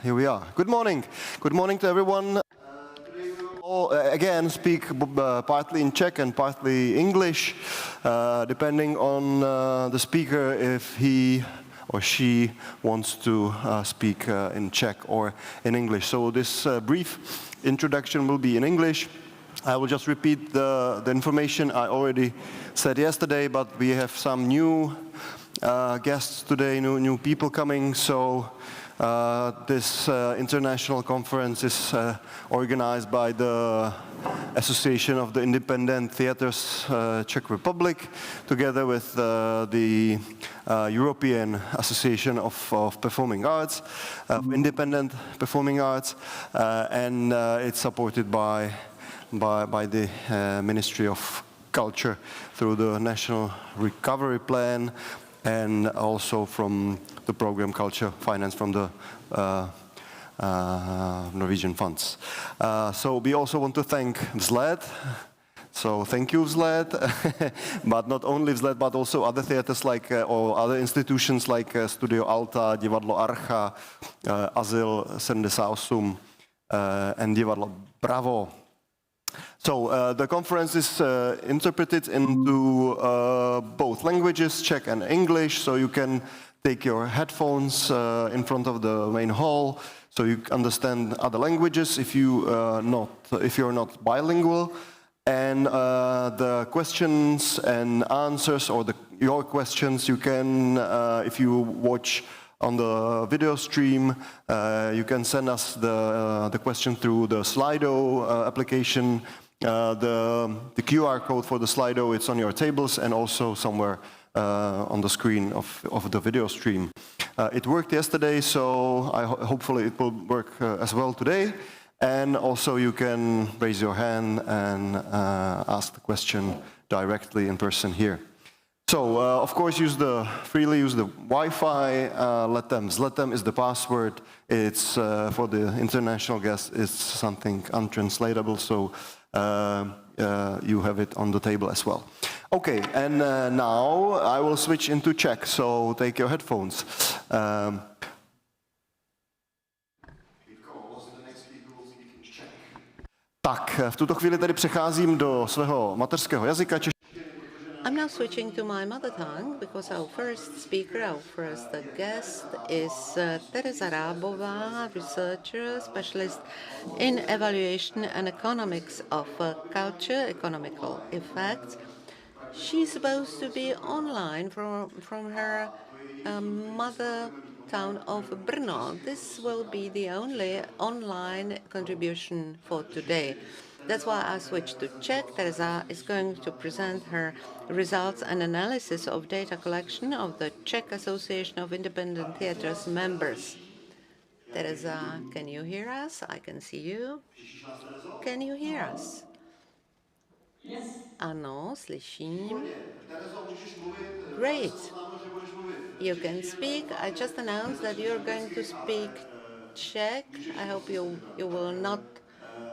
Here we are. Good morning. Good morning to everyone. Today we will all again speak partly in Czech and partly English, depending on the speaker if he or she wants to speak in Czech or in English. So this brief introduction will be in English. I will just repeat the information I already said yesterday, but we have some new guests today, new people coming. So this international conference is organized by the Association of the Independent Theatres Czech Republic, together with the European Association of Performing Arts, Independent Performing Arts, and it's supported by the Ministry of Culture through the National Recovery Plan, and also from the program Culture Finance from the Norwegian funds. So we also want to thank Vzlet. So thank you, Vzlet. But not only Vzlet, but also other theaters like, or other institutions like Studio Alta, Divadlo Archa, Azyl 78, and Divadlo Bravo. So the conference is interpreted into both languages, Czech and English, so you can take your headphones in front of the main hall, so you understand other languages if you're not bilingual. And the questions and answers, or your questions, you can, if you watch on the video stream, you can send us the question through the Slido application. The QR code for the Slido, it's on your tables and also somewhere on the screen of the video stream. It worked yesterday, so hopefully it will work as well today. And also you can raise your hand and ask the question directly in person here. So, of course, freely use the Wi-Fi. Vzletem is the password. It's for the international guests. It's something untranslatable, so you have it on the table as well. Okay, and now I will switch into Czech. So take your headphones. Tak, v tuto chvíli tedy přecházím do svého mateřského jazyka. A now switching to my mother tongue because our first speaker, our first guest is Tereza Raabová, researcher, specialist in evaluation and economics of culture, economical effects. She's supposed to be online from her mother town of Brno. This will be the only online contribution for today. That's why I switched to Czech. Tereza is going to present her results and analysis of data collection of the Czech Association of Independent Theatres members. Tereza, can you hear us? I can see you. Can you hear us? Yes. Ano, slyším. Great. You can speak. I just announced that you're going to speak Czech. I hope you will not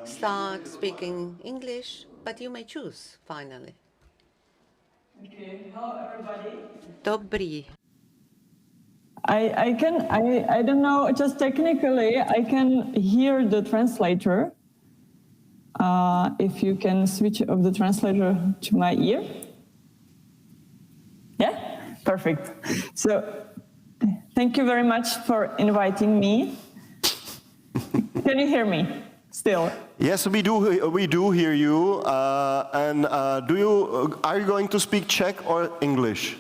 start speaking English, but you may choose finally. Okay. Hello, everybody. Dobrý. I don't know, just technically, I can hear the translator. If you can switch off the translator to my ear. Yeah? Perfect. So, thank you very much for inviting me. Can you hear me still? Yes, we do hear you. Are you going to speak Czech or English?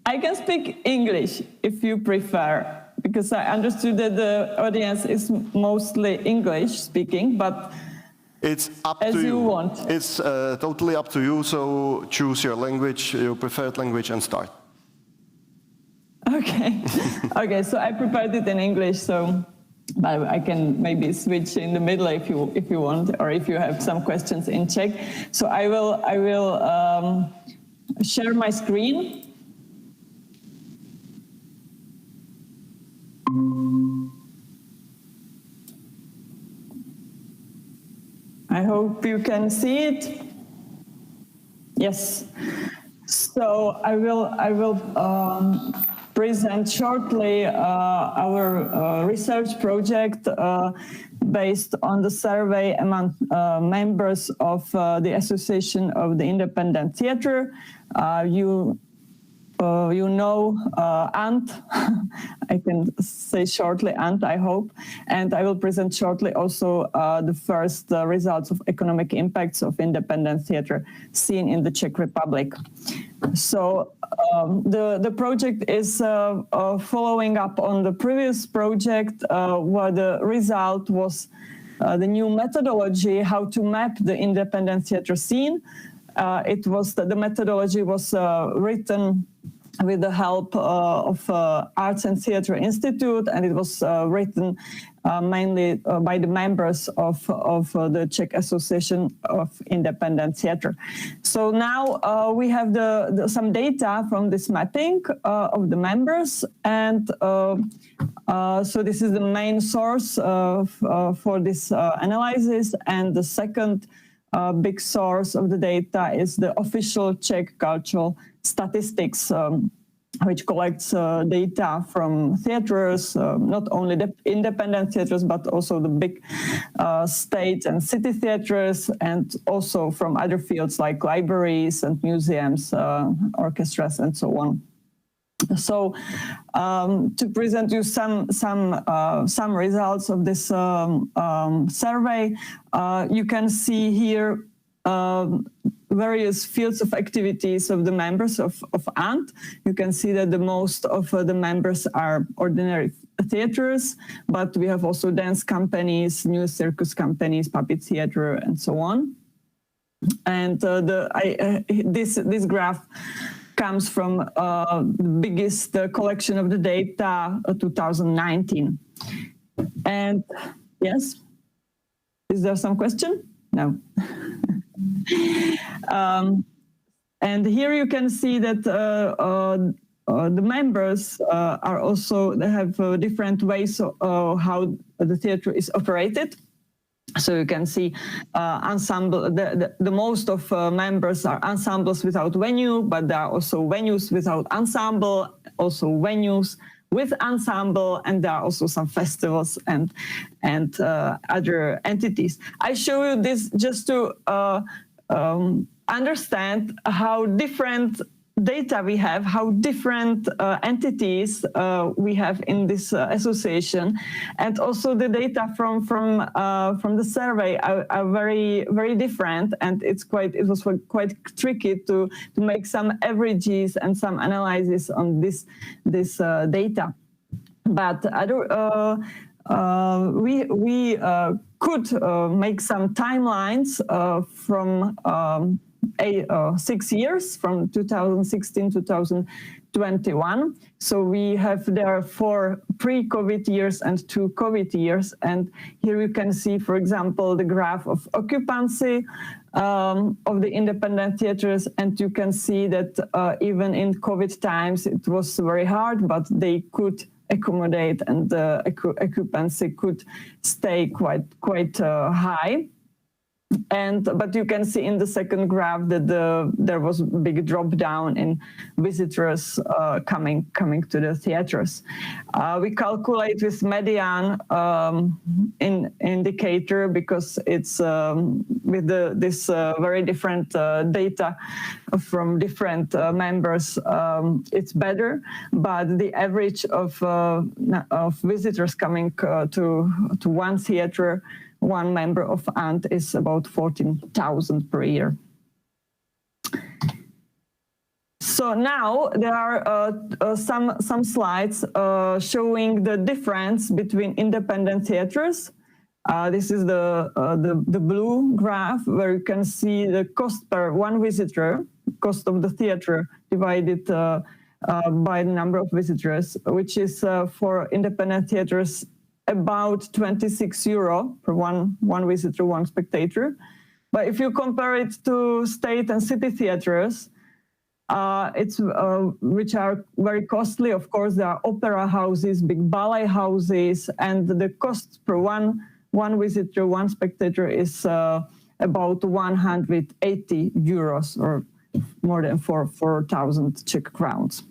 I can speak English if you prefer, because I understood that the audience is mostly English speaking, but it's up as to you want. It's totally up to you, so choose your language, your preferred language, and start. Okay. Okay, so I prepared it in English, so but I can maybe switch in the middle if you want, or if you have some questions in Czech. So I will share my screen. I hope you can see it. Yes. So I will present shortly our research project based on the survey among members of the Association of the Independent Theatre. You know Ant, I can say shortly Ant, I hope, and I will present shortly also the first results of economic impacts of independent theatre scene in the Czech Republic. So the project is following up on the previous project where the result was the new methodology how to map the independent theatre scene. The methodology was written with the help of Arts and Theatre Institute, and it was written mainly by the members of the Czech Association of Independent Theatre. So now we have some data from this mapping of the members, and so this is the main source for this analysis, and the second big source of the data is the official Czech cultural statistics, which collects data from theatres, not only the independent theatres, but also the big state and city theatres, and also from other fields like libraries and museums, orchestras, and so on. So, to present you some results of this survey, you can see here various fields of activities of the members of ANT. You can see that the most of the members are ordinary theatres, but we have also dance companies, new circus companies, puppet theatre, and so on. And this graph comes from the biggest collection of the data, 2019. And yes, is there some question? No. And here you can see that the members are also, they have different ways of how the theatre is operated. So you can see ensemble. The most of members are ensembles without venue, but there are also venues without ensemble, also venues with ensemble, and there are also some festivals and other entities. I show you this just to understand how different data we have, how different entities we have in this association, and also the data from the survey are very different, and it was quite tricky to make some averages and some analysis on this data. But we could make some timelines from 6 years, from 2016 to 2021. So we have there 4 pre-COVID years and 2 COVID years. And here you can see, for example, the graph of occupancy of the independent theaters. And you can see that even in COVID times, it was very hard, but they could accommodate, and the occupancy could stay quite high. But you can see in the second graph that there was a big drop down in visitors coming to the theaters. We calculate with median indicator because it's with this very different data from different members. It's better, but the average of visitors coming to one theater, one member of ANT, is about 14,000 per year. So now there are some slides showing the difference between independent theaters. This is the blue graph where you can see the cost per one visitor, cost of the theater divided by the number of visitors, which is for independent theaters about 26 euro per one visitor, one spectator. But if you compare it to state and city theaters, which are very costly. Of course, there are opera houses, big ballet houses, and the cost per one visitor, one spectator is about 180 euros, or more than 4,000 Czech crowns.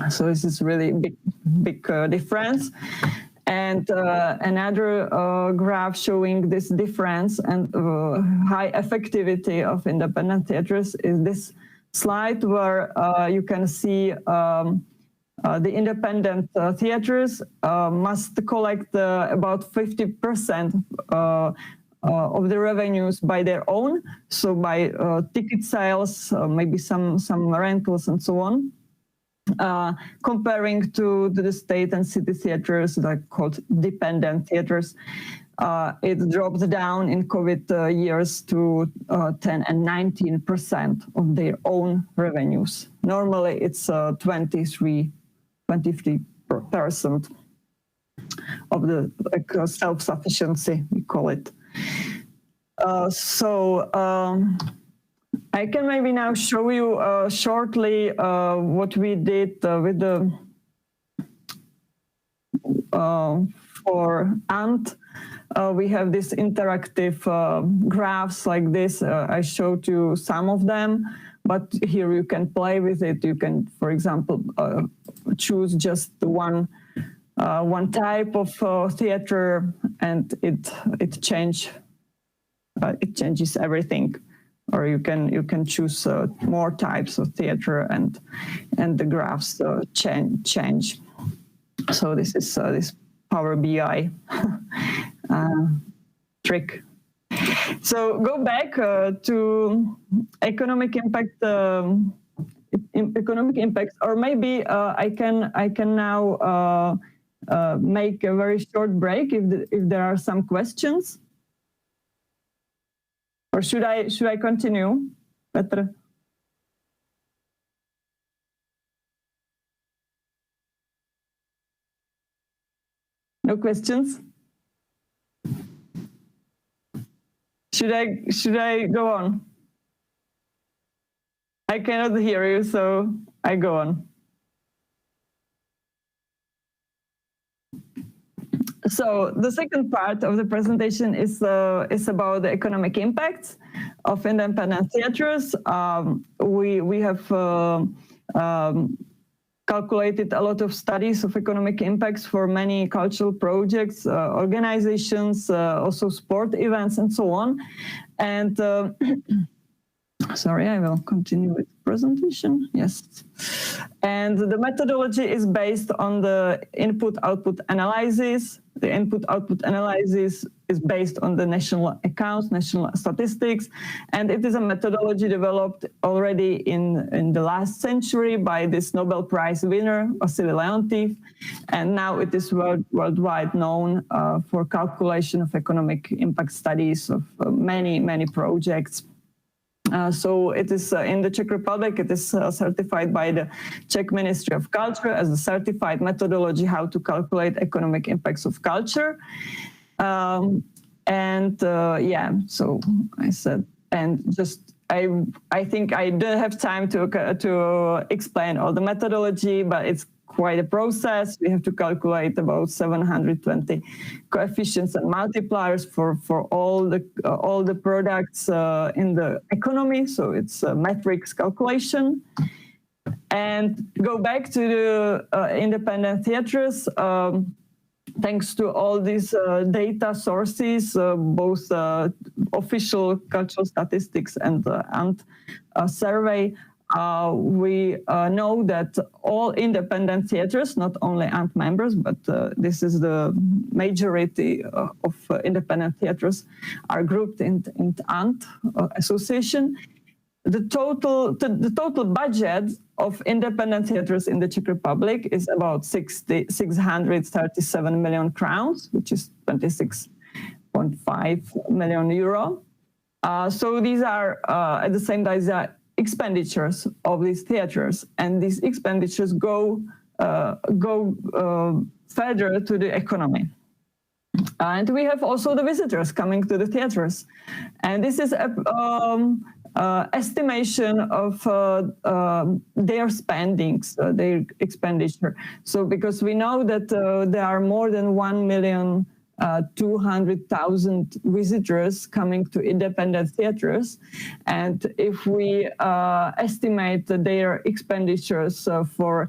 So this is really big difference. And another graph showing this difference and high effectivity of independent theaters is this slide, where you can see the independent theaters must collect about 50% of the revenues by their own, so by ticket sales, maybe some rentals and so on. Comparing to the state and city theaters, like called dependent theaters, it dropped down in COVID years to 10 and 19% of their own revenues. Normally, it's 23% of the self-sufficiency, we call it. I can maybe now show you shortly what we did with the for ANT. We have this interactive graphs like this. I showed you some of them, but here you can play with it. You can, for example, choose just one type of theater, and it changes everything. Or you can choose more types of theater, and the graphs change. So this is this Power BI trick. So go back to economic impact. Economic impacts, or maybe I can now make a very short break if there are some questions. Or should I continue, Petr? No questions? Should I go on? I cannot hear you, so I go on. So the second part of the presentation is about the economic impacts of independent theaters. We have calculated a lot of studies of economic impacts for many cultural projects, organizations, also sport events, and so on. And Sorry, I will continue with the presentation. Yes. And the methodology is based on the input-output analysis. The input-output analysis is based on the national accounts, national statistics, and it is a methodology developed already in the last century by this Nobel Prize winner, Wassily Leontief, and now it is worldwide known for calculation of economic impact studies of many projects. So it is in the Czech Republic, it is certified by the Czech Ministry of Culture as a certified methodology how to calculate economic impacts of culture. Yeah, so I said, and just I think I don't have time to explain all the methodology, but it's quite a process. We have to calculate about 720 coefficients and multipliers for all the products in the economy. So it's a metrics calculation. And go back to the independent theaters. Thanks to all these data sources, both official cultural statistics and survey, we know that all independent theaters, not only ANT members, but this is the majority of independent theaters, are grouped in ANT association. The total budget of independent theaters in the Czech Republic is about 637 million crowns, which is 26.5 million euro. So these are at the same time, these are expenditures of these theaters, and these expenditures go further to the economy. And we have also the visitors coming to the theaters, and this is estimation of their spendings, their expenditure. So because we know that there are more than 1,200,000 visitors coming to independent theaters, and if we estimate their expenditures for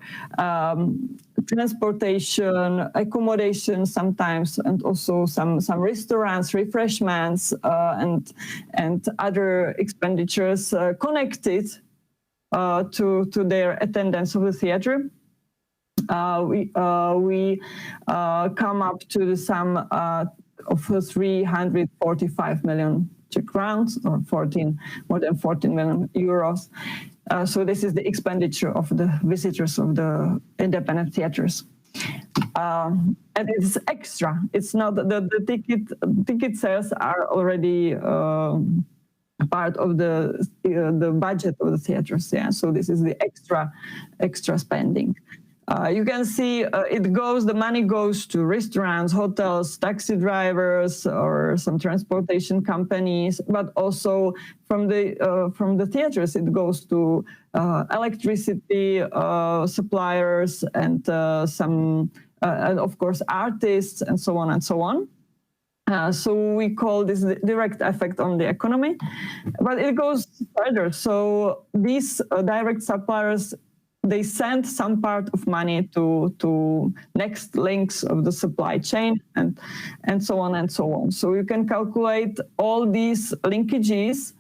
transportation, accommodation sometimes, and also some restaurants, refreshments, and other expenditures connected to their attendance of the theater, we come up to the sum of 345 million Czech crowns, or more than 14 million euros. So this is the expenditure of the visitors of the independent theaters. And it's extra. It's not the ticket sales are already part of the budget of the theaters. Yeah. So this is the extra spending. You can see the money goes to restaurants, hotels, taxi drivers, or some transportation companies, but also from the theaters, it goes to electricity suppliers and and of course artists and so on and so on. So we call this the direct effect on the economy, but it goes further. So these direct suppliers, they send some part of money to next links of the supply chain and so on and so on. So you can calculate all these linkages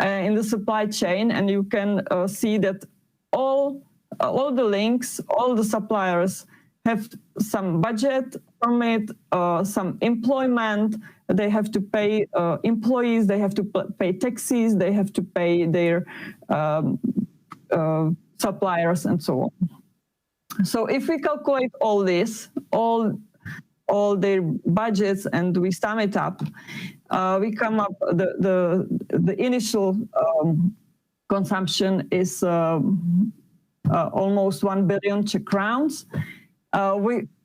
in the supply chain, and you can see that all the links, all the suppliers have some budget from it, some employment. They have to pay employees, they have to pay taxes, they have to pay their suppliers and so on. So if we calculate all this, all their budgets, and we sum it up, we come up the initial consumption is almost 1 billion Czech crowns.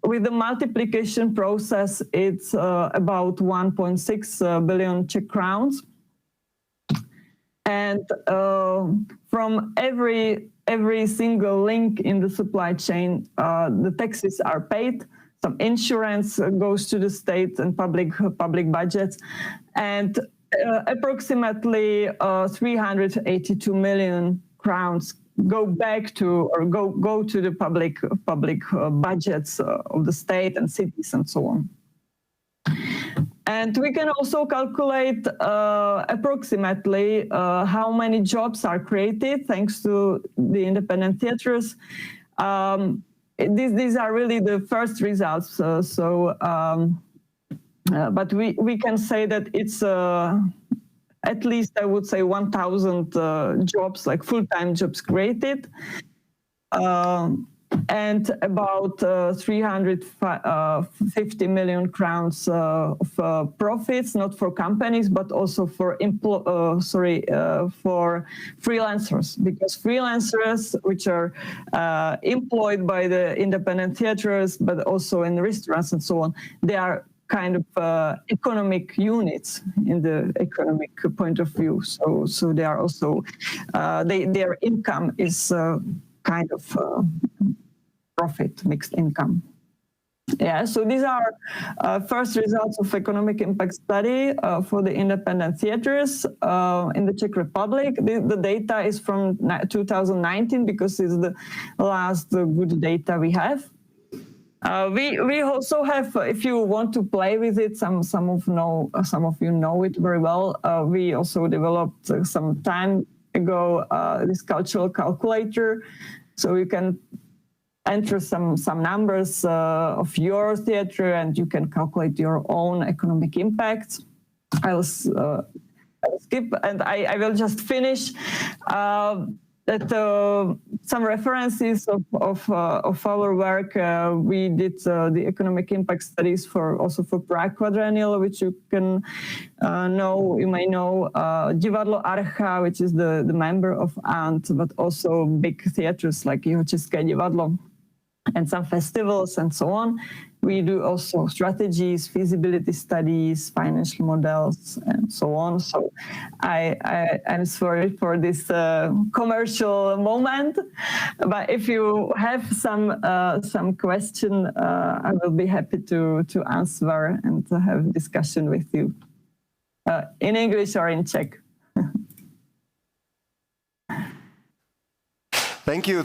With the multiplication process, it's about 1.6 billion Czech crowns. And from every single link in the supply chain, the taxes are paid. Some insurance goes to the state and public budgets, and approximately 382 million crowns go back to, or go to the public budgets of the state and cities and so on. And we can also calculate approximately how many jobs are created thanks to the independent theaters. These are really the first results. But we can say that it's at least, I would say, 1,000 jobs, like full-time jobs created. And about 350 million crowns of profits, not for companies, but also for for freelancers, because freelancers, which are employed by the independent theaters, but also in restaurants and so on, they are kind of economic units in the economic point of view. So they are also their income is kind of profit, mixed income. Yeah, so these are first results of economic impact study for the independent theaters in the Czech Republic. The data is from 2019 because it's the last good data we have. We also have, if you want to play with it, some of you know it very well. We also developed some time ago this cultural calculator, so you can enter some numbers of your theater and you can calculate your own economic impact. I'll skip and I will just finish some references of our work. We did the economic impact studies also for Prague Quadrennial, which you may know, Divadlo Archa, which is the member of ANT, but also big theaters like Jihočeské divadlo and some festivals and so on. We do also strategies, feasibility studies, financial models, and so on. So I'm sorry for this commercial moment, but if you have some question, I will be happy to answer and to have discussion with you in English or in Czech. Thank you.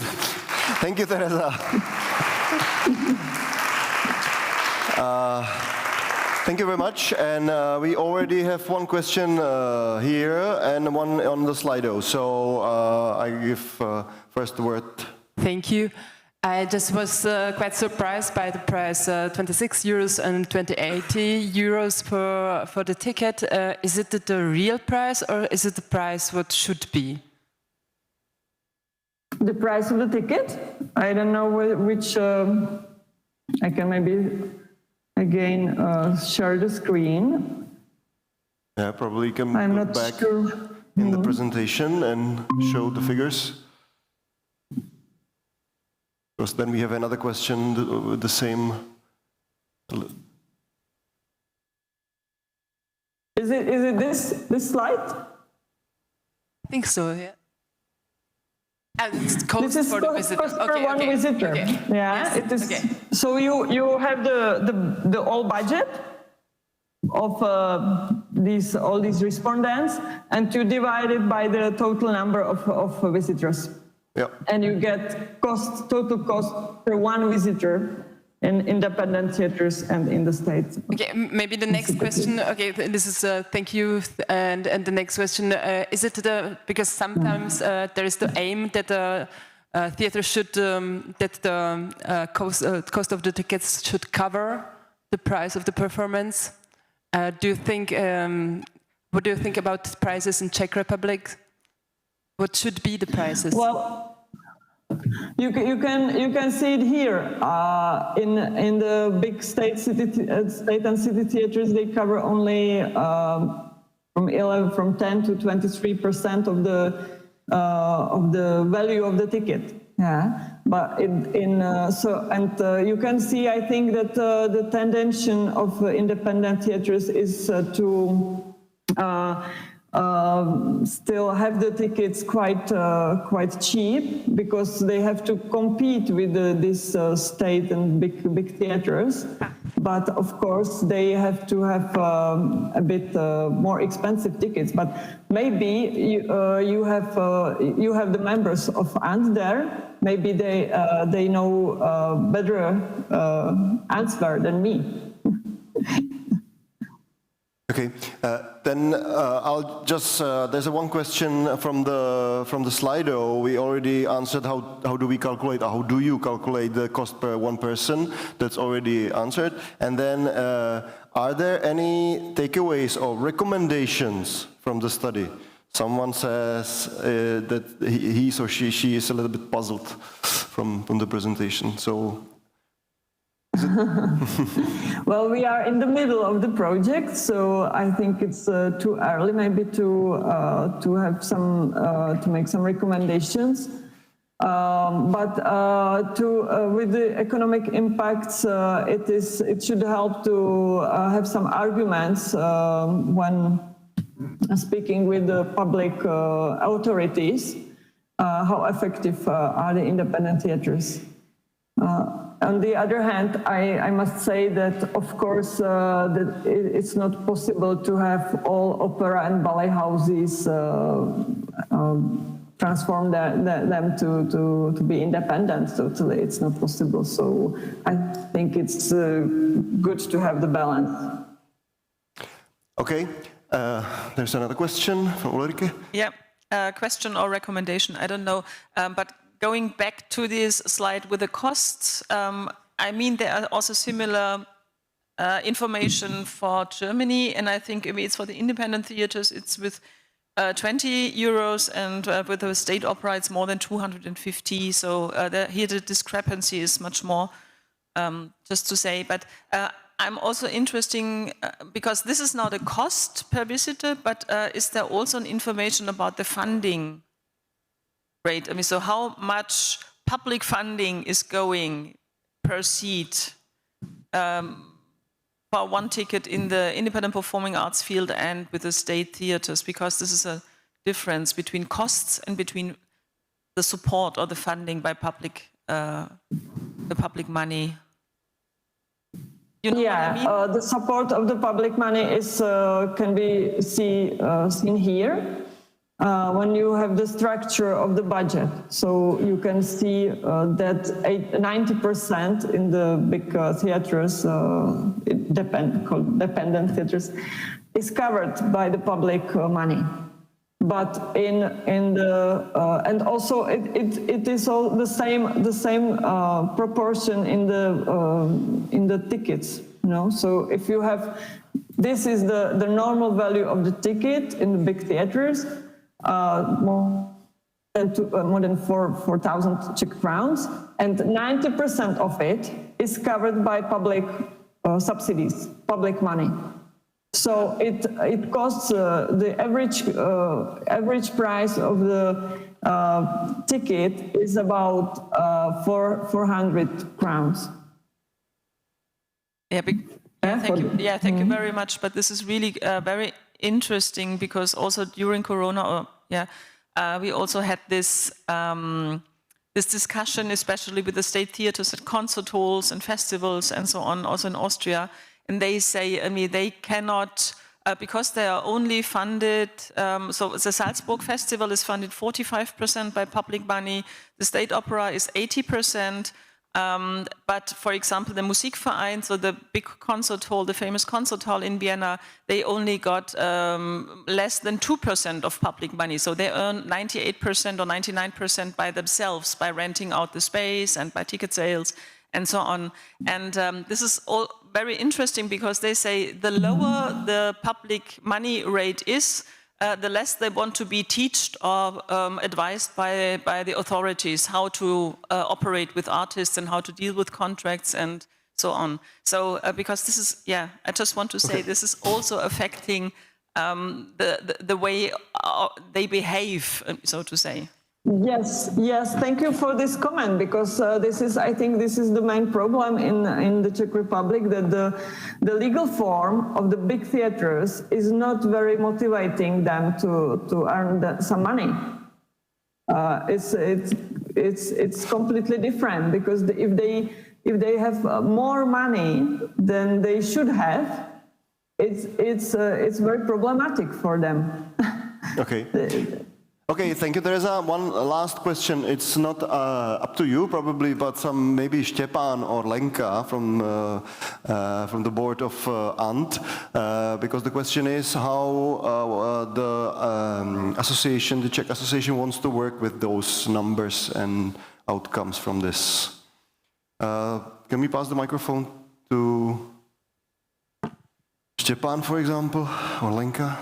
Thank you, Tereza. Thank you very much. And we already have one question here and one on the Slido. So I give first the word. Thank you. I just was quite surprised by the price, 26 euros and 20 euros for the ticket. Is it the real price or is it the price what should be? The price of the ticket? I don't know which, I can maybe again share the screen. Yeah, probably you can I'm go not back sure. in the presentation and show the figures. Because then we have another question with the same. Is it this slide? I think so, yeah. And it's cost this is for the visitor. Cost per one visitor. Okay. Yeah, Yes. it is. Okay. So you have the whole budget of all these respondents, and you divide it by the total number of visitors. Yeah. And you get total cost per one visitor in independent theaters and in the States. Okay, maybe the next question. Okay, this is thank you. And the next question, is it because sometimes there is the aim that the theater should, that the cost of the tickets should cover the price of the performance. Do you think, what do you think about prices in Czech Republic? What should be the prices? Well, you can see it here in the big state and city theaters. They cover only from 10 to 23% of the value of the ticket. Yeah, but you can see, I think, that the tendency of independent theaters is to still have the tickets quite cheap, because they have to compete with this state and big theaters. But of course they have to have a bit more expensive tickets. But maybe you have the members of ANT there. Maybe they know better answer than me. Okay, then I'll just, there's one question from the Slido. We already answered how do we calculate, or how do you calculate the cost per one person? That's already answered. And then are there any takeaways or recommendations from the study? Someone says that he or she is a little bit puzzled from the presentation. So. Well, we are in the middle of the project, so I think it's too early maybe to have some to make some recommendations. But with the economic impacts, it should help to have some arguments when speaking with the public authorities. How effective are the independent theaters? On the other hand, I must say that, of course, that it's not possible to have all opera and ballet houses transform them to be independent totally. It's not possible. So I think it's good to have the balance. Okay. There's another question from Ulrike. Yeah, question or recommendation, I don't know, but going back to this slide with the costs, I mean, there are also similar information for Germany, and I think it's for the independent theaters, it's with 20 euros, and with the state opera, it's more than 250. So here the discrepancy is much more, just to say. But I'm also interested, because this is not a cost per visitor, but is there also an information about the funding rate? I mean, so how much public funding is going per seat for one ticket in the independent performing arts field and with the state theaters? Because this is a difference between costs and between the support or the funding by public, the public money. You know what I mean? The support of the public money is can be seen here. When you have the structure of the budget. So you can see that 90% in the big theaters, called dependent theaters, is covered by the public money. But in the and also it is all the same proportion in the tickets. You know, so if you have, this is the normal value of the ticket in the big theaters. More than 4,000 Czech crowns, and 90% of it is covered by public subsidies, public money. So it costs the average price of the ticket is about 400 crowns. Yeah, thank you. Yeah, thank you very much. But this is really very interesting, because also during Corona, we also had this this discussion, especially with the state theaters at concert halls and festivals and so on, also in Austria. And they say, I mean, they cannot, because they are only funded, so the Salzburg Festival is funded 45% by public money, the State Opera is 80%, but for example, the Musikverein, so the big concert hall, the famous concert hall in Vienna, they only got less than 2% of public money. So they earn 98% or 99% by themselves, by renting out the space and by ticket sales and so on. And this is all very interesting, because they say the lower the public money rate is, the less they want to be taught or advised by the authorities how to operate with artists and how to deal with contracts and so on. So because this is, I just want to say this is also affecting the way they behave, so to say. Yes, thank you for this comment, because I think this is the main problem in the Czech Republic, that the legal form of the big theaters is not very motivating them to earn some money. It's completely different, because if they have more money than they should have, it's very problematic for them. Okay. Okay, thank you, Tereza. One last question. It's not up to you, probably, but maybe Stepan or Lenka from the board of ANT, because the question is how the association, the Czech association, wants to work with those numbers and outcomes from this. Can we pass the microphone to Stepan, for example, or Lenka?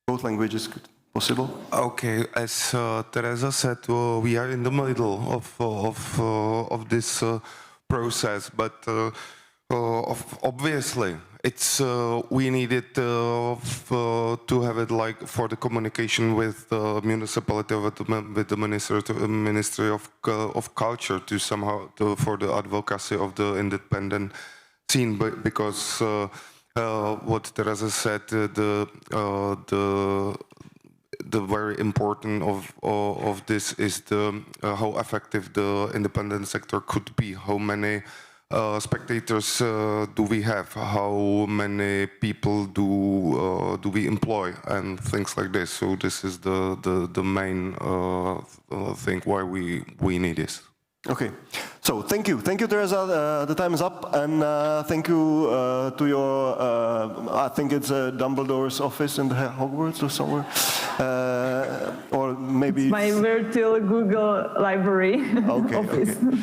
Both languages possible. Okay, as Tereza said, we are in the middle of this process, but obviously it's we needed to have it like for the communication with the municipality, with the Ministry of Culture, to somehow for the advocacy of the independent scene, because. What Tereza said, the very important of this is the how effective the independent sector could be. How many spectators do we have? How many people do we employ, and things like this. So this is the main thing why we need this. Okay, so thank you, Tereza. The time is up, and thank you to your. I think it's Dumbledore's office in the Hogwarts or somewhere, or maybe it's my virtual Google library office. Okay.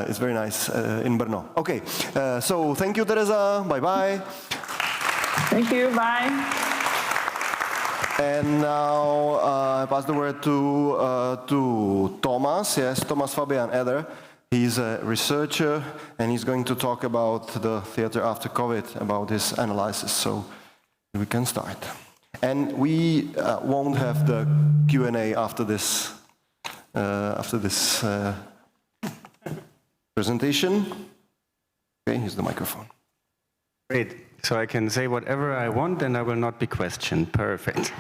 It's very nice in Brno. Okay, so thank you, Tereza. Bye bye. Thank you. Bye. And now I pass the word to Thomas. Yes, Thomas Fabian Eder. He's a researcher, and he's going to talk about the theater after COVID, about his analysis. So we can start. And we won't have the Q&A after this presentation. Okay, here's the microphone. Great. So I can say whatever I want and I will not be questioned. Perfect.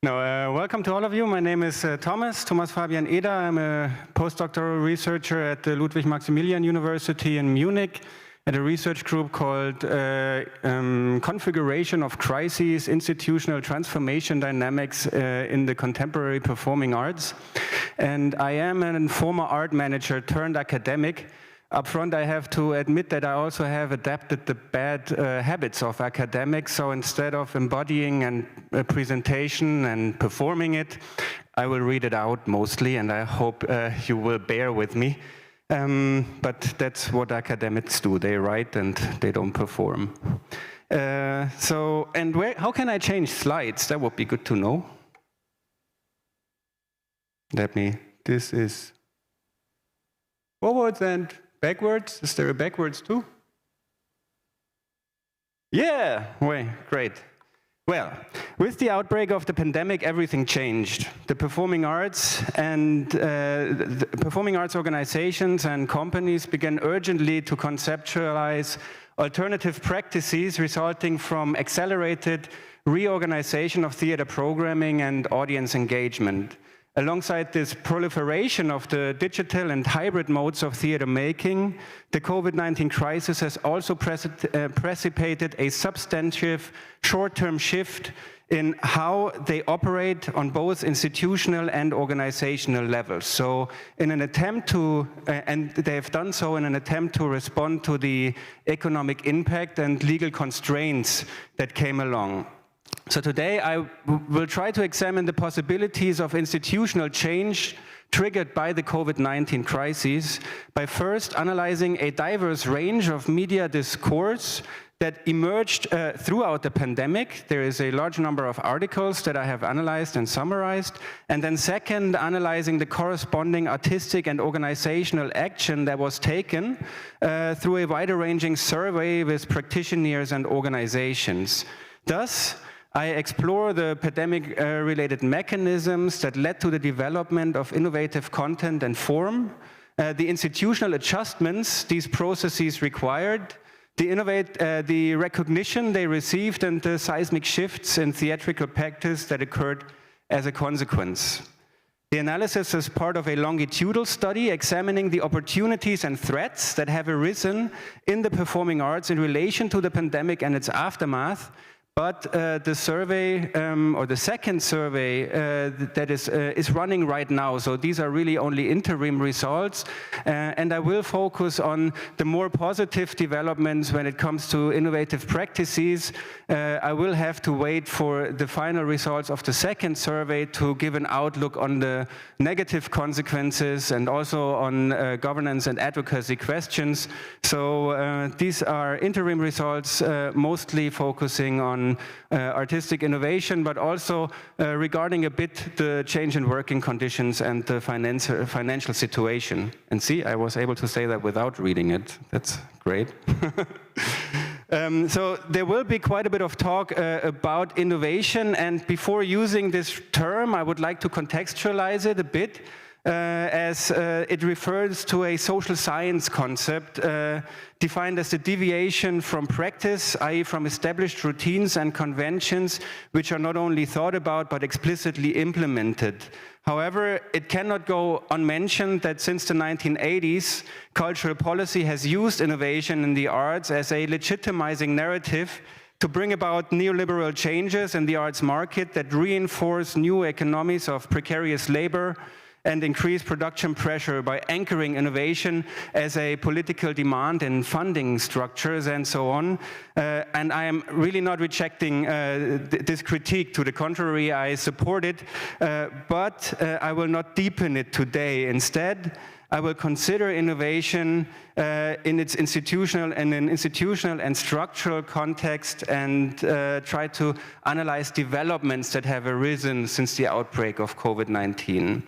Now, welcome to all of you. My name is Thomas Fabian Eder. I'm a postdoctoral researcher at the Ludwig Maximilian University in Munich at a research group called Configuration of Crises, Institutional Transformation Dynamics in the Contemporary Performing Arts. And I am a former art manager turned academic. Up front, I have to admit that I also have adapted the bad habits of academics. So instead of embodying and a presentation and performing it, I will read it out mostly, and I hope you will bear with me. But that's what academics do. They write and they don't perform. How can I change slides? That would be good to know. This is forwards and backwards. Is there a backwards too? Yeah, great. Well, with the outbreak of the pandemic, everything changed. The performing arts and the performing arts organizations and companies began urgently to conceptualize alternative practices resulting from accelerated reorganization of theater programming and audience engagement. Alongside this proliferation of the digital and hybrid modes of theater making, the COVID-19 crisis has also precipitated a substantive short-term shift in how they operate on both institutional and organizational levels. So in an attempt to, and they have done so in an attempt to respond to the economic impact and legal constraints that came along. So today I will try to examine the possibilities of institutional change triggered by the COVID-19 crisis by first analyzing a diverse range of media discourse that emerged throughout the pandemic. There is a large number of articles that I have analyzed and summarized. And then second, analyzing the corresponding artistic and organizational action that was taken through a wider-ranging survey with practitioners and organizations. Thus, I explore the pandemic-related mechanisms that led to the development of innovative content and form, the institutional adjustments these processes required, the recognition they received, and the seismic shifts in theatrical practice that occurred as a consequence. The analysis is part of a longitudinal study examining the opportunities and threats that have arisen in the performing arts in relation to the pandemic and its aftermath, But the survey, or the second survey that is running right now, so these are really only interim results, and I will focus on the more positive developments when it comes to innovative practices. I will have to wait for the final results of the second survey to give an outlook on the negative consequences and also on governance and advocacy questions. So these are interim results, mostly focusing on artistic innovation, but also regarding a bit the change in working conditions and the financial situation. And see, I was able to say that without reading it. That's great. So there will be quite a bit of talk about innovation, and before using this term, I would like to contextualize it a bit, as it refers to a social science concept defined as the deviation from practice, i.e. from established routines and conventions which are not only thought about but explicitly implemented. However, it cannot go unmentioned that since the 1980s, cultural policy has used innovation in the arts as a legitimizing narrative to bring about neoliberal changes in the arts market that reinforce new economies of precarious labor and increase production pressure by anchoring innovation as a political demand in funding structures and so on. And I am really not rejecting this critique. To the contrary, I support it, but I will not deepen it today. Instead, I will consider innovation in its institutional and structural context, and try to analyze developments that have arisen since the outbreak of COVID-19.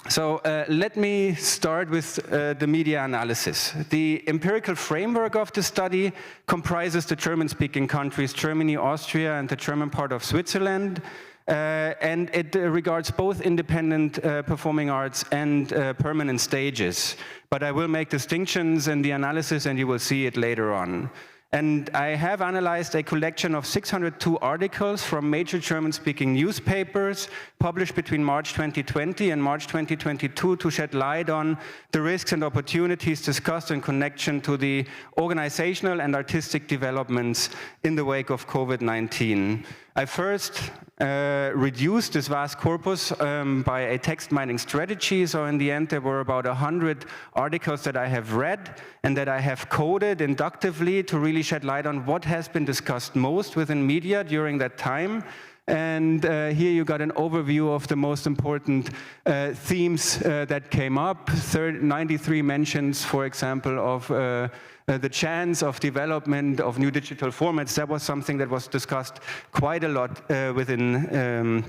So let me start with the media analysis. The empirical framework of the study comprises the German-speaking countries, Germany, Austria, and the German part of Switzerland. And it regards both independent performing arts and permanent stages. But I will make distinctions in the analysis, and you will see it later on. And I have analyzed a collection of 602 articles from major German-speaking newspapers published between March 2020 and March 2022 to shed light on the risks and opportunities discussed in connection to the organizational and artistic developments in the wake of COVID-19. I first reduced this vast corpus by a text mining strategy. So in the end, there were about 100 articles that I have read and that I have coded inductively to really shed light on what has been discussed most within media during that time. And here you got an overview of the most important themes that came up. 93 mentions, for example, of the chance of development of new digital formats. That was something that was discussed quite a lot within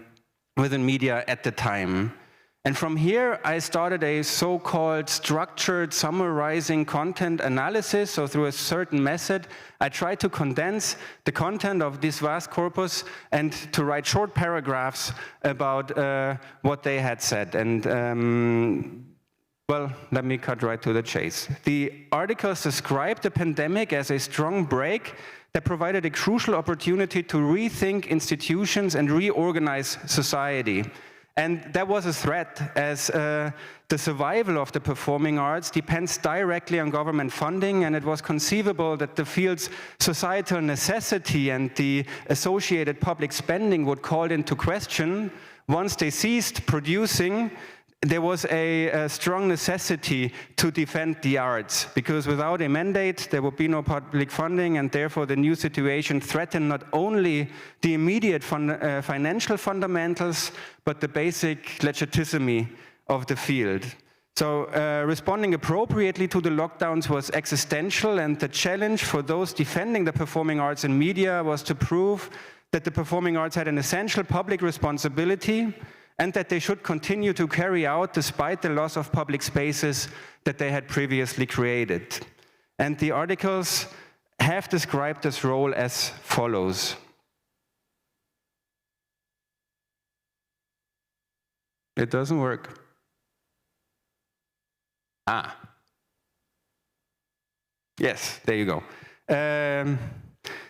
media at the time. And from here, I started a so-called structured summarizing content analysis. So through a certain method, I tried to condense the content of this vast corpus and to write short paragraphs about what they had said. And well, let me cut right to the chase. The articles described the pandemic as a strong break that provided a crucial opportunity to rethink institutions and reorganize society. And that was a threat, as the survival of the performing arts depends directly on government funding, and it was conceivable that the field's societal necessity and the associated public spending would call into question. Once they ceased producing, there was a strong necessity to defend the arts, because without a mandate, there would be no public funding, and therefore the new situation threatened not only the immediate financial fundamentals, but the basic legitimacy of the field. So responding appropriately to the lockdowns was existential, and the challenge for those defending the performing arts in media was to prove that the performing arts had an essential public responsibility and that they should continue to carry out despite the loss of public spaces that they had previously created. And the articles have described this role as follows. It doesn't work. Yes, there you go.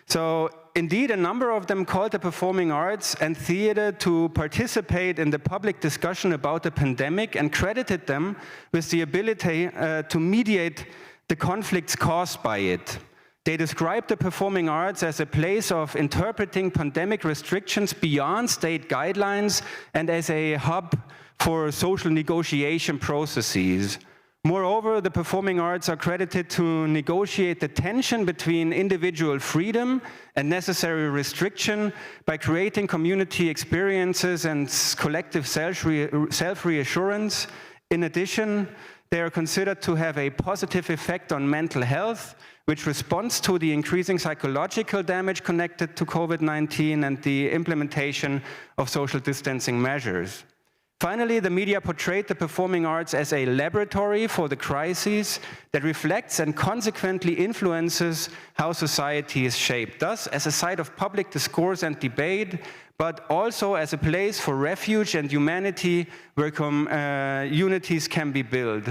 So indeed, a number of them called the performing arts and theater to participate in the public discussion about the pandemic and credited them with the ability to mediate the conflicts caused by it. They describe the performing arts as a place of interpreting pandemic restrictions beyond state guidelines and as a hub for social negotiation processes. Moreover, the performing arts are credited to negotiate the tension between individual freedom and necessary restriction by creating community experiences and collective self-reassurance. In addition, they are considered to have a positive effect on mental health, which responds to the increasing psychological damage connected to COVID-19 and the implementation of social distancing measures. Finally, the media portrayed the performing arts as a laboratory for the crises that reflects and consequently influences how society is shaped, thus as a site of public discourse and debate, but also as a place for refuge and humanity where communities can be built.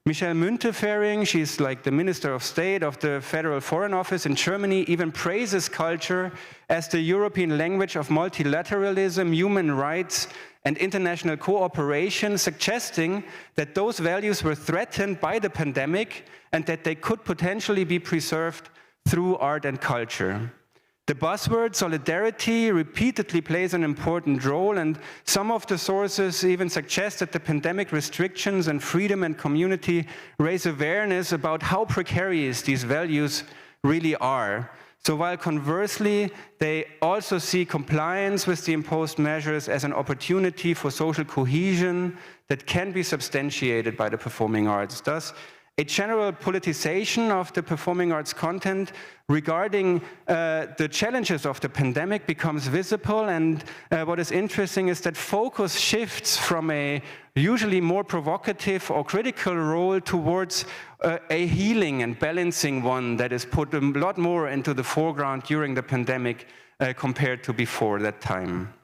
Michelle Müntefering, she's like the Minister of State of the Federal Foreign Office in Germany, even praises culture as the European language of multilateralism, human rights, and international cooperation, suggesting that those values were threatened by the pandemic and that they could potentially be preserved through art and culture. The buzzword solidarity repeatedly plays an important role, and some of the sources even suggest that the pandemic restrictions and freedom and community raise awareness about how precarious these values really are. So while conversely, they also see compliance with the imposed measures as an opportunity for social cohesion that can be substantiated by the performing arts. Thus, a general politicization of the performing arts content regarding the challenges of the pandemic becomes visible, and what is interesting is that focus shifts from a usually more provocative or critical role towards a healing and balancing one that is put a lot more into the foreground during the pandemic compared to before that time.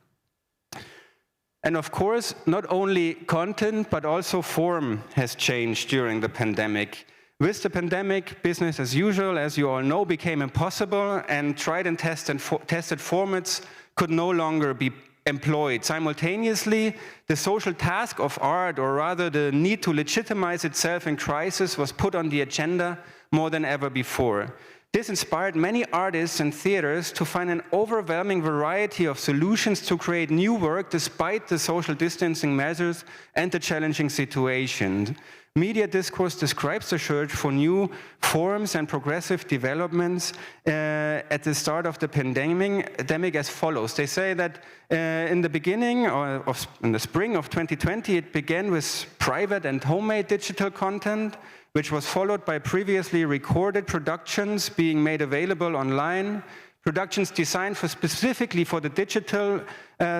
And of course, not only content, but also form has changed during the pandemic. With the pandemic, business as usual, as you all know, became impossible, and tried and tested formats could no longer be employed. Simultaneously, the social task of art, or rather the need to legitimize itself in crisis, was put on the agenda more than ever before. This inspired many artists and theaters to find an overwhelming variety of solutions to create new work despite the social distancing measures and the challenging situation. Media discourse describes the search for new forms and progressive developments at the start of the pandemic as follows. They say that in the beginning, in the spring of 2020, it began with private and homemade digital content, which was followed by previously recorded productions being made available online. Productions designed specifically for the digital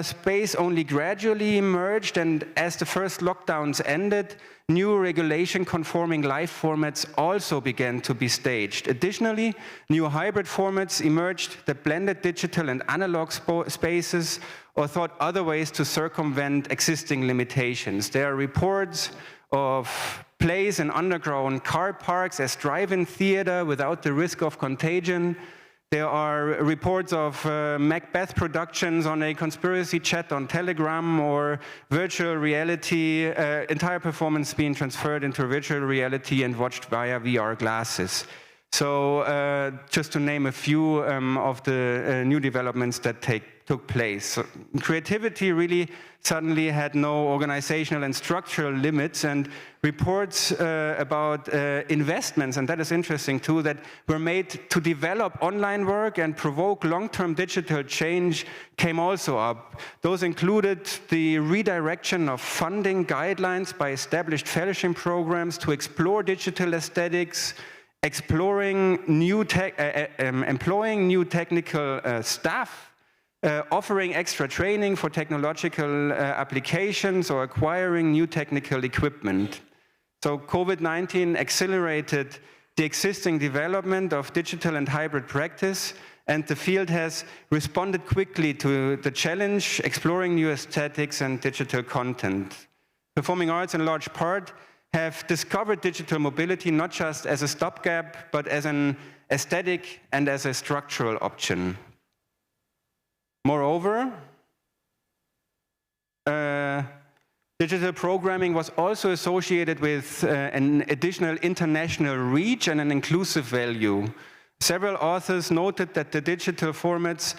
space only gradually emerged, and as the first lockdowns ended, new regulation-conforming live formats also began to be staged. Additionally, new hybrid formats emerged that blended digital and analog spaces or thought other ways to circumvent existing limitations. There are reports of plays in underground car parks as drive-in theater without the risk of contagion. There are reports of Macbeth productions on a conspiracy chat on Telegram, or virtual reality, entire performance being transferred into virtual reality and watched via VR glasses. So just to name a few of the new developments that took place. So creativity really suddenly had no organizational and structural limits, and reports about investments, and that is interesting too, that were made to develop online work and provoke long-term digital change came also up. Those included the redirection of funding guidelines by established fellowship programs to explore digital aesthetics, employing new technical staff, offering extra training for technological applications, or acquiring new technical equipment. So COVID-19 accelerated the existing development of digital and hybrid practice, and the field has responded quickly to the challenge, exploring new aesthetics and digital content. Performing arts, in large part, have discovered digital mobility not just as a stopgap, but as an aesthetic and as a structural option. Moreover, digital programming was also associated with an additional international reach and an inclusive value. Several authors noted that the digital formats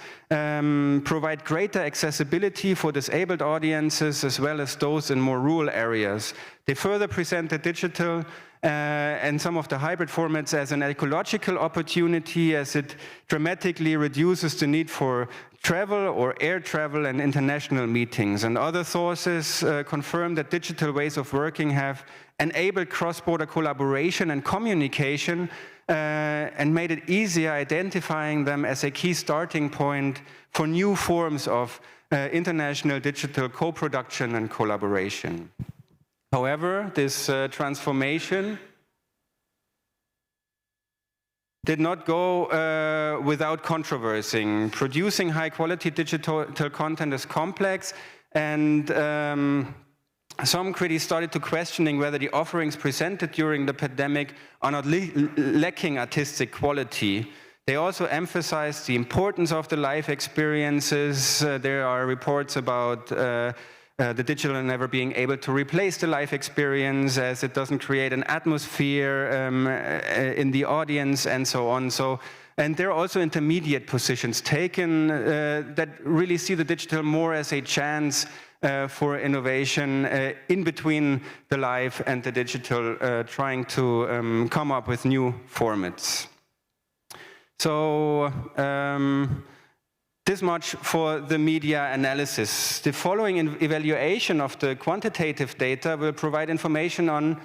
provide greater accessibility for disabled audiences as well as those in more rural areas. They further present the digital and some of the hybrid formats as an ecological opportunity, as it dramatically reduces the need for travel or air travel and international meetings. And other sources confirm that digital ways of working have enabled cross-border collaboration and communication and made it easier identifying them as a key starting point for new forms of international digital co-production and collaboration. However, this transformation did not go without controversy. Producing high-quality digital content is complex, and some critics started to questioning whether the offerings presented during the pandemic are not lacking artistic quality. They also emphasized the importance of the live experiences. There are reports about the digital never being able to replace the live experience, as it doesn't create an atmosphere in the audience and so on. And there are also intermediate positions taken that really see the digital more as a chance for innovation in between the live and the digital, trying to come up with new formats. So this much for the media analysis. The following evaluation of the quantitative data will provide information on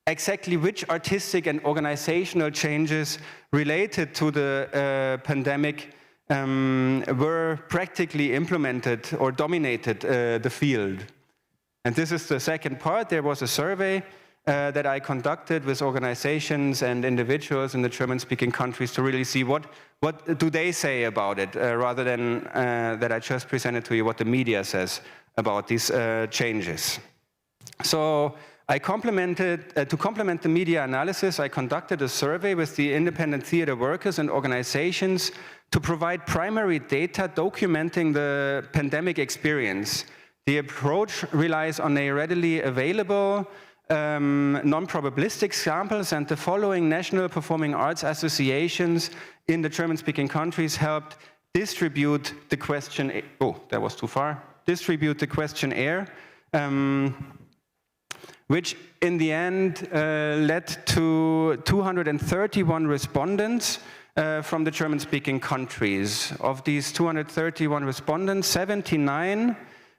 exactly which artistic and organizational changes related to the pandemic were practically implemented or dominated the field. And this is the second part. There was a survey that I conducted with organizations and individuals in the German-speaking countries to really see what do they say about it, rather than that I just presented to you what the media says about these changes. So to complement the media analysis, I conducted a survey with the independent theater workers and organizations to provide primary data documenting the pandemic experience. The approach relies on a readily available non-probabilistic samples, and the following national performing arts associations in the German-speaking countries helped distribute the questionnaire. Oh, that was too far. Distribute the questionnaire, which in the end led to 231 respondents from the German-speaking countries. Of these 231 respondents, 79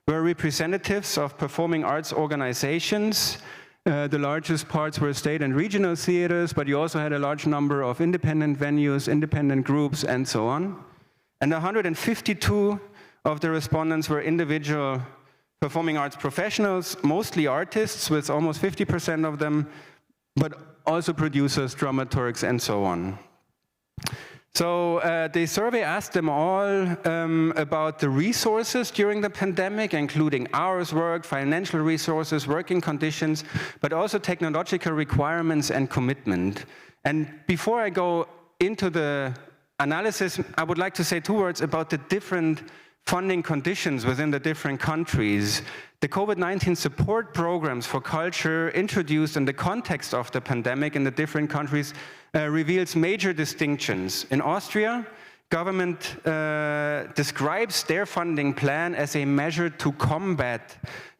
were representatives of performing arts organizations. The largest parts were state and regional theaters, but you also had a large number of independent venues, independent groups, and so on. And 152 of the respondents were individual performing arts professionals, mostly artists, with almost 50% of them, but also producers, dramaturgs, and so on. So the survey asked them all about the resources during the pandemic, including hours worked, financial resources, working conditions, but also technological requirements and commitment. And before I go into the analysis, I would like to say 2 words about the different funding conditions within the different countries. The COVID-19 support programs for culture introduced in the context of the pandemic in the different countries reveals major distinctions. In Austria, government describes their funding plan as a measure to combat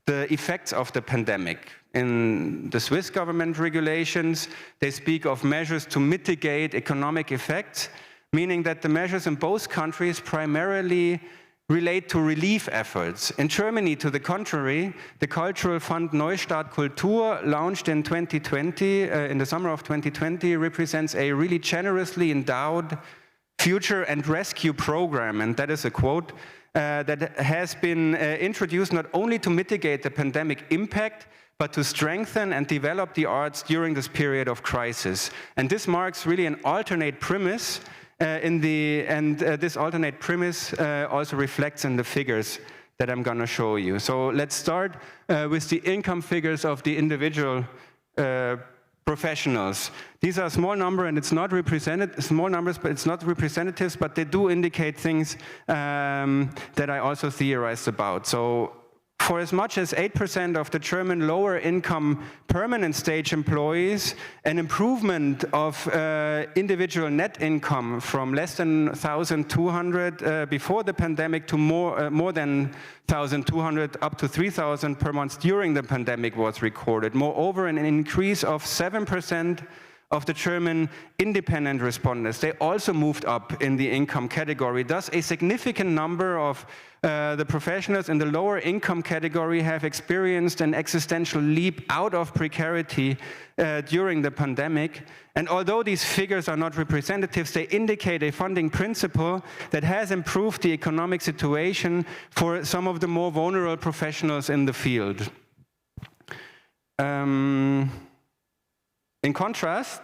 the effects of the pandemic. In the Swiss government regulations, they speak of measures to mitigate economic effects, meaning that the measures in both countries primarily relate to relief efforts. In Germany, to the contrary, the cultural fund Neustart Kultur, launched in 2020, in the summer of 2020, represents a really generously endowed future and rescue program, and that is a quote, that has been introduced not only to mitigate the pandemic impact, but to strengthen and develop the arts during this period of crisis. And this marks really an alternate premise this alternate premise also reflects in the figures that I'm going to show you. So let's start with the income figures of the individual professionals. These are a small number, and it's not small numbers, but it's not representatives, but they do indicate things that I also theorized about. So for as much as 8% of the German lower income permanent stage employees, an improvement of individual net income from less than 1,200 before the pandemic to more than 1,200 up to 3,000 per month during the pandemic was recorded. Moreover, an increase of 7% of the German independent respondents. They also moved up in the income category. Thus, a significant number of the professionals in the lower income category have experienced an existential leap out of precarity during the pandemic. And although these figures are not representatives, they indicate a funding principle that has improved the economic situation for some of the more vulnerable professionals in the field. In contrast,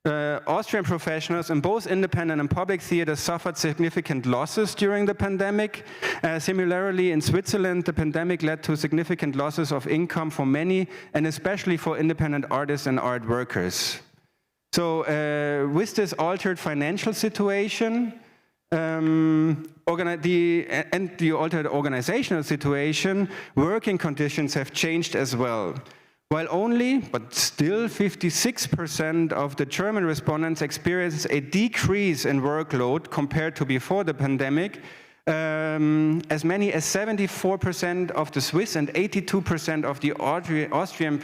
Austrian professionals in both independent and public theaters suffered significant losses during the pandemic. Similarly, in Switzerland, the pandemic led to significant losses of income for many, and especially for independent artists and art workers. So with this altered financial situation, the altered organizational situation, working conditions have changed as well. While only, but still 56% of the German respondents experienced a decrease in workload compared to before the pandemic, as many as 74% of the Swiss and 82% of the Austrian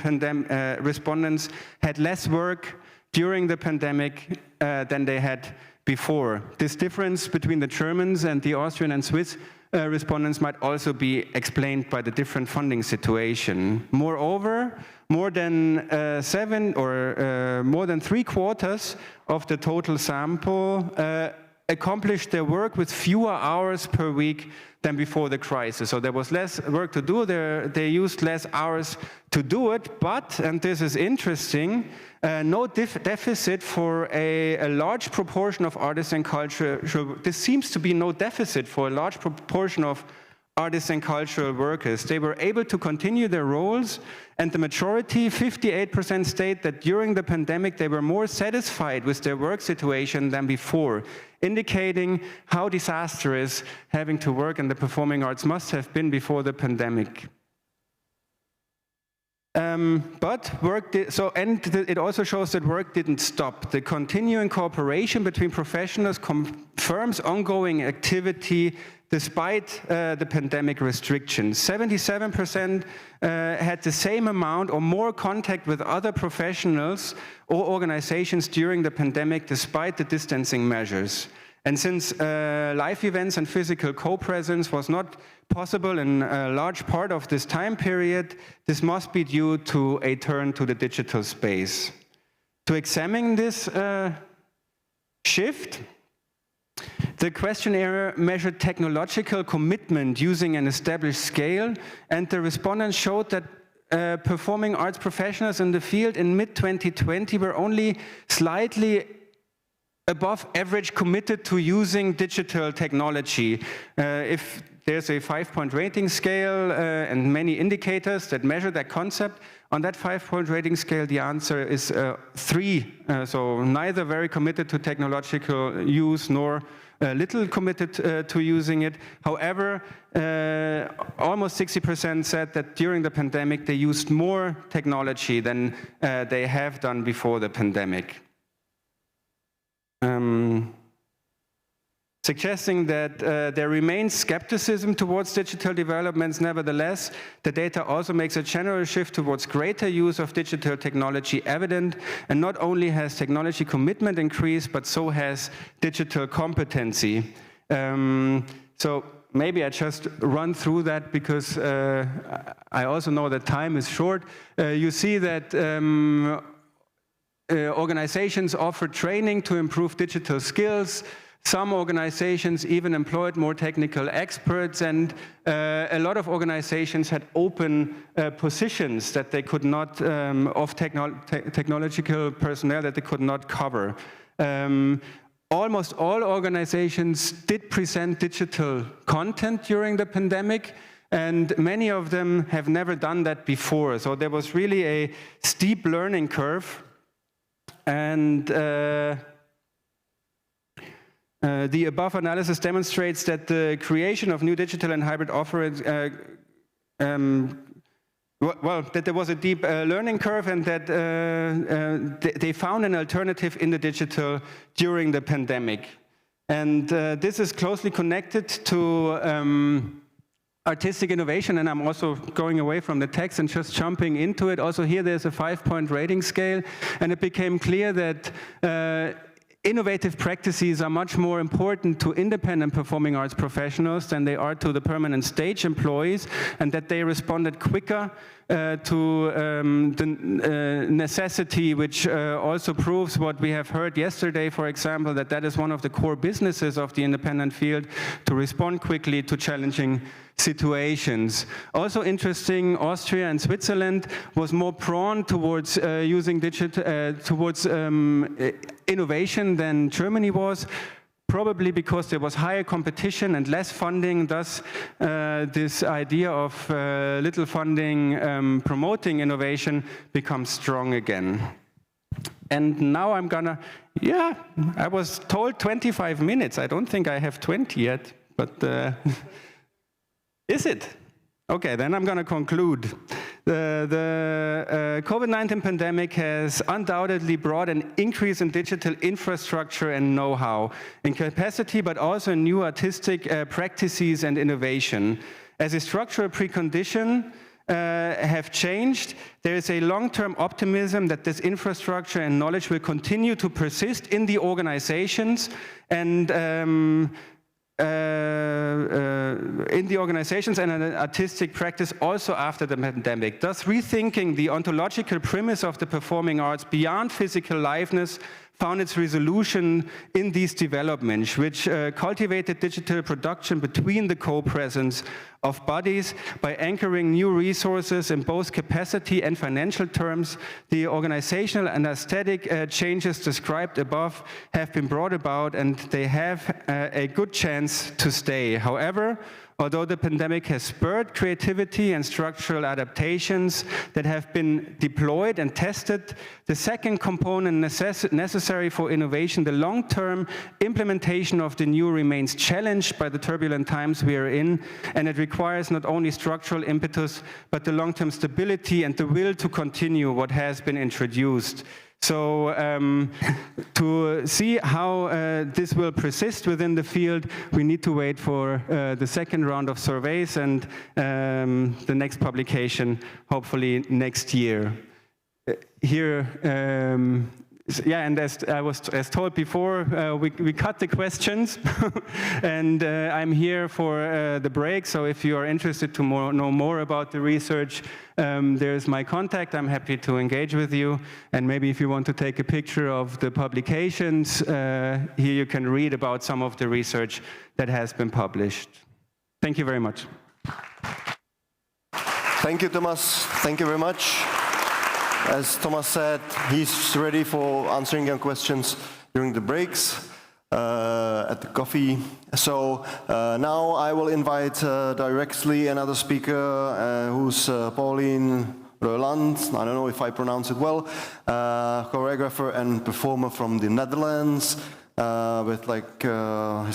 respondents had less work during the pandemic than they had before. This difference between the Germans and the Austrian and Swiss respondents might also be explained by the different funding situation. Moreover, more than more than 3/4 of the total sample accomplished their work with fewer hours per week than before the crisis. So there was less work to do, they used less hours to do it, but, and this is interesting, no deficit for a large proportion of artists and culture. This seems to be no deficit for a large proportion of artists and cultural workers. They were able to continue their roles, and the majority, 58%, state that during the pandemic they were more satisfied with their work situation than before, indicating how disastrous having to work in the performing arts must have been before the pandemic. It also shows that work didn't stop. The continuing cooperation between professionals confirms ongoing activity despite the pandemic restrictions. 77% had the same amount or more contact with other professionals or organizations during the pandemic despite the distancing measures. And since live events and physical co-presence was not possible in a large part of this time period, this must be due to a turn to the digital space. To examine this shift, the questionnaire measured technological commitment using an established scale, and the respondents showed that performing arts professionals in the field in mid-2020 were only slightly above average committed to using digital technology. If there's a 5-point rating scale and many indicators that measure that concept, on that 5-point rating scale, the answer is 3. So neither very committed to technological use nor little committed to using it. However, almost 60% said that during the pandemic they used more technology than they have done before the pandemic. Suggesting that there remains skepticism towards digital developments. Nevertheless, the data also makes a general shift towards greater use of digital technology evident, and not only has technology commitment increased, but so has digital competency. So maybe I just run through that because I also know that time is short. You see that organizations offer training to improve digital skills. Some organizations even employed more technical experts, and a lot of organizations had open positions that they could not, of technological personnel that they could not cover. Almost all organizations did present digital content during the pandemic, and many of them have never done that before. So there was really a steep learning curve. And The above analysis demonstrates that the creation of new digital and hybrid offerings, that there was a deep learning curve and that they found an alternative in the digital during the pandemic. And this is closely connected to artistic innovation, and I'm also going away from the text and just jumping into it. Also here there's a 5-point rating scale, and it became clear that innovative practices are much more important to independent performing arts professionals than they are to the permanent stage employees, and that they responded quicker to the necessity, which also proves what we have heard yesterday, for example, that that is one of the core businesses of the independent field, to respond quickly to challenging situations. Also interesting, Austria and Switzerland was more prone towards using digital, towards innovation than Germany was, probably because there was higher competition and less funding. Thus, this idea of little funding promoting innovation becomes strong again. And now I'm gonna, I was told 25 minutes. I don't think I have 20 yet, but is it? Okay, then I'm going to conclude. The COVID-19 pandemic has undoubtedly brought an increase in digital infrastructure and know-how, in capacity, but also in new artistic practices and innovation. As a structural precondition have changed, there is a long-term optimism that this infrastructure and knowledge will continue to persist in the organizations and in the organizations and an artistic practice also after the pandemic. Thus, rethinking the ontological premise of the performing arts beyond physical liveness found its resolution in these developments, which cultivated digital production between the co-presence of bodies by anchoring new resources in both capacity and financial terms. The organizational and aesthetic changes described above have been brought about, and they have a good chance to stay. However, although the pandemic has spurred creativity and structural adaptations that have been deployed and tested, the second component necessary for innovation, the long-term implementation of the new, remains challenged by the turbulent times we are in, and it requires not only structural impetus, but the long-term stability and the will to continue what has been introduced. So to see how this will persist within the field, we need to wait for the second round of surveys and the next publication, hopefully next year. Here, and as I was told before, we cut the questions, and I'm here for the break. So if you are interested to know more about the research, there's my contact. I'm happy to engage with you. And maybe if you want to take a picture of the publications, here you can read about some of the research that has been published. Thank you very much. Thank you, Thomas. Thank you very much. As Thomas said, he's ready for answering your questions during the breaks at the coffee. So now I will invite directly another speaker who's Pauline Roelants. I don't know if I pronounce it well. Choreographer and performer from the Netherlands with like her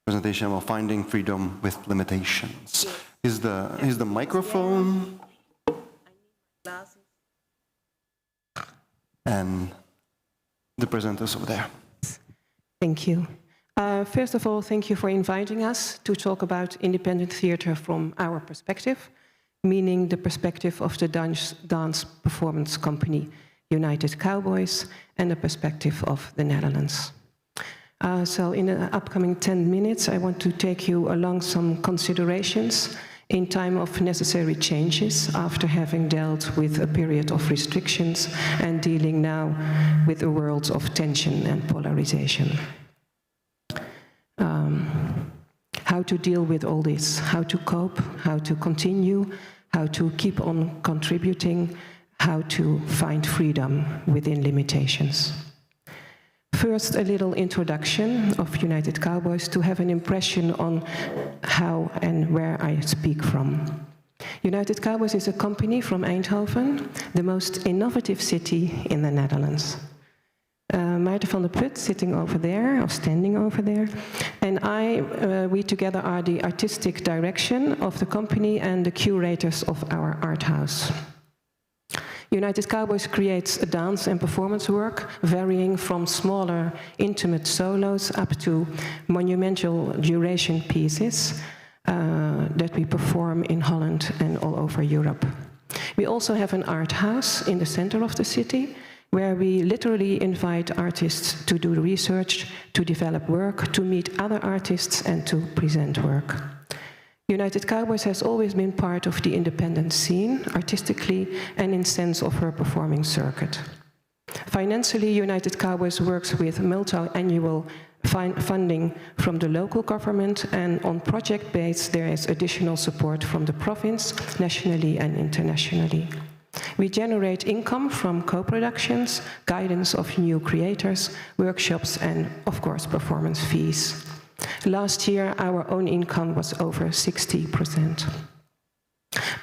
presentation of Finding Freedom with Limitations. Here's the microphone. And the presenters over there. Thank you. First of all, thank you for inviting us to talk about independent theatre from our perspective, meaning the perspective of the dance performance company United Cowboys and the perspective of the Netherlands. So in the upcoming 10 minutes, I want to take you along some considerations in time of necessary changes after having dealt with a period of restrictions and dealing now with a world of tension and polarization. How to deal with all this, how to cope, how to continue, how to keep on contributing, how to find freedom within limitations. First, a little introduction of United Cowboys to have an impression on how and where I speak from. United Cowboys is a company from Eindhoven, the most innovative city in the Netherlands. My Maarten van der Put, sitting over there, or standing over there. And we together are the artistic direction of the company and the curators of our art house. United Cowboys creates a dance and performance work, varying from smaller, intimate solos up to monumental duration pieces that we perform in Holland and all over Europe. We also have an art house in the center of the city, where we literally invite artists to do research, to develop work, to meet other artists and to present work. United Cowboys has always been part of the independent scene, artistically and in sense of her performing circuit. Financially, United Cowboys works with multi-annual funding from the local government, and on project base there is additional support from the province, nationally and internationally. We generate income from co-productions, guidance of new creators, workshops and, of course, performance fees. Last year, our own income was over 60%.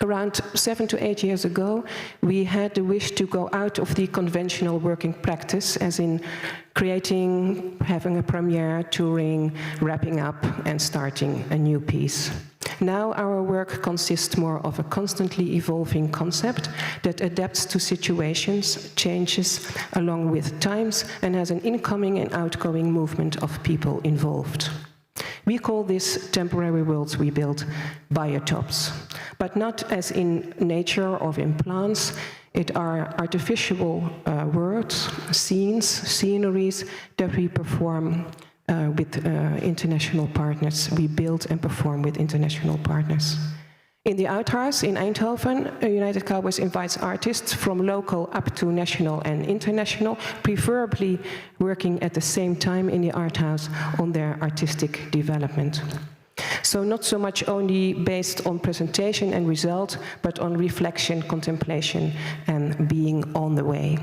Around 7 to 8 years ago, we had the wish to go out of the conventional working practice, as in creating, having a premiere, touring, wrapping up, and starting a new piece. Now our work consists more of a constantly evolving concept that adapts to situations, changes along with times, and has an incoming and outgoing movement of people involved. We call this temporary worlds we build biotopes, but not as in nature or in plants. It are artificial worlds, scenes, sceneries that we perform with international partners. We build and perform with international partners. In the Art House in Eindhoven, United Cowboys invites artists from local up to national and international, preferably working at the same time in the Art House on their artistic development. So not so much only based on presentation and result, but on reflection, contemplation, and being on the way.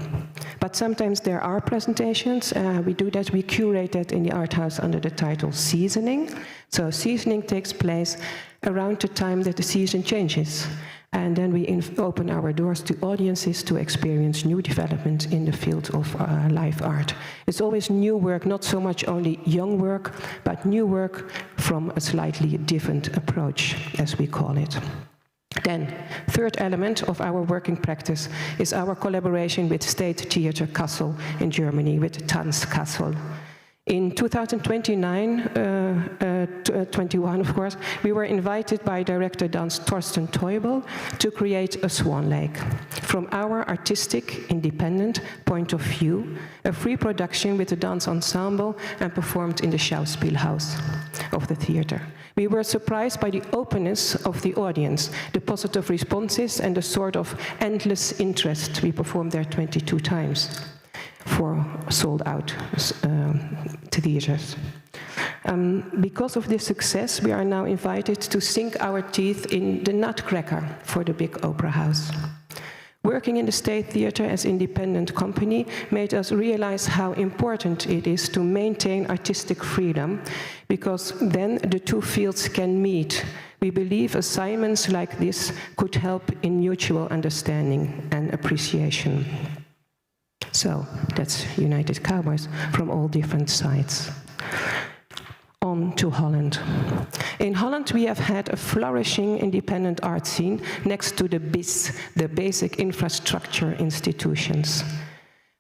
But sometimes there are presentations. We do that, we curate that in the Art House under the title Seasoning. So seasoning takes place around the time that the season changes. And then we open our doors to audiences to experience new development in the field of live art. It's always new work, not so much only young work, but new work from a slightly different approach, as we call it. Then, third element of our working practice is our collaboration with State Theater Kassel in Germany, with Tanz Kassel. In 2021, of course, we were invited by director dance Torsten Teubel to create a Swan Lake. From our artistic, independent point of view, a free production with a dance ensemble and performed in the Schauspielhaus of the theater. We were surprised by the openness of the audience, the positive responses and the sort of endless interest. We performed there 22 times. For sold-out theaters. Because of this success, we are now invited to sink our teeth in the Nutcracker for the big opera house. Working in the State Theater as independent company made us realize how important it is to maintain artistic freedom, because then the two fields can meet. We believe assignments like this could help in mutual understanding and appreciation. So that's United Cowboys from all different sides. On to Holland. In Holland, we have had a flourishing independent art scene next to the BIS, the basic infrastructure institutions.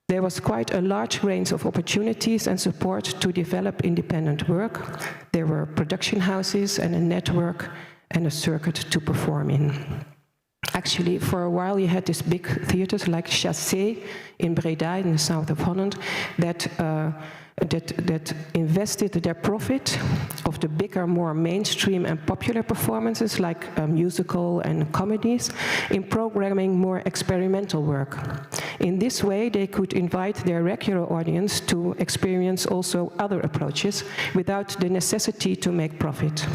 There was quite a large range of opportunities and support to develop independent work. There were production houses and a network and a circuit to perform in. Actually, for a while, you had these big theaters like Chassé in Breda, in the south of Holland, that invested their profit of the bigger, more mainstream and popular performances, like musical and comedies, in programming more experimental work. In this way, they could invite their regular audience to experience also other approaches without the necessity to make profit.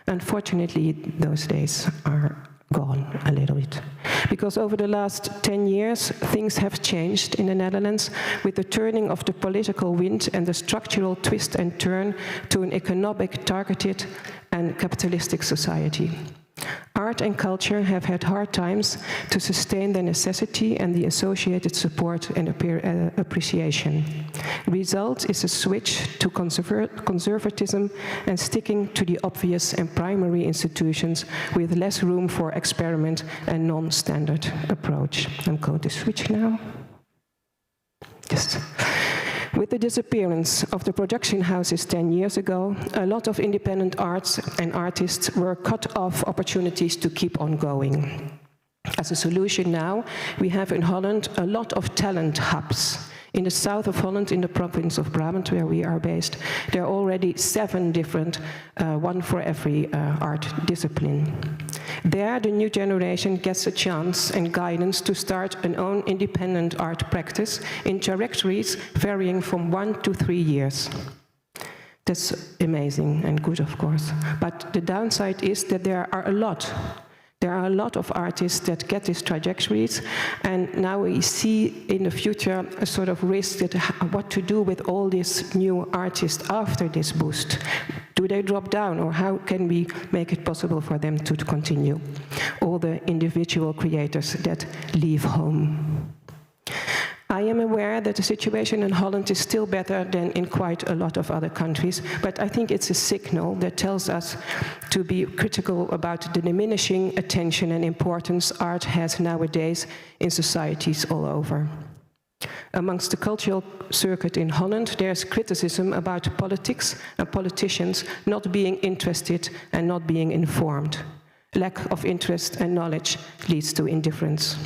Unfortunately, those days are gone a little bit. Because over the last 10 years, things have changed in the Netherlands with the turning of the political wind and the structural twist and turn to an economic, targeted and capitalistic society. Art art and culture have had hard times to sustain their necessity and the associated support and appreciation. Result is a switch to conservatism and sticking to the obvious and primary institutions with less room for experiment and non-standard approach. I'm going to switch now. Yes. With the disappearance of the production houses 10 years ago, a lot of independent arts and artists were cut off opportunities to keep on going. As a solution now, we have in Holland a lot of talent hubs. In the south of Holland, in the province of Brabant, where we are based, there are already 7 different, one for every art discipline. There, the new generation gets a chance and guidance to start an own independent art practice in trajectories varying from 1 to 3 years. That's amazing and good, of course. But the downside is that there are a lot of artists that get these trajectories, and now we see in the future a sort of risk that what to do with all these new artists after this boost. Do they drop down, or how can we make it possible for them to continue? All the individual creators that leave home. I am aware that the situation in Holland is still better than in quite a lot of other countries, but I think it's a signal that tells us to be critical about the diminishing attention and importance art has nowadays in societies all over. Amongst the cultural circuit in Holland, there's criticism about politics and politicians not being interested and not being informed. Lack of interest and knowledge leads to indifference.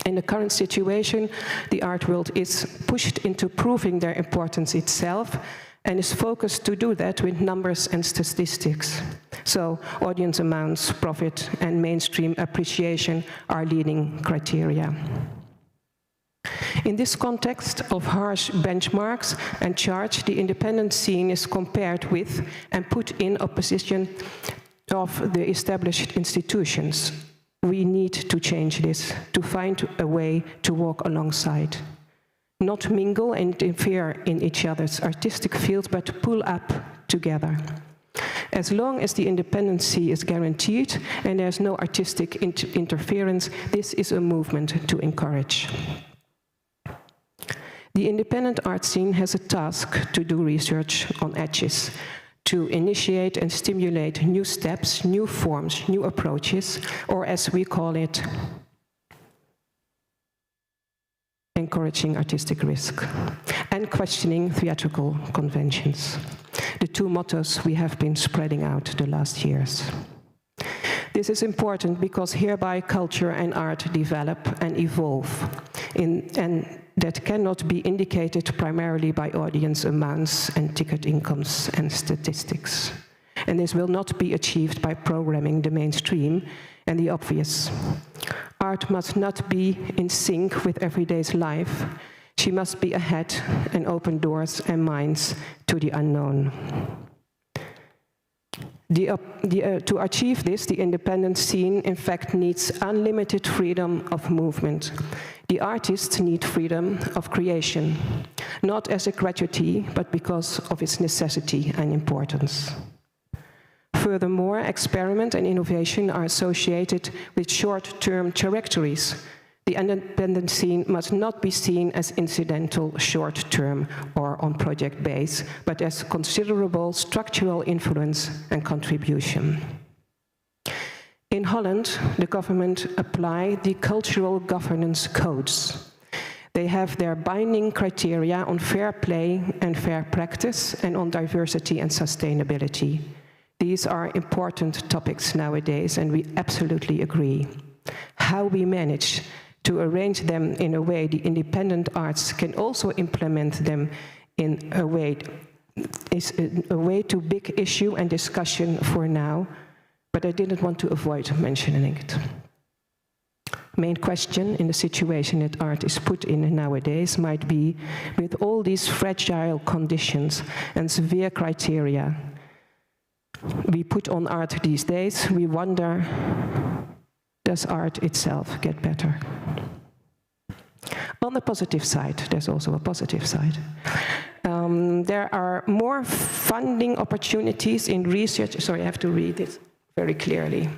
In the current situation, the art world is pushed into proving their importance itself and is focused to do that with numbers and statistics. So audience amounts, profit, and mainstream appreciation are leading criteria. In this context of harsh benchmarks and charts, the independent scene is compared with and put in opposition of the established institutions. We need to change this, to find a way to walk alongside. Not mingle and interfere in each other's artistic fields, but pull up together. As long as the independency is guaranteed and there's no artistic interference, this is a movement to encourage. The independent art scene has a task to do research on edges, to initiate and stimulate new steps, new forms, new approaches, or as we call it, encouraging artistic risk, and questioning theatrical conventions. The 2 mottos we have been spreading out the last years. This is important because hereby culture and art develop and evolve, and that cannot be indicated primarily by audience amounts and ticket incomes and statistics. And this will not be achieved by programming the mainstream and the obvious. Art must not be in sync with everyday's life. She must be ahead and open doors and minds to the unknown. To achieve this, the independent scene, in fact, needs unlimited freedom of movement. The artists need freedom of creation, not as a gratuity, but because of its necessity and importance. Furthermore, experiment and innovation are associated with short-term trajectories. The independent scene must not be seen as incidental, short-term, or on project base, but as considerable structural influence and contribution. In Holland, the government apply the cultural governance codes. They have their binding criteria on fair play and fair practice and on diversity and sustainability. These are important topics nowadays, and we absolutely agree. How we manage to arrange them in a way the independent arts can also implement them in a way is a way too big issue and discussion for now, but I didn't want to avoid mentioning it. Main question in the situation that art is put in nowadays might be, with all these fragile conditions and severe criteria we put on art these days, we wonder, does art itself get better? On the positive side, there's also a positive side. There are more funding opportunities in research. Sorry, I have to read it very clearly.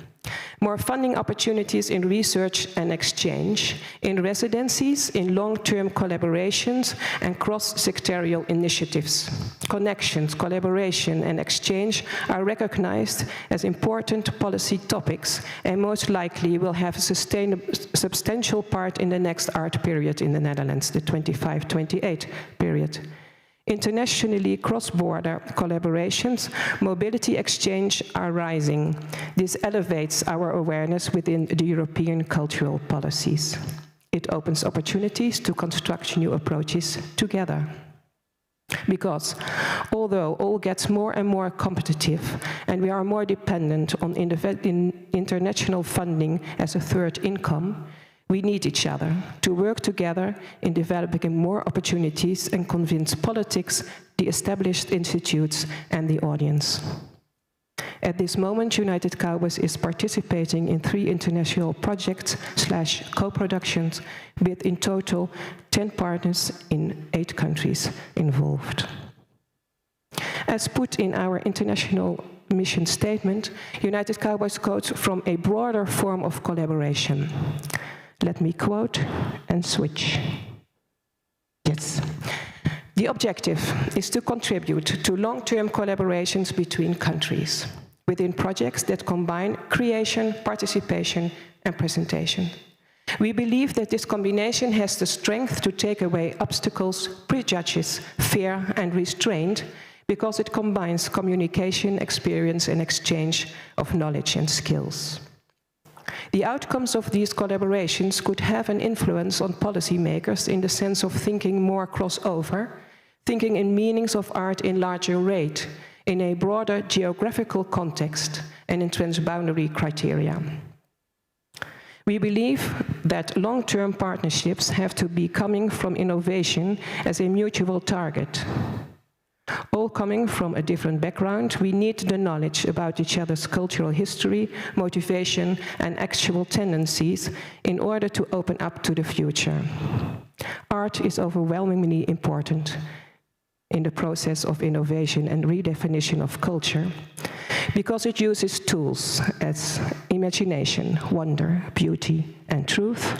More funding opportunities in research and exchange, in residencies, in long-term collaborations and cross-sectorial initiatives. Connections, collaboration and exchange are recognized as important policy topics and most likely will have a substantial part in the next art period in the Netherlands, the 25-28 period. Internationally, cross-border collaborations, mobility exchange are rising. This elevates our awareness within the European cultural policies. It opens opportunities to construct new approaches together. Because although all gets more and more competitive and we are more dependent on international funding as a third income, we need each other to work together in developing more opportunities and convince politics, the established institutes, and the audience. At this moment, United Cowboys is participating in 3 international projects / co-productions with in total 10 partners in 8 countries involved. As put in our international mission statement, United Cowboys quotes from a broader form of collaboration. Let me quote and switch. Yes. The objective is to contribute to long-term collaborations between countries within projects that combine creation, participation, and presentation. We believe that this combination has the strength to take away obstacles, prejudges, fear, and restraint because it combines communication, experience, and exchange of knowledge and skills. The outcomes of these collaborations could have an influence on policymakers in the sense of thinking more crossover, thinking in meanings of art in larger rate, in a broader geographical context, and in transboundary criteria. We believe that long-term partnerships have to be coming from innovation as a mutual target. All coming from a different background, we need the knowledge about each other's cultural history, motivation, and actual tendencies in order to open up to the future. Art is overwhelmingly important in the process of innovation and redefinition of culture, because it uses tools as imagination, wonder, beauty, and truth,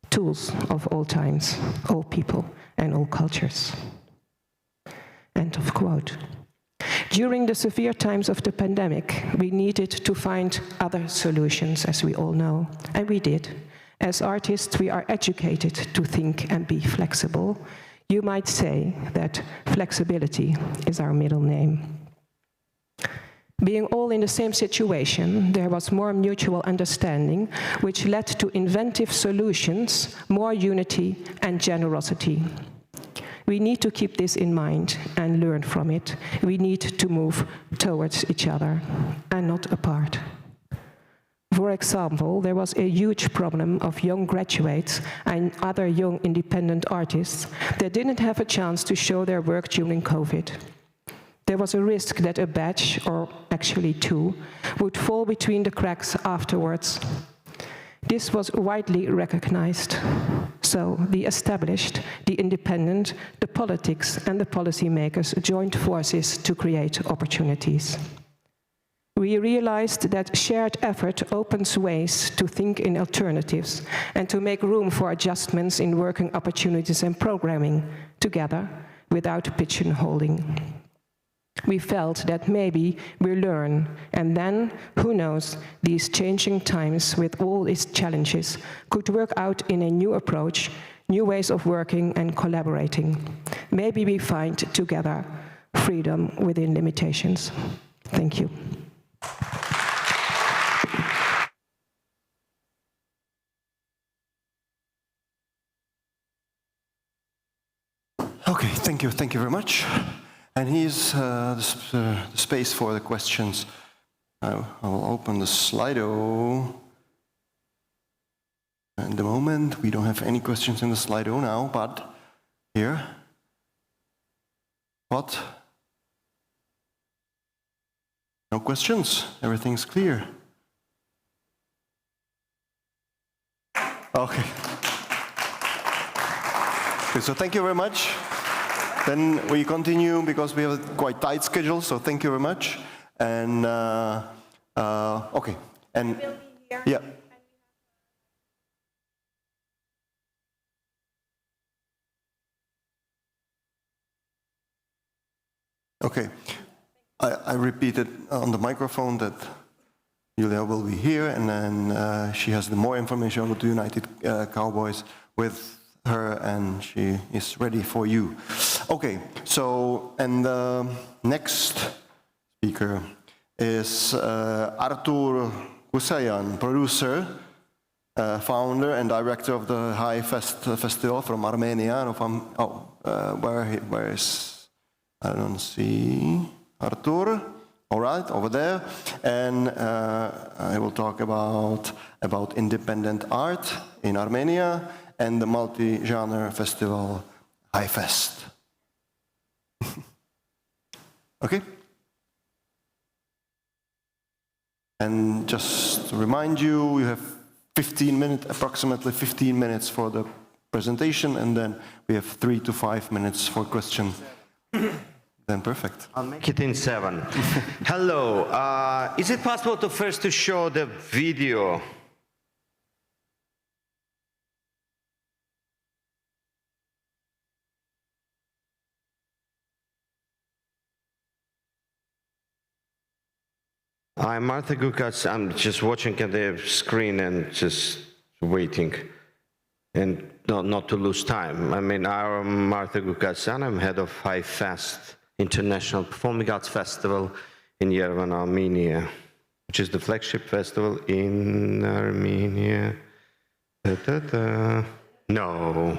tools of all times, all people, and all cultures. End of quote. During the severe times of the pandemic, we needed to find other solutions, as we all know, and we did. As artists, we are educated to think and be flexible. You might say that flexibility is our middle name. Being all in the same situation, there was more mutual understanding, which led to inventive solutions, more unity and generosity. We need to keep this in mind and learn from it. We need to move towards each other and not apart. For example, there was a huge problem of young graduates and other young independent artists that didn't have a chance to show their work during COVID. There was a risk that a batch, or actually 2, would fall between the cracks afterwards. This was widely recognized. So the established, the independent, the politics, and the policymakers joined forces to create opportunities. We realized that shared effort opens ways to think in alternatives and to make room for adjustments in working opportunities and programming together without pigeonholing. We felt that maybe we learn, and then, who knows, these changing times with all its challenges could work out in a new approach, new ways of working and collaborating. Maybe we find together freedom within limitations. Thank you. Okay, thank you very much. And here's the space for the questions. I will open the Slido. At the moment, we don't have any questions in the Slido now, but here. What? No questions? Everything's clear? Okay. Okay, so thank you very much. Then we continue because we have a quite tight schedule, so thank you very much. And okay, and Yeah. Okay. I repeated on the microphone that Julia will be here, and then she has more information about the United Cowboys with her, and she is ready for you. Okay, so, and the next speaker is Artur Ghukasyan, producer, founder and director of the High Festival from Armenia. Where is, I don't see Artur. All right, over there. And I will talk about independent art in Armenia and the multi-genre festival High Fest. Okay? And just to remind you, you have 15 minutes, approximately 15 minutes for the presentation, and then we have 3 to 5 minutes for questions. Then perfect. I'll make it in 7. Hello. Is it possible to first show the video? I'm Artur Ghukasyan. I'm just watching at the screen and just waiting, and not to lose time. I mean, I'm Artur Ghukasyan. I'm head of High Fest International Performing Arts Festival in Yerevan, Armenia, which is the flagship festival in Armenia. No.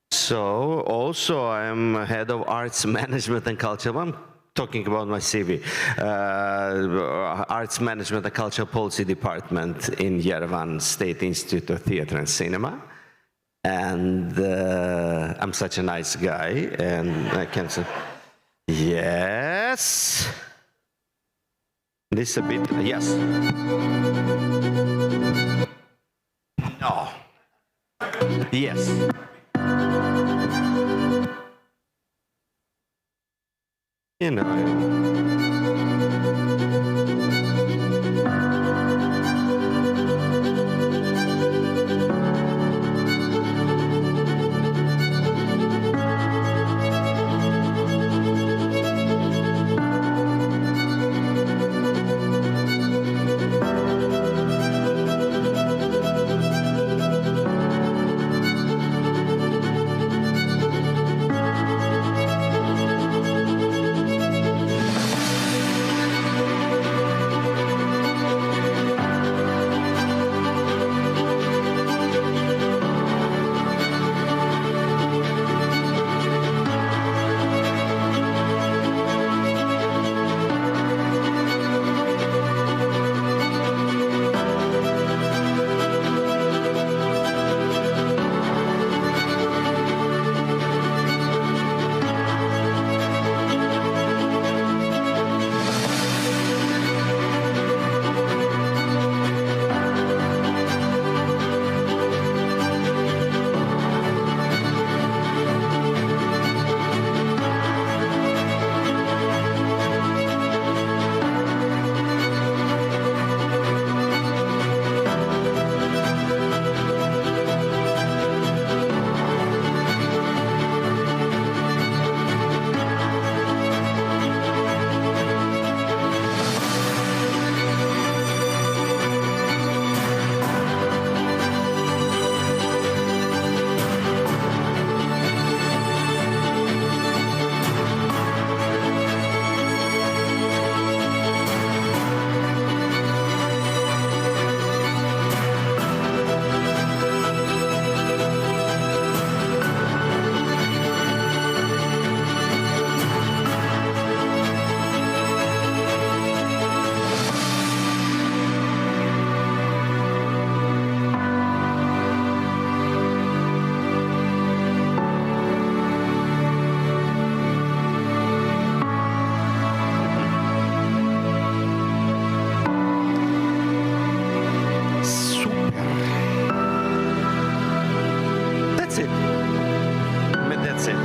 So also I'm head of Arts Management and Culture. I'm talking about my CV. Arts Management and Cultural Policy Department in Yerevan State Institute of Theatre and Cinema. And I'm such a nice guy, and I can say, yes. This a bit, yes. No. Yes. You know.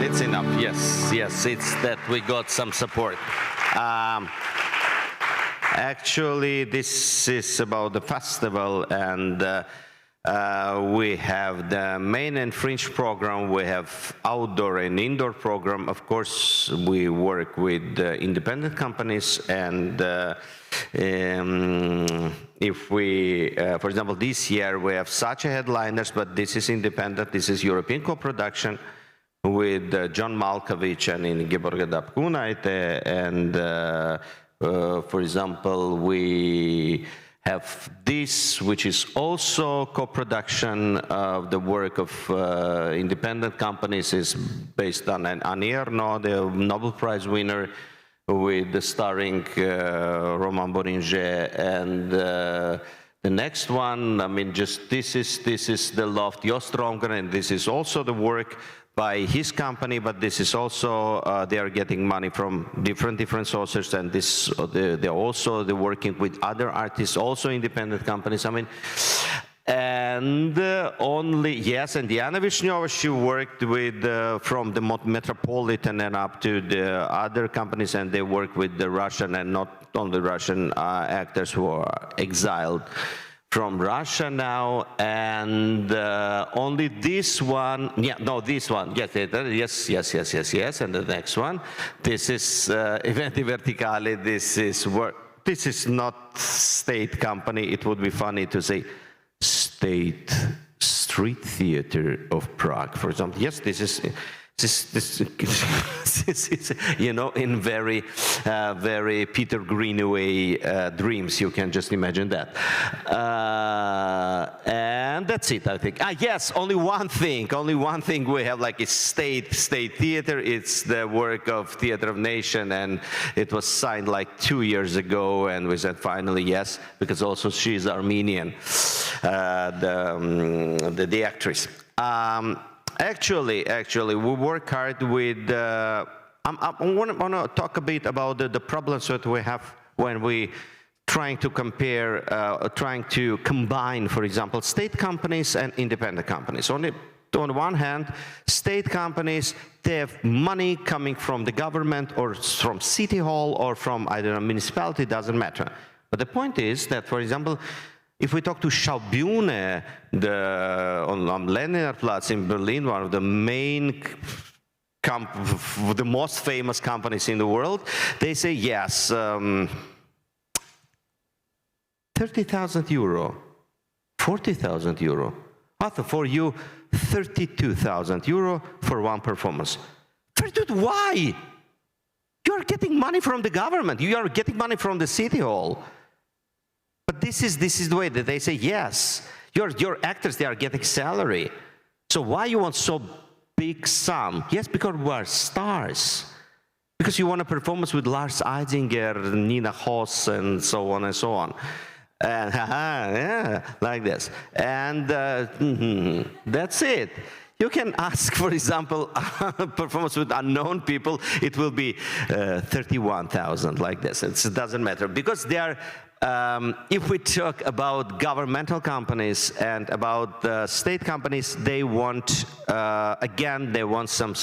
It's enough. Yes, it's that we got some support. Actually, this is about the festival, and we have the main and fringe program, we have outdoor and indoor program. Of course, we work with independent companies, and if we, for example, this year we have such a headliners, but this is independent, this is European co-production with John Malkovich and Ingeborg Dapkunaite, and for example, we have this, which is also co-production of the work of independent companies, is based on Anierno, the Nobel Prize winner, with the starring Roman Boringer, and the next one, I mean, just this is the Loft You're Stronger, and this is also the work by his company, but this is also, they are getting money from different sources, and this, they're also working with other artists, also independent companies, I mean, and only, yes, and Diana Vishneva, she worked with, from the Metropolitan and up to the other companies, and they work with the Russian and not only Russian actors who are exiled from Russia now, and only this one, yeah, no, this one, yes, and the next one, this is Eventi Verticali, this is work, this is not state company, it would be funny to say State Street Theater of Prague, for example. Yes, this is, this is, you know, in very, very Peter Greenaway dreams. You can just imagine that. And that's it, I think. Yes, only one thing we have, like, a state theater. It's the work of Theater of Nation, and it was signed like 2 years ago, and we said finally yes, because also she's Armenian, the actress. Actually, we work hard with, I want to talk a bit about the problems that we have when we trying to compare, trying to combine, for example, state companies and independent companies. On one hand, state companies, they have money coming from the government or from City Hall or from, I don't know, municipality, doesn't matter. But the point is that, for example, if we talk to Schaubühne, on Leninplatz in Berlin, one of the main, the most famous companies in the world, they say yes, 30,000 euro, 40,000 euro. Arthur, for you, 32,000 euro for one performance. Why? You are getting money from the government. You are getting money from the City Hall. But this is the way that they say, yes, your actors, they are getting salary. So why you want so big sum? Yes, because we are stars. Because you want a performance with Lars Eidinger, Nina Hoss, and so on and so on. And yeah, like this. And that's it. You can ask, for example, performance with unknown people, it will be 31,000, like this. It doesn't matter, because they are, if we talk about governmental companies and about state companies, they want, again, they want some,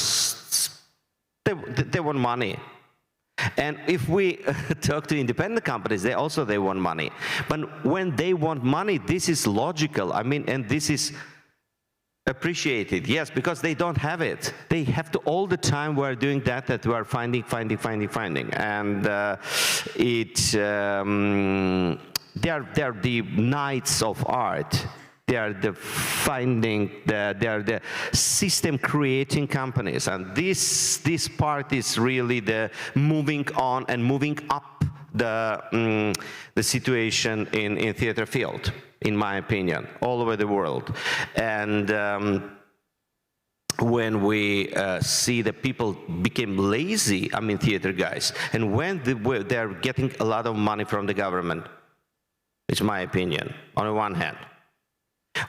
they want money. And if we talk to independent companies, they want money. But when they want money, this is logical. I mean, and this is appreciated, yes, because they don't have it. They have to, all the time we are doing that we are finding. And they are the knights of art. They are the they are the system creating companies. And this part is really the moving on and moving up the situation in theater field, in my opinion, all over the world. And when we see that people became lazy, I mean theater guys, and when they're getting a lot of money from the government, it's my opinion, on the one hand.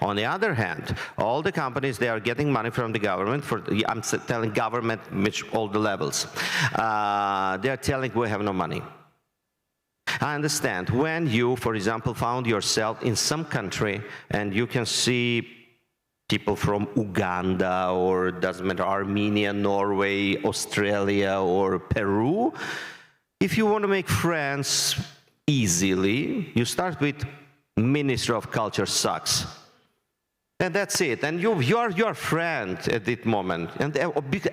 On the other hand, all the companies, they are getting money from the government, I'm telling government, which all the levels, they are telling we have no money. I understand, when you, for example, found yourself in some country and you can see people from Uganda or, doesn't matter, Armenia, Norway, Australia, or Peru, if you want to make friends, easily. You start with Minister of Culture sucks. And that's it. And you're your friend at that moment. And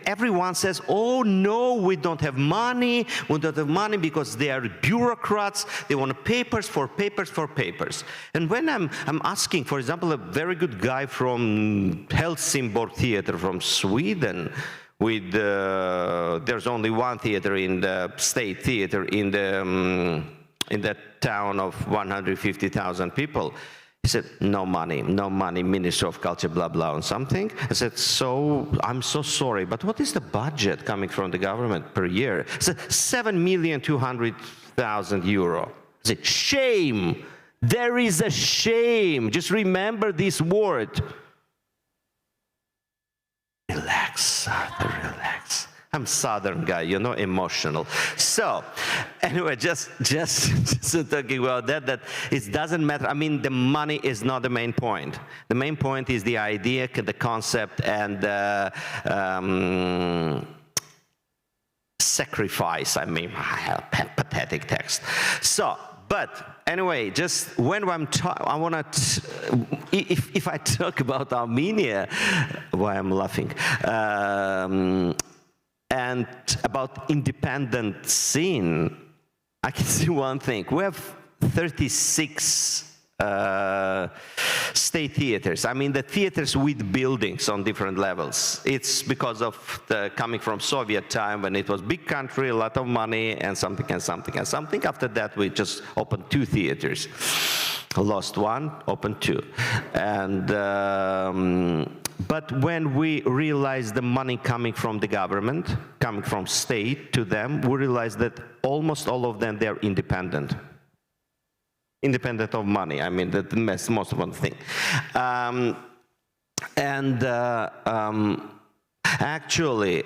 everyone says, oh no, we don't have money. We don't have money because they are bureaucrats. They want papers for papers for papers. And when I'm asking, for example, a very good guy from Helsingborg Theater from Sweden, with there's only one theater in the state theater in that town of 150,000 people. He said, no money, Minister of Culture, blah, blah, and something. I said, so, I'm so sorry, but what is the budget coming from the government per year? He said, 7,200,000 euro. I said, shame, there is a shame. Just remember this word. Relax, Arthur, relax. I'm a Southern guy, you know, emotional. So, anyway, just talking about that it doesn't matter. I mean, the money is not the main point. The main point is the idea, the concept, and sacrifice. I mean, pathetic text. So, but anyway, just when I want to, if I talk about Armenia, why I'm laughing. And about independent scene, I can see one thing. We have 36 state theaters. I mean, the theaters with buildings on different levels. It's because of the coming from Soviet time when it was big country, a lot of money, and something and something and something. After that, we just opened 2 theaters. Lost 1, opened 2. And but when we realized the money coming from the government, coming from state to them, we realized that almost all of them, they're independent. Independent of money, I mean, that's the most important thing. Actually,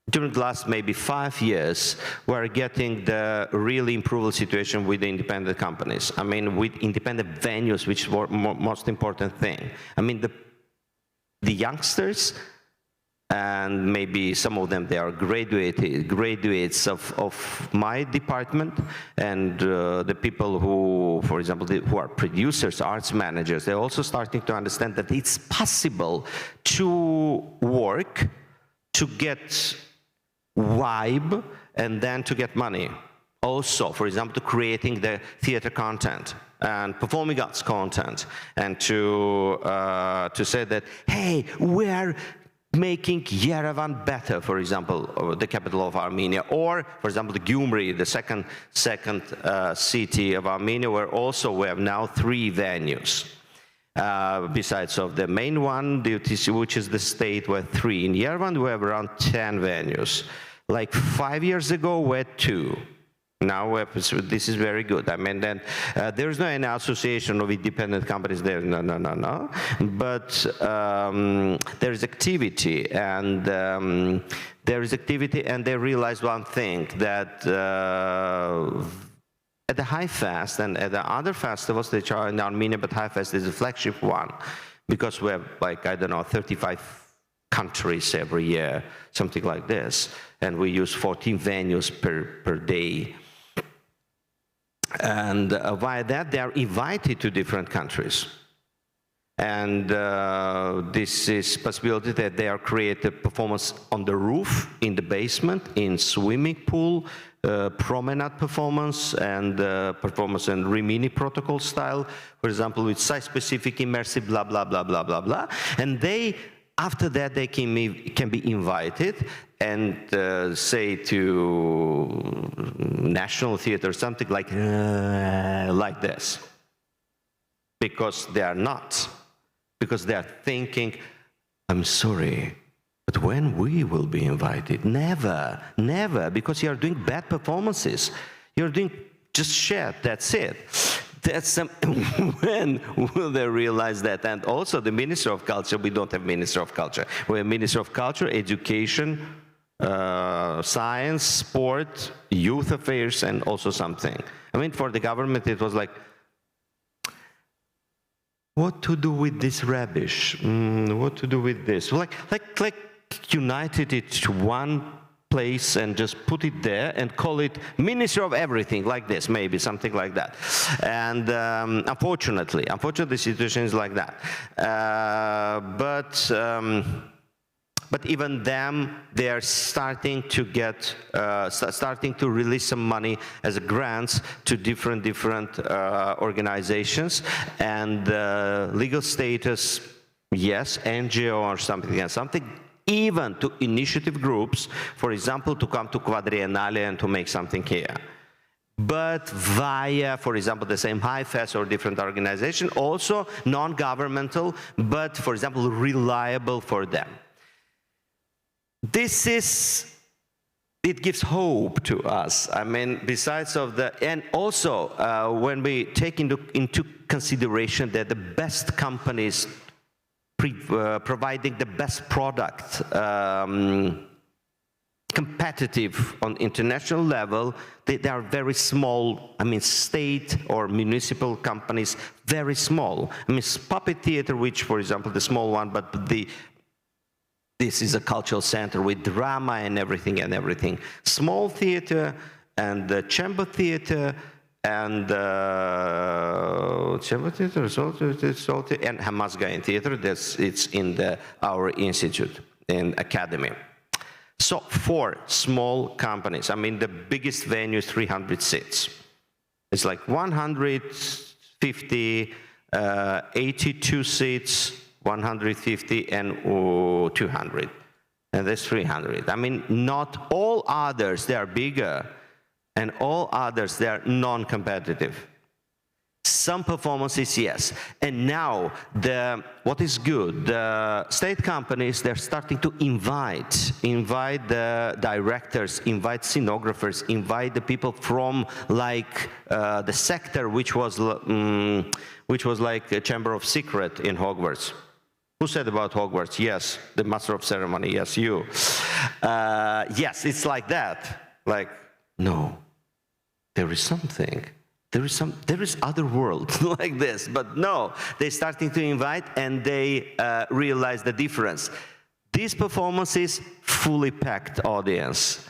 during the last maybe 5 years, we're getting the really improved situation with the independent companies. I mean, with independent venues, which is the most important thing. I mean, the youngsters, and maybe some of them, they are graduates of my department, and the people who, for example, who are producers, arts managers, they're also starting to understand that it's possible to work, to get vibe, and then to get money. Also, for example, to creating the theater content and performing arts content, and to say that, hey, we're making Yerevan better, for example, the capital of Armenia, or, for example, the Gyumri, the second city of Armenia, where also we have now 3 venues. Besides of the main one, which is the state, where 3. In Yerevan, we have around 10 venues. Like 5 years ago, we had 2. Now, this is very good. I mean, then there's no any association of independent companies there. No. But there is activity, and they realize one thing, that at the High Fest and at the other festivals which are in Armenia, but High Fest is the flagship one, because we have, like, I don't know, 35 countries every year, something like this, and we use 14 venues per day. And via that, they are invited to different countries. And this is possibility that they are created performance on the roof, in the basement, in swimming pool, promenade performance, and performance in Rimini protocol style, for example, with site-specific, immersive, blah, blah, blah, blah, blah, blah. And they, after that, they can be invited and say to National Theatre, something like this. Because they are not. Because they are thinking, I'm sorry, but when we will be invited? Never, never, because you are doing bad performances. You're doing just shit, that's it. That's when will they realize that? And also the Minister of Culture, we don't have Minister of Culture. We have Minister of Culture, Education, Science, Sport, Youth Affairs, and also something. I mean, for the government, it was like, what to do with this rubbish? What to do with this? Like united it to one place and just put it there and call it Ministry of Everything, like this, maybe something like that. And unfortunately, the situation is like that. But even them, they are starting to get, starting to release some money as grants to different organizations, and legal status, yes, NGO or something else, something even to initiative groups, for example, to come to Quadriennale and to make something here. But via, for example, the same HIFES or different organization, also non-governmental, but, for example, reliable for them. This is, it gives hope to us. I mean, besides of the, and also when we take into consideration that the best companies providing the best product, competitive on international level, they are very small. I mean, state or municipal companies, very small. I mean, Puppet Theater, which, for example, the small one, but this is a cultural center with drama and everything. Small theater and the chamber theater and chamber theater and Hamasgayan theater. It's in our institute and academy. So 4 small companies. I mean, the biggest venue is 300 seats. It's like 150, 82 seats. 150 and 200, and there's 300. I mean, not all others, they are bigger, and all others, they are non-competitive. Some performances, yes. And now, what is good, the state companies, they're starting to invite the directors, invite scenographers, invite the people from like the sector which was like a chamber of secret in Hogwarts. Who said about Hogwarts? Yes, the master of ceremony. Yes, you. Yes, it's like that. Like, no, there is something. There is other world like this. But no, they're starting to invite, and they realize the difference. These performances, fully packed audience.